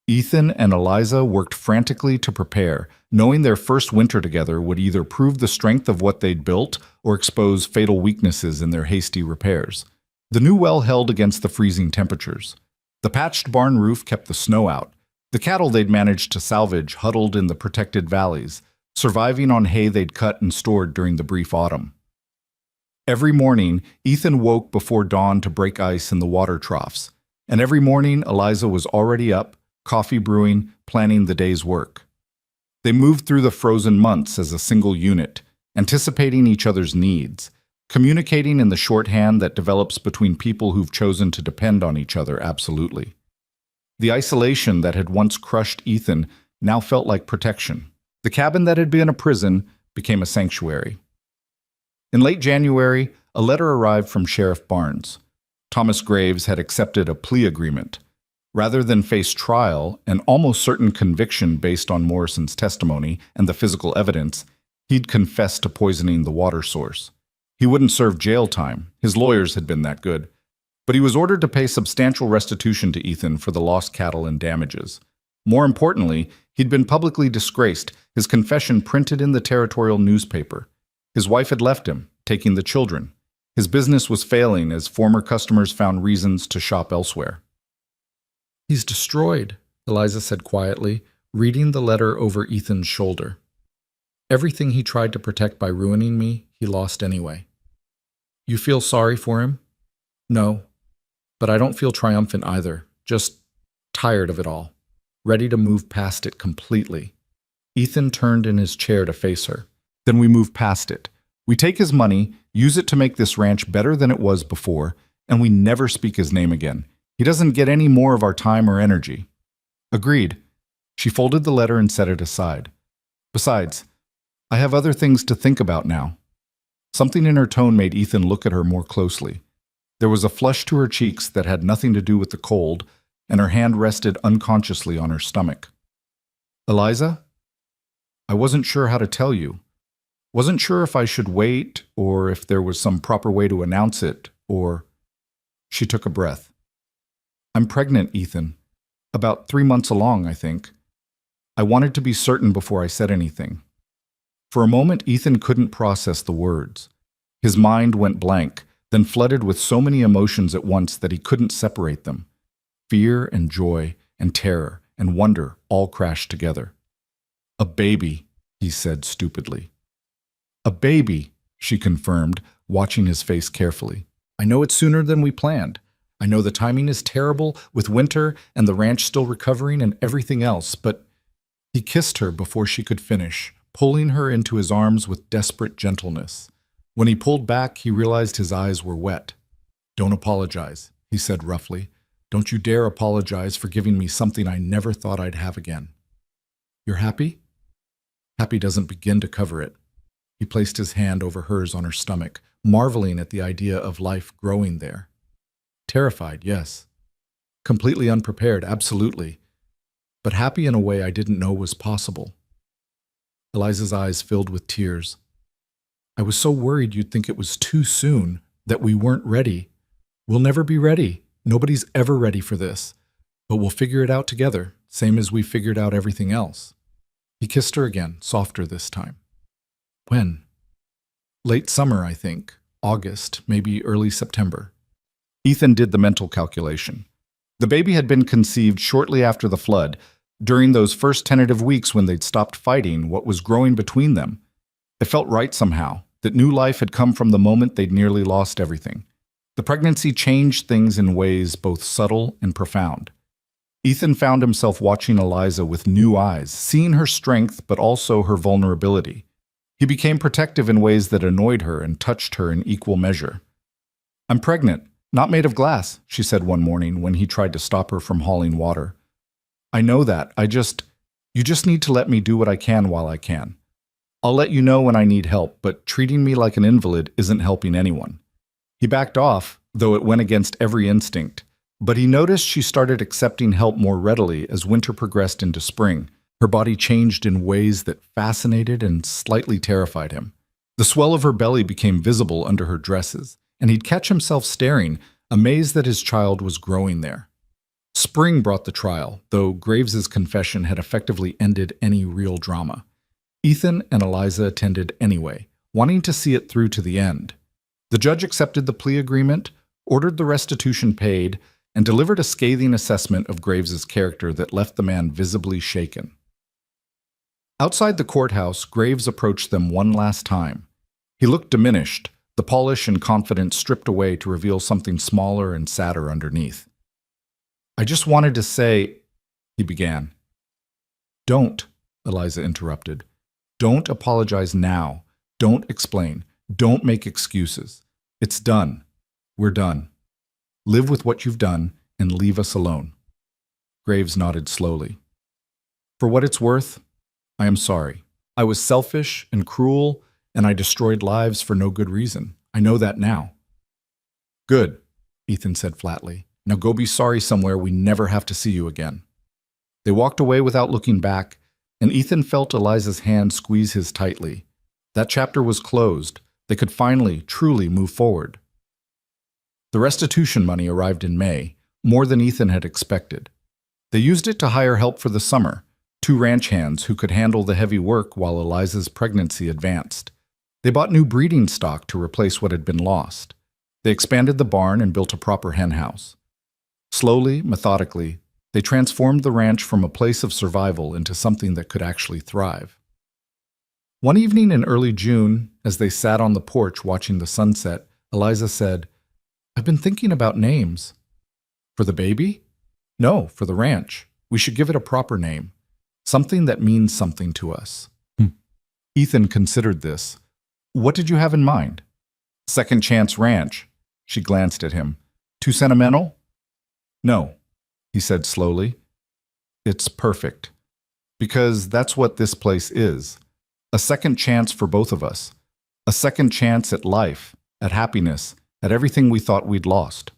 Speaker 1: Ethan and Eliza worked frantically to prepare, knowing their first winter together would either prove the strength of what they'd built or expose fatal weaknesses in their hasty repairs. The new well held against the freezing temperatures. The patched barn roof kept the snow out. The cattle they'd managed to salvage huddled in the protected valleys, surviving on hay they'd cut and stored during the brief autumn. Every morning, Ethan woke before dawn to break ice in the water troughs, and every morning Eliza was already up, coffee brewing, planning the day's work. They moved through the frozen months as a single unit, anticipating each other's needs, communicating in the shorthand that develops between people who've chosen to depend on each other absolutely. The isolation that had once crushed Ethan now felt like protection. The cabin that had been a prison became a sanctuary. In late January, a letter arrived from Sheriff Barnes. Thomas Graves had accepted a plea agreement. Rather than face trial and almost certain conviction based on Morrison's testimony and the physical evidence, he'd confessed to poisoning the water source. He wouldn't serve jail time. His lawyers had been that good. But he was ordered to pay substantial restitution to Ethan for the lost cattle and damages. More importantly, he'd been publicly disgraced, his confession printed in the territorial newspaper. His wife had left him, taking the children. His business was failing as former customers found reasons to shop elsewhere. "He's destroyed," Eliza said quietly, reading the letter over Ethan's shoulder. "Everything he tried to protect by ruining me, he lost anyway." "You feel sorry for him?" "No, but I don't feel triumphant either, just tired of it all, ready to move past it completely." Ethan turned in his chair to face her. "Then we move past it. We take his money, use it to make this ranch better than it was before, and we never speak his name again. He doesn't get any more of our time or energy." "Agreed." She folded the letter and set it aside. "Besides, I have other things to think about now." Something in her tone made Ethan look at her more closely. There was a flush to her cheeks that had nothing to do with the cold, and her hand rested unconsciously on her stomach. "Eliza? I wasn't sure how to tell you. Wasn't sure if I should wait, or if there was some proper way to announce it, or—" She took a breath. "I'm pregnant, Ethan. About 3 months along, I think. I wanted to be certain before I said anything." For a moment, Ethan couldn't process the words. His mind went blank, then flooded with so many emotions at once that he couldn't separate them. Fear and joy and terror and wonder all crashed together. "A baby," he said stupidly. "A baby," she confirmed, watching his face carefully. "I know it's sooner than we planned. I know the timing is terrible with winter and the ranch still recovering and everything else, but—" He kissed her before she could finish, pulling her into his arms with desperate gentleness. When he pulled back, he realized his eyes were wet. "Don't apologize," he said roughly. "Don't you dare apologize for giving me something I never thought I'd have again." "You're happy?" "Happy doesn't begin to cover it." He placed his hand over hers on her stomach, marveling at the idea of life growing there. "Terrified, yes. Completely unprepared, absolutely. But happy in a way I didn't know was possible." Eliza's eyes filled with tears. "I was so worried you'd think it was too soon, that we weren't ready. We'll never be ready. Nobody's ever ready for this. But we'll figure it out together, same as we figured out everything else." He kissed her again, softer this time. "When?" "Late summer, I think. August, maybe early September." Ethan did the mental calculation. The baby had been conceived shortly after the flood, during those first tentative weeks when they'd stopped fighting what was growing between them. It felt right somehow, that new life had come from the moment they'd nearly lost everything. The pregnancy changed things in ways both subtle and profound. Ethan found himself watching Eliza with new eyes, seeing her strength but also her vulnerability. He became protective in ways that annoyed her and touched her in equal measure. "I'm pregnant, not made of glass," she said one morning when he tried to stop her from hauling water. "I know that. You just need to let me do what I can while I can. I'll let you know when I need help, but treating me like an invalid isn't helping anyone." He backed off, though it went against every instinct, but he noticed she started accepting help more readily as winter progressed into spring. Her body changed in ways that fascinated and slightly terrified him. The swell of her belly became visible under her dresses, and he'd catch himself staring, amazed that his child was growing there. Spring brought the trial, though Graves's confession had effectively ended any real drama. Ethan and Eliza attended anyway, wanting to see it through to the end. The judge accepted the plea agreement, ordered the restitution paid, and delivered a scathing assessment of Graves's character that left the man visibly shaken. Outside the courthouse, Graves approached them one last time. He looked diminished, the polish and confidence stripped away to reveal something smaller and sadder underneath. "I just wanted to say," he began. "Don't," Eliza interrupted. "Don't apologize now. Don't explain. Don't make excuses. It's done. We're done. Live with what you've done and leave us alone." Graves nodded slowly. "For what it's worth, I am sorry. I was selfish and cruel, and I destroyed lives for no good reason. I know that now." "Good," Ethan said flatly. "Now go be sorry somewhere we never have to see you again." They walked away without looking back, and Ethan felt Eliza's hand squeeze his tightly. That chapter was closed. They could finally, truly move forward. The restitution money arrived in May, more than Ethan had expected. They used it to hire help for the summer, 2 ranch hands who could handle the heavy work while Eliza's pregnancy advanced. They bought new breeding stock to replace what had been lost. They expanded the barn and built a proper hen house. Slowly, methodically, they transformed the ranch from a place of survival into something that could actually thrive. One evening in early June, as they sat on the porch watching the sunset, Eliza said, "I've been thinking about names." "For the baby?" "No, for the ranch. We should give it a proper name. Something that means something to us." Ethan considered this. "What did you have in mind?" "Second Chance Ranch." She glanced at him. "Too sentimental?" "No," he said slowly. "It's perfect. Because that's what this place is. A second chance for both of us. A second chance at life, at happiness, at everything we thought we'd lost."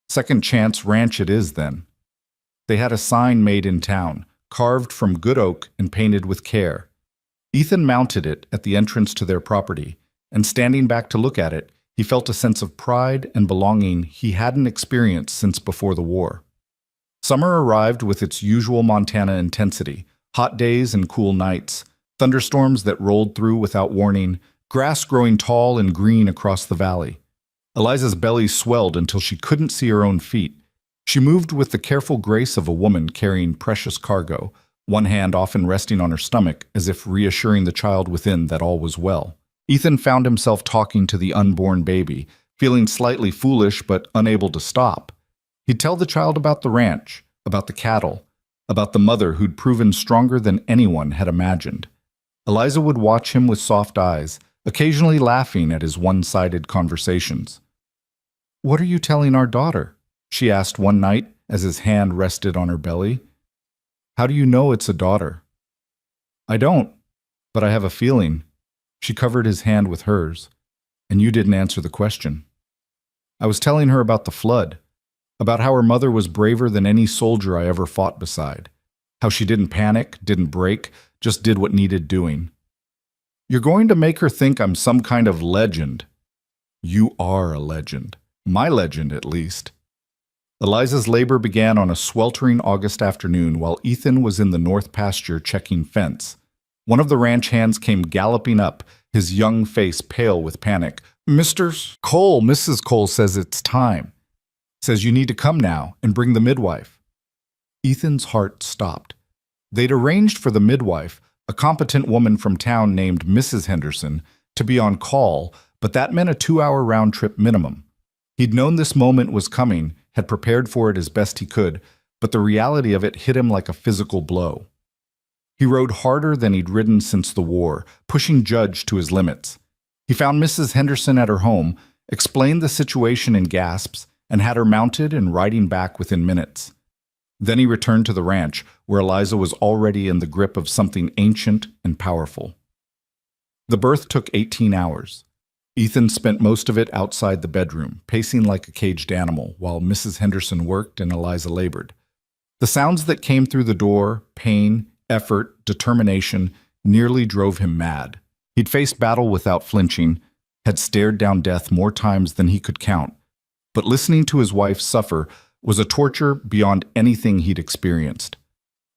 Speaker 1: Second Chance Ranch it is, then. They had a sign made in town, carved from good oak and painted with care. Ethan mounted it at the entrance to their property, and standing back to look at it, he felt a sense of pride and belonging he hadn't experienced since before the war. Summer arrived with its usual Montana intensity, hot days and cool nights, thunderstorms that rolled through without warning, grass growing tall and green across the valley. Eliza's belly swelled until she couldn't see her own feet. She moved with the careful grace of a woman carrying precious cargo, one hand often resting on her stomach as if reassuring the child within that all was well. Ethan found himself talking to the unborn baby, feeling slightly foolish but unable to stop. He'd tell the child about the ranch, about the cattle, about the mother who'd proven stronger than anyone had imagined. Eliza would watch him with soft eyes, occasionally laughing at his one-sided conversations. "What are you telling our daughter?" she asked one night as his hand rested on her belly. "How do you know it's a daughter?" "I don't, but I have a feeling." She covered his hand with hers. "And you didn't answer the question." "I was telling her about the flood, about how her mother was braver than any soldier I ever fought beside, how she didn't panic, didn't break, just did what needed doing." "You're going to make her think I'm some kind of legend." "You are a legend. My legend, at least." Eliza's labor began on a sweltering August afternoon while Ethan was in the north pasture checking fence. One of the ranch hands came galloping up, his young face pale with panic. "Mr. Cole, Mrs. Cole says it's time. Says you need to come now and bring the midwife." Ethan's heart stopped. They'd arranged for the midwife, a competent woman from town named Mrs. Henderson, to be on call, but that meant a 2-hour round-trip minimum. He'd known this moment was coming, had prepared for it as best he could, but the reality of it hit him like a physical blow. He rode harder than he'd ridden since the war, pushing Judge to his limits. He found Mrs. Henderson at her home, explained the situation in gasps, and had her mounted and riding back within minutes. Then he returned to the ranch, where Eliza was already in the grip of something ancient and powerful. The birth took 18 hours. Ethan spent most of it outside the bedroom, pacing like a caged animal, while Mrs. Henderson worked and Eliza labored. The sounds that came through the door, pain, effort, determination, nearly drove him mad. He'd faced battle without flinching, had stared down death more times than he could count, but listening to his wife suffer was a torture beyond anything he'd experienced.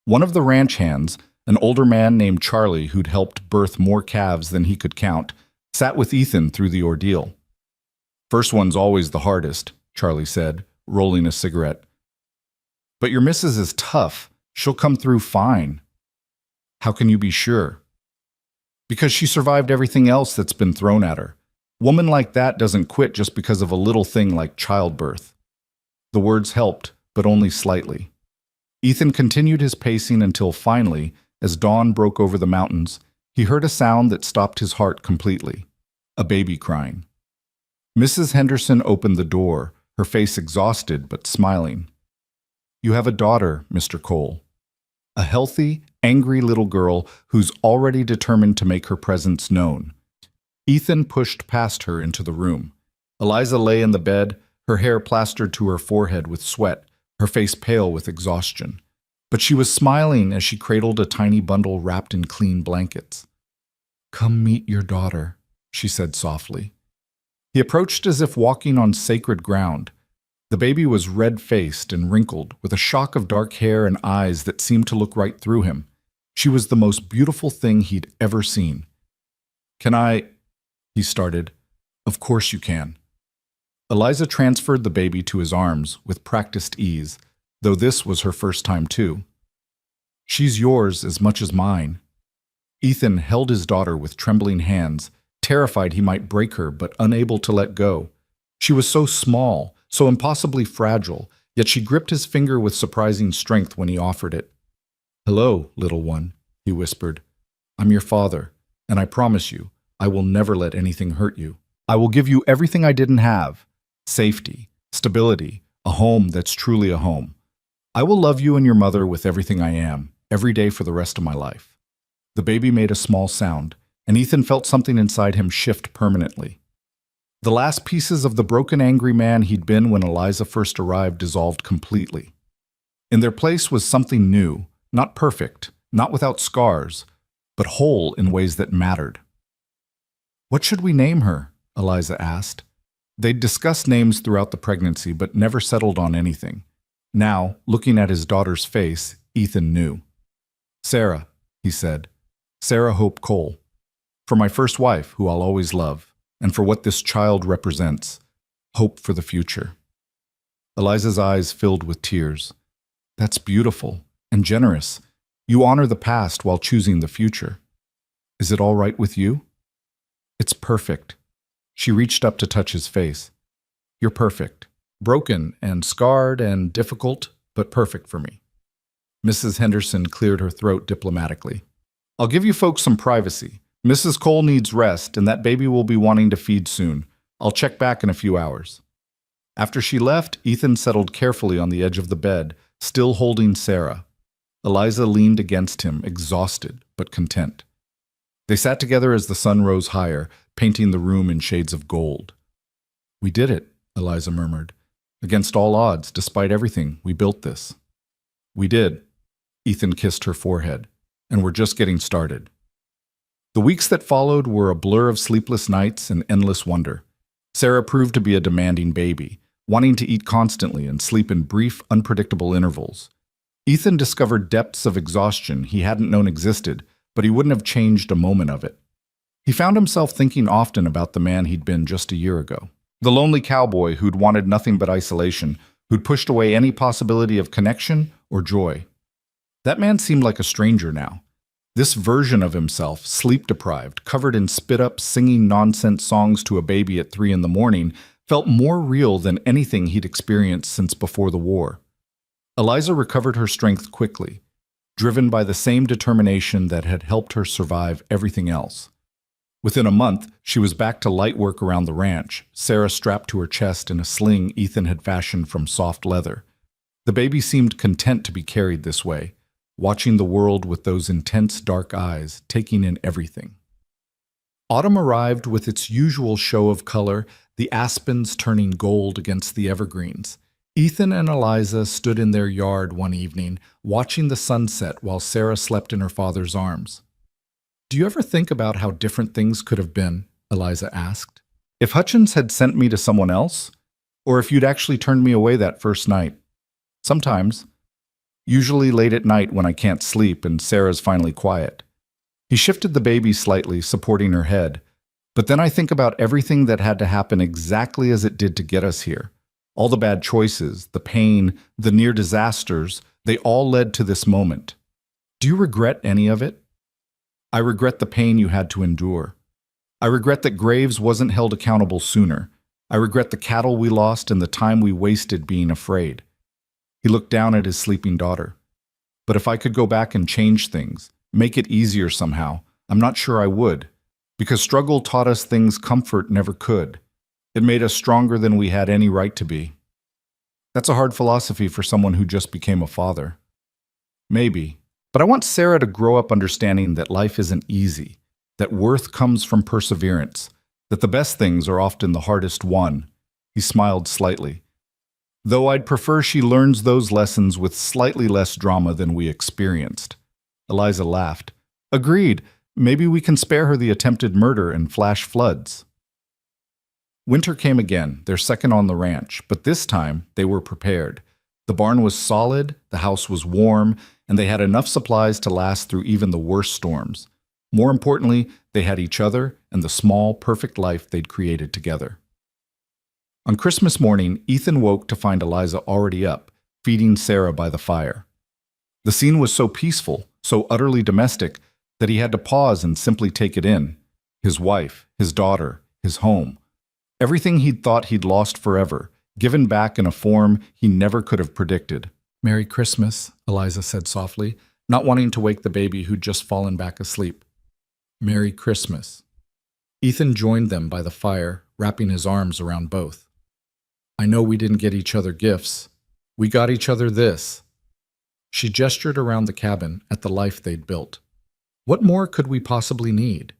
Speaker 1: One of the ranch hands, an older man named Charlie who'd helped birth more calves than he could count, sat with Ethan through the ordeal. "First one's always the hardest," Charlie said, rolling a cigarette. "But your missus is tough. She'll come through fine." "How can you be sure?" "Because she survived everything else that's been thrown at her. Woman like that doesn't quit just because of a little thing like childbirth." The words helped, but only slightly. Ethan continued his pacing until finally, as dawn broke over the mountains, he heard a sound that stopped his heart completely. A baby crying. Mrs. Henderson opened the door, her face exhausted but smiling. "You have a daughter, Mr. Cole. A healthy, angry little girl who's already determined to make her presence known." Ethan pushed past her into the room. Eliza lay in the bed, her hair plastered to her forehead with sweat, her face pale with exhaustion. But she was smiling as she cradled a tiny bundle wrapped in clean blankets. "Come meet your daughter," she said softly. He approached as if walking on sacred ground. The baby was red-faced and wrinkled, with a shock of dark hair and eyes that seemed to look right through him. She was the most beautiful thing he'd ever seen. Can I? He started. Of course you can. Eliza transferred the baby to his arms with practiced ease, though this was her first time too. She's yours as much as mine. Ethan held his daughter with trembling hands, terrified he might break her but unable to let go. She was so small, so impossibly fragile, yet she gripped his finger with surprising strength when he offered it. Hello, little one, he whispered. I'm your father, and I promise you, I will never let anything hurt you. I will give you everything I didn't have. Safety, stability, a home that's truly a home. I will love you and your mother with everything I am, every day for the rest of my life. The baby made a small sound, and Ethan felt something inside him shift permanently. The last pieces of the broken, angry man he'd been when Eliza first arrived dissolved completely. In their place was something new, not perfect, not without scars, but whole in ways that mattered. What should we name her? Eliza asked. They'd discussed names throughout the pregnancy, but never settled on anything. Now, looking at his daughter's face, Ethan knew. Sarah, he said. Sarah Hope Cole. For my first wife, who I'll always love, and for what this child represents, hope for the future. Eliza's eyes filled with tears. That's beautiful and generous. You honor the past while choosing the future. Is it all right with you? It's perfect. She reached up to touch his face. You're perfect. Broken and scarred and difficult, but perfect for me. Mrs. Henderson cleared her throat diplomatically. I'll give you folks some privacy. Mrs. Cole needs rest, and that baby will be wanting to feed soon. I'll check back in a few hours. After she left, Ethan settled carefully on the edge of the bed, still holding Sarah. Eliza leaned against him, exhausted but content. They sat together as the sun rose higher, painting the room in shades of gold. We did it, Eliza murmured. Against all odds, despite everything, we built this. We did. Ethan kissed her forehead. And we're just getting started. The weeks that followed were a blur of sleepless nights and endless wonder. Sarah proved to be a demanding baby, wanting to eat constantly and sleep in brief, unpredictable intervals. Ethan discovered depths of exhaustion he hadn't known existed, but he wouldn't have changed a moment of it. He found himself thinking often about the man he'd been just a year ago. The lonely cowboy who'd wanted nothing but isolation, who'd pushed away any possibility of connection or joy. That man seemed like a stranger now. This version of himself, sleep-deprived, covered in spit-ups, singing nonsense songs to a baby at 3 a.m, felt more real than anything he'd experienced since before the war. Eliza recovered her strength quickly, driven by the same determination that had helped her survive everything else. Within a month, she was back to light work around the ranch, Sarah strapped to her chest in a sling Ethan had fashioned from soft leather. The baby seemed content to be carried this way, watching the world with those intense dark eyes, taking in everything. Autumn arrived with its usual show of color, the aspens turning gold against the evergreens. Ethan and Eliza stood in their yard one evening, watching the sunset while Sarah slept in her father's arms. Do you ever think about how different things could have been? Eliza asked. If Hutchins had sent me to someone else? Or if you'd actually turned me away that first night? Sometimes. Usually late at night when I can't sleep and Sarah's finally quiet. He shifted the baby slightly, supporting her head. But then I think about everything that had to happen exactly as it did to get us here. All the bad choices, the pain, the near disasters, they all led to this moment. Do you regret any of it? I regret the pain you had to endure. I regret that Graves wasn't held accountable sooner. I regret the cattle we lost and the time we wasted being afraid. He looked down at his sleeping daughter. But if I could go back and change things, make it easier somehow, I'm not sure I would, because struggle taught us things comfort never could. It made us stronger than we had any right to be. That's a hard philosophy for someone who just became a father. Maybe, but I want Sarah to grow up understanding that life isn't easy, that worth comes from perseverance, that the best things are often the hardest won. He smiled slightly. Though I'd prefer she learns those lessons with slightly less drama than we experienced. Eliza laughed. Agreed. Maybe we can spare her the attempted murder and flash floods. Winter came again, their second on the ranch, but this time they were prepared. The barn was solid, the house was warm, and they had enough supplies to last through even the worst storms. More importantly, they had each other and the small, perfect life they'd created together. On Christmas morning, Ethan woke to find Eliza already up, feeding Sarah by the fire. The scene was so peaceful, so utterly domestic, that he had to pause and simply take it in. His wife, his daughter, his home. Everything he'd thought he'd lost forever, given back in a form he never could have predicted. "Merry Christmas," Eliza said softly, not wanting to wake the baby who'd just fallen back asleep. "Merry Christmas." Ethan joined them by the fire, wrapping his arms around both. "I know we didn't get each other gifts. We got each other this." She gestured around the cabin at the life they'd built. "What more could we possibly need?"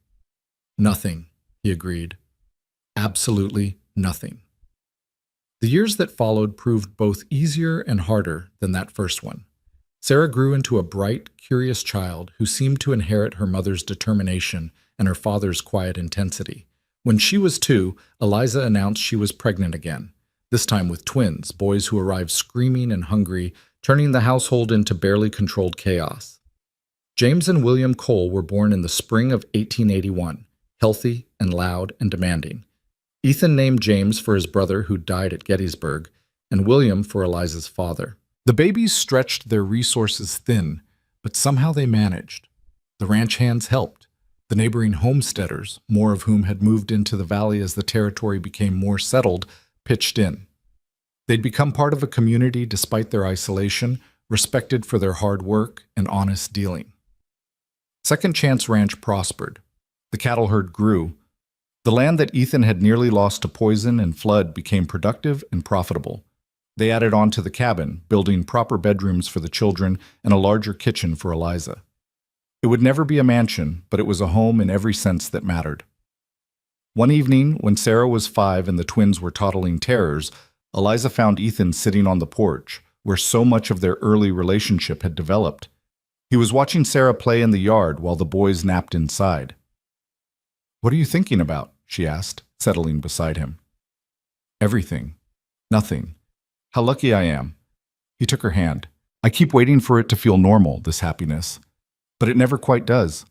Speaker 1: "Nothing," he agreed. "Absolutely nothing." The years that followed proved both easier and harder than that first one. Sarah grew into a bright, curious child who seemed to inherit her mother's determination and her father's quiet intensity. When she was 2, Eliza announced she was pregnant again, this time with twins, boys who arrived screaming and hungry, turning the household into barely controlled chaos. James and William Cole were born in the spring of 1881, healthy and loud and demanding. Ethan named James for his brother who died at Gettysburg, and William for Eliza's father. The babies stretched their resources thin, but somehow they managed. The ranch hands helped. The neighboring homesteaders, more of whom had moved into the valley as the territory became more settled, pitched in. They'd become part of a community despite their isolation, respected for their hard work and honest dealing. Second Chance Ranch prospered. The cattle herd grew. The land that Ethan had nearly lost to poison and flood became productive and profitable. They added on to the cabin, building proper bedrooms for the children and a larger kitchen for Eliza. It would never be a mansion, but it was a home in every sense that mattered. One evening, when Sarah was 5 and the twins were toddling terrors, Eliza found Ethan sitting on the porch, where so much of their early relationship had developed. He was watching Sarah play in the yard while the boys napped inside. "What are you thinking about?" she asked, settling beside him. "Everything. Nothing. How lucky I am." He took her hand. "I keep waiting for it to feel normal, this happiness. But it never quite does.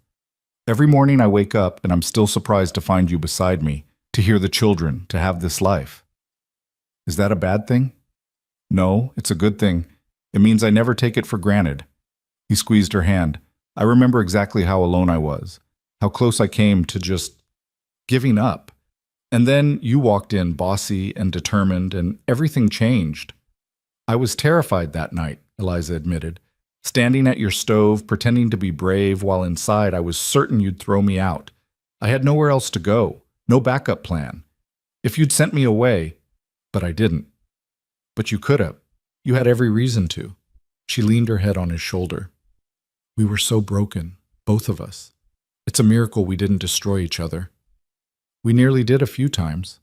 Speaker 1: Every morning I wake up and I'm still surprised to find you beside me, to hear the children, to have this life." "Is that a bad thing?" "No, it's a good thing. It means I never take it for granted." He squeezed her hand. "I remember exactly how alone I was, how close I came to just giving up. And then you walked in bossy and determined, and everything changed." "I was terrified that night," Eliza admitted, "standing at your stove, pretending to be brave, while inside I was certain you'd throw me out. I had nowhere else to go, no backup plan. If you'd sent me away, but I didn't." "But you could have. You had every reason to." She leaned her head on his shoulder. "We were so broken, both of us. It's a miracle we didn't destroy each other. We nearly did a few times.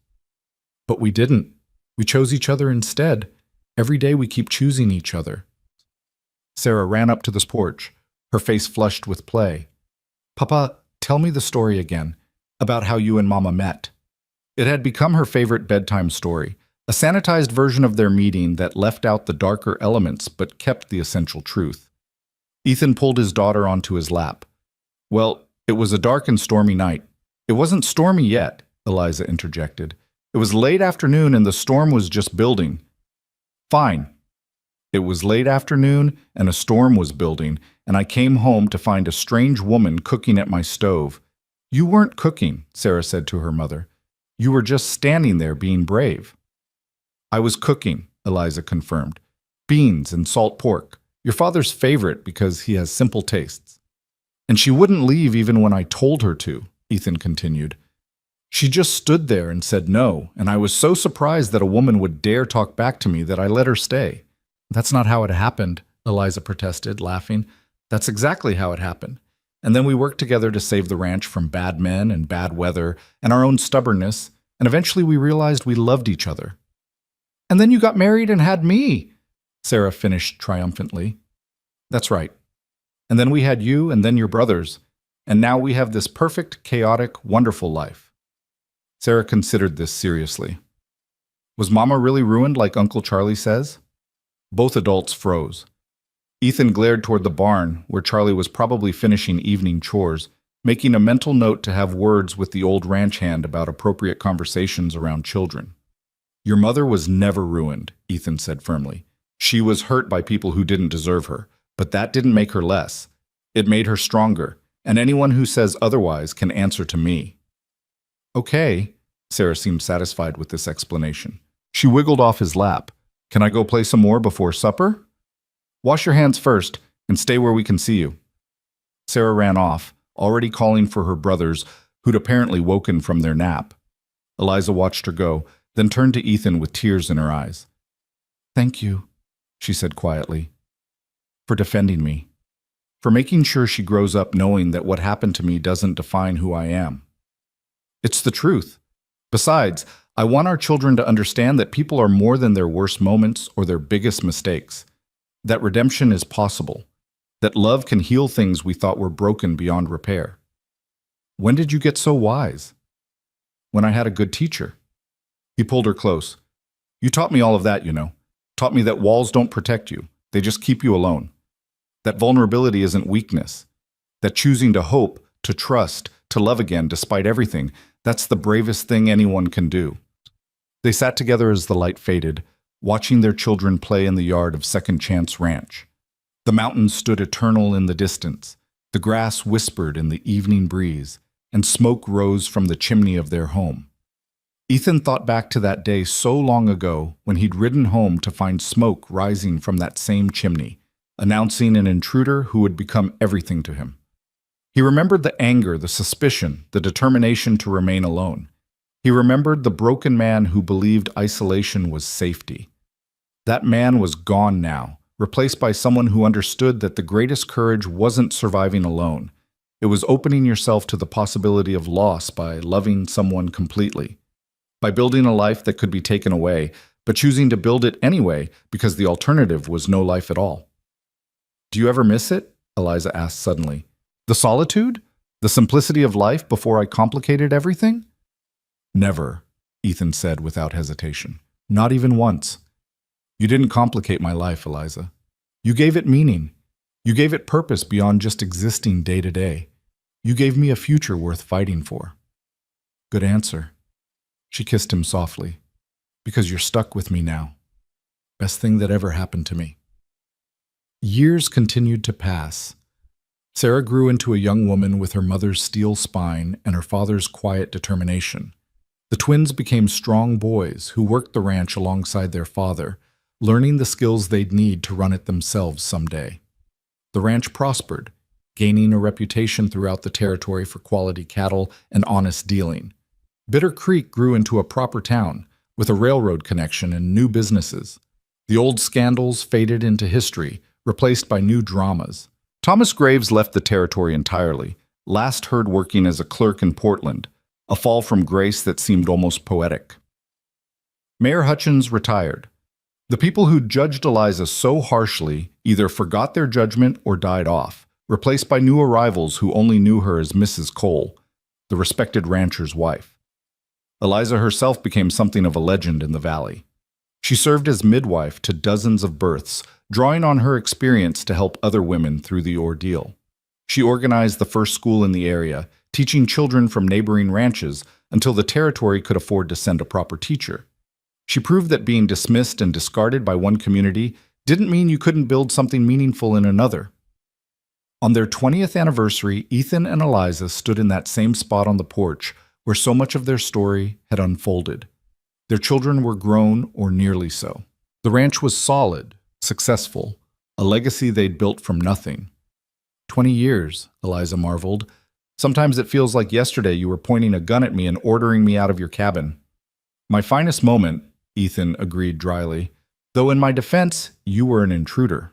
Speaker 1: But we didn't. We chose each other instead. Every day we keep choosing each other." Sarah ran up to the porch, her face flushed with play. "Papa, tell me the story again, about how you and Mama met." It had become her favorite bedtime story, a sanitized version of their meeting that left out the darker elements but kept the essential truth. Ethan pulled his daughter onto his lap. "Well, it was a dark and stormy night." "It wasn't stormy yet," Eliza interjected. "It was late afternoon and the storm was just building." "Fine. It was late afternoon and a storm was building, and I came home to find a strange woman cooking at my stove." "You weren't cooking," Sarah said to her mother. "You were just standing there being brave." "I was cooking," Eliza confirmed. "Beans and salt pork. Your father's favorite because he has simple tastes." "And she wouldn't leave even when I told her to," Ethan continued. "She just stood there and said no, and I was so surprised that a woman would dare talk back to me that I let her stay." "That's not how it happened," Eliza protested, laughing. "That's exactly how it happened. And then we worked together to save the ranch from bad men and bad weather and our own stubbornness, and eventually we realized we loved each other." "And then you got married and had me," Sarah finished triumphantly. "That's right. And then we had you and then your brothers, and now we have this perfect, chaotic, wonderful life." Sarah considered this seriously. "Was Mama really ruined like Uncle Charlie says?" Both adults froze. Ethan glared toward the barn, where Charlie was probably finishing evening chores. making a mental note to have words with the old ranch hand about appropriate conversations around children. Your mother was never ruined, Ethan said firmly. She was hurt by people who didn't deserve her, but that didn't make her less. It made her stronger, and anyone who says otherwise can answer to me. Okay, Sarah seemed satisfied with this explanation. She wiggled off his lap. Can I go play some more before supper? Wash your hands first, and stay where we can see you. Sarah ran off, already calling for her brothers, who'd apparently woken from their nap. Eliza watched her go, then turned to Ethan with tears in her eyes. Thank you, she said quietly, for defending me, for making sure she grows up knowing that what happened to me doesn't define who I am. It's the truth. Besides, I want our children to understand that people are more than their worst moments or their biggest mistakes, that redemption is possible, that love can heal things we thought were broken beyond repair. When did you get so wise? When I had a good teacher. He pulled her close. You taught me all of that, you know. Taught me that walls don't protect you. They just keep you alone. That vulnerability isn't weakness. That choosing to hope, to trust, to love again despite everything, that's the bravest thing anyone can do. They sat together as the light faded, watching their children play in the yard of Second Chance Ranch. The mountains stood eternal in the distance. The grass whispered in the evening breeze, and smoke rose from the chimney of their home. Ethan thought back to that day so long ago when he'd ridden home to find smoke rising from that same chimney, announcing an intruder who would become everything to him. He remembered the anger, the suspicion, the determination to remain alone. He remembered the broken man who believed isolation was safety. That man was gone now, replaced by someone who understood that the greatest courage wasn't surviving alone. It was opening yourself to the possibility of loss by loving someone completely, by building a life that could be taken away, but choosing to build it anyway because the alternative was no life at all. Do you ever miss it? Eliza asked suddenly. The solitude? The simplicity of life before I complicated everything? Never, Ethan said without hesitation. Not even once. You didn't complicate my life, Eliza. You gave it meaning. You gave it purpose beyond just existing day to day. You gave me a future worth fighting for. Good answer. She kissed him softly. Because you're stuck with me now. Best thing that ever happened to me. Years continued to pass. Sarah grew into a young woman with her mother's steel spine and her father's quiet determination. The twins became strong boys who worked the ranch alongside their father, learning the skills they'd need to run it themselves someday. The ranch prospered, gaining a reputation throughout the territory for quality cattle and honest dealing. Bitter Creek grew into a proper town, with a railroad connection and new businesses. The old scandals faded into history, replaced by new dramas. Thomas Graves left the territory entirely, last heard working as a clerk in Portland, a fall from grace that seemed almost poetic. Mayor Hutchins retired. The people who judged Eliza so harshly either forgot their judgment or died off, replaced by new arrivals who only knew her as Mrs. Cole, the respected rancher's wife. Eliza herself became something of a legend in the valley. She served as midwife to dozens of births, drawing on her experience to help other women through the ordeal. She organized the first school in the area, teaching children from neighboring ranches until the territory could afford to send a proper teacher. She proved that being dismissed and discarded by one community didn't mean you couldn't build something meaningful in another. On their 20th anniversary, Ethan and Eliza stood in that same spot on the porch where so much of their story had unfolded. Their children were grown or nearly so. The ranch was solid, successful, a legacy they'd built from nothing. 20 years, Eliza marveled. Sometimes it feels like yesterday you were pointing a gun at me and ordering me out of your cabin. My finest moment, Ethan agreed dryly, though in my defense, you were an intruder.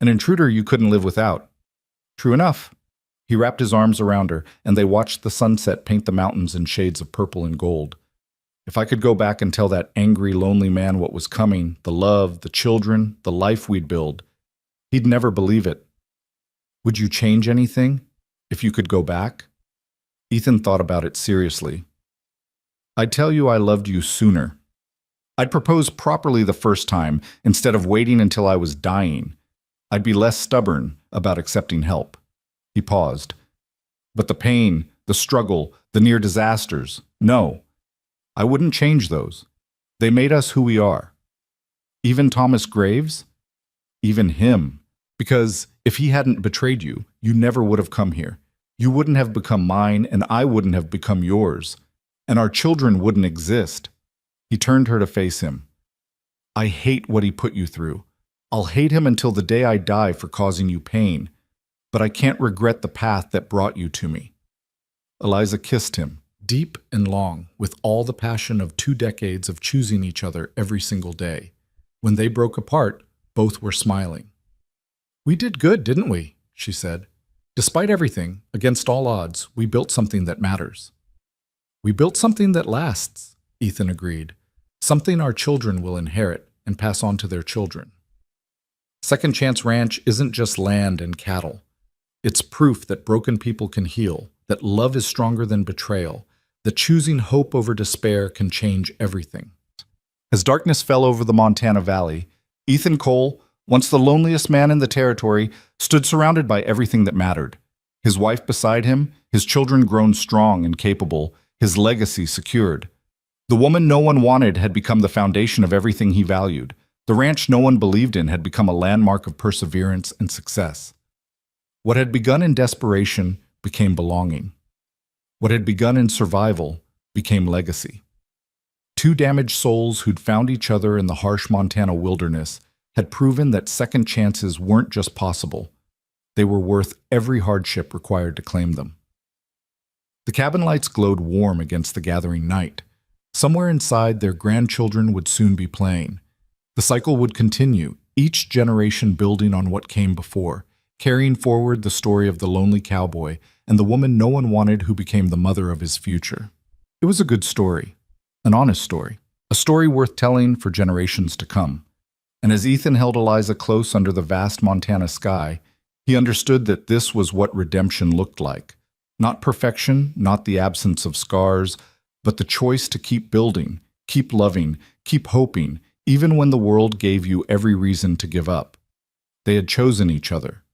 Speaker 1: An intruder you couldn't live without. True enough. He wrapped his arms around her, and they watched the sunset paint the mountains in shades of purple and gold. If I could go back and tell that angry, lonely man what was coming, the love, the children, the life we'd build, he'd never believe it. Would you change anything if you could go back? Ethan thought about it seriously. I'd tell you I loved you sooner. I'd propose properly the first time instead of waiting until I was dying. I'd be less stubborn about accepting help. He paused. But the pain, the struggle, the near disasters, no, I wouldn't change those. They made us who we are. Even Thomas Graves? Even him. Because if he hadn't betrayed you, you never would have come here. You wouldn't have become mine, and I wouldn't have become yours. And our children wouldn't exist. He turned her to face him. I hate what he put you through. I'll hate him until the day I die for causing you pain. But I can't regret the path that brought you to me. Eliza kissed him, deep and long, with all the passion of 2 decades of choosing each other every single day. When they broke apart, both were smiling. We did good, didn't we? She said. Despite everything, against all odds, we built something that matters. We built something that lasts, Ethan agreed. Something our children will inherit and pass on to their children. Second Chance Ranch isn't just land and cattle. It's proof that broken people can heal, that love is stronger than betrayal, that choosing hope over despair can change everything. As darkness fell over the Montana Valley, Ethan Cole, once the loneliest man in the territory, stood surrounded by everything that mattered. His wife beside him, his children grown strong and capable, his legacy secured. The woman no one wanted had become the foundation of everything he valued. The ranch no one believed in had become a landmark of perseverance and success. What had begun in desperation became belonging. What had begun in survival became legacy. 2 damaged souls who'd found each other in the harsh Montana wilderness had proven that second chances weren't just possible. They were worth every hardship required to claim them. The cabin lights glowed warm against the gathering night. Somewhere inside, their grandchildren would soon be playing. The cycle would continue, each generation building on what came before, carrying forward the story of the lonely cowboy and the woman no one wanted who became the mother of his future. It was a good story, an honest story, a story worth telling for generations to come. And as Ethan held Eliza close under the vast Montana sky, he understood that this was what redemption looked like. Not perfection, not the absence of scars, but the choice to keep building, keep loving, keep hoping, even when the world gave you every reason to give up. They had chosen each other.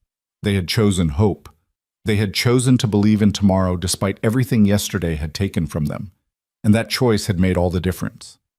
Speaker 1: They had chosen hope. They had chosen to believe in tomorrow despite everything yesterday had taken from them. And that choice had made all the difference.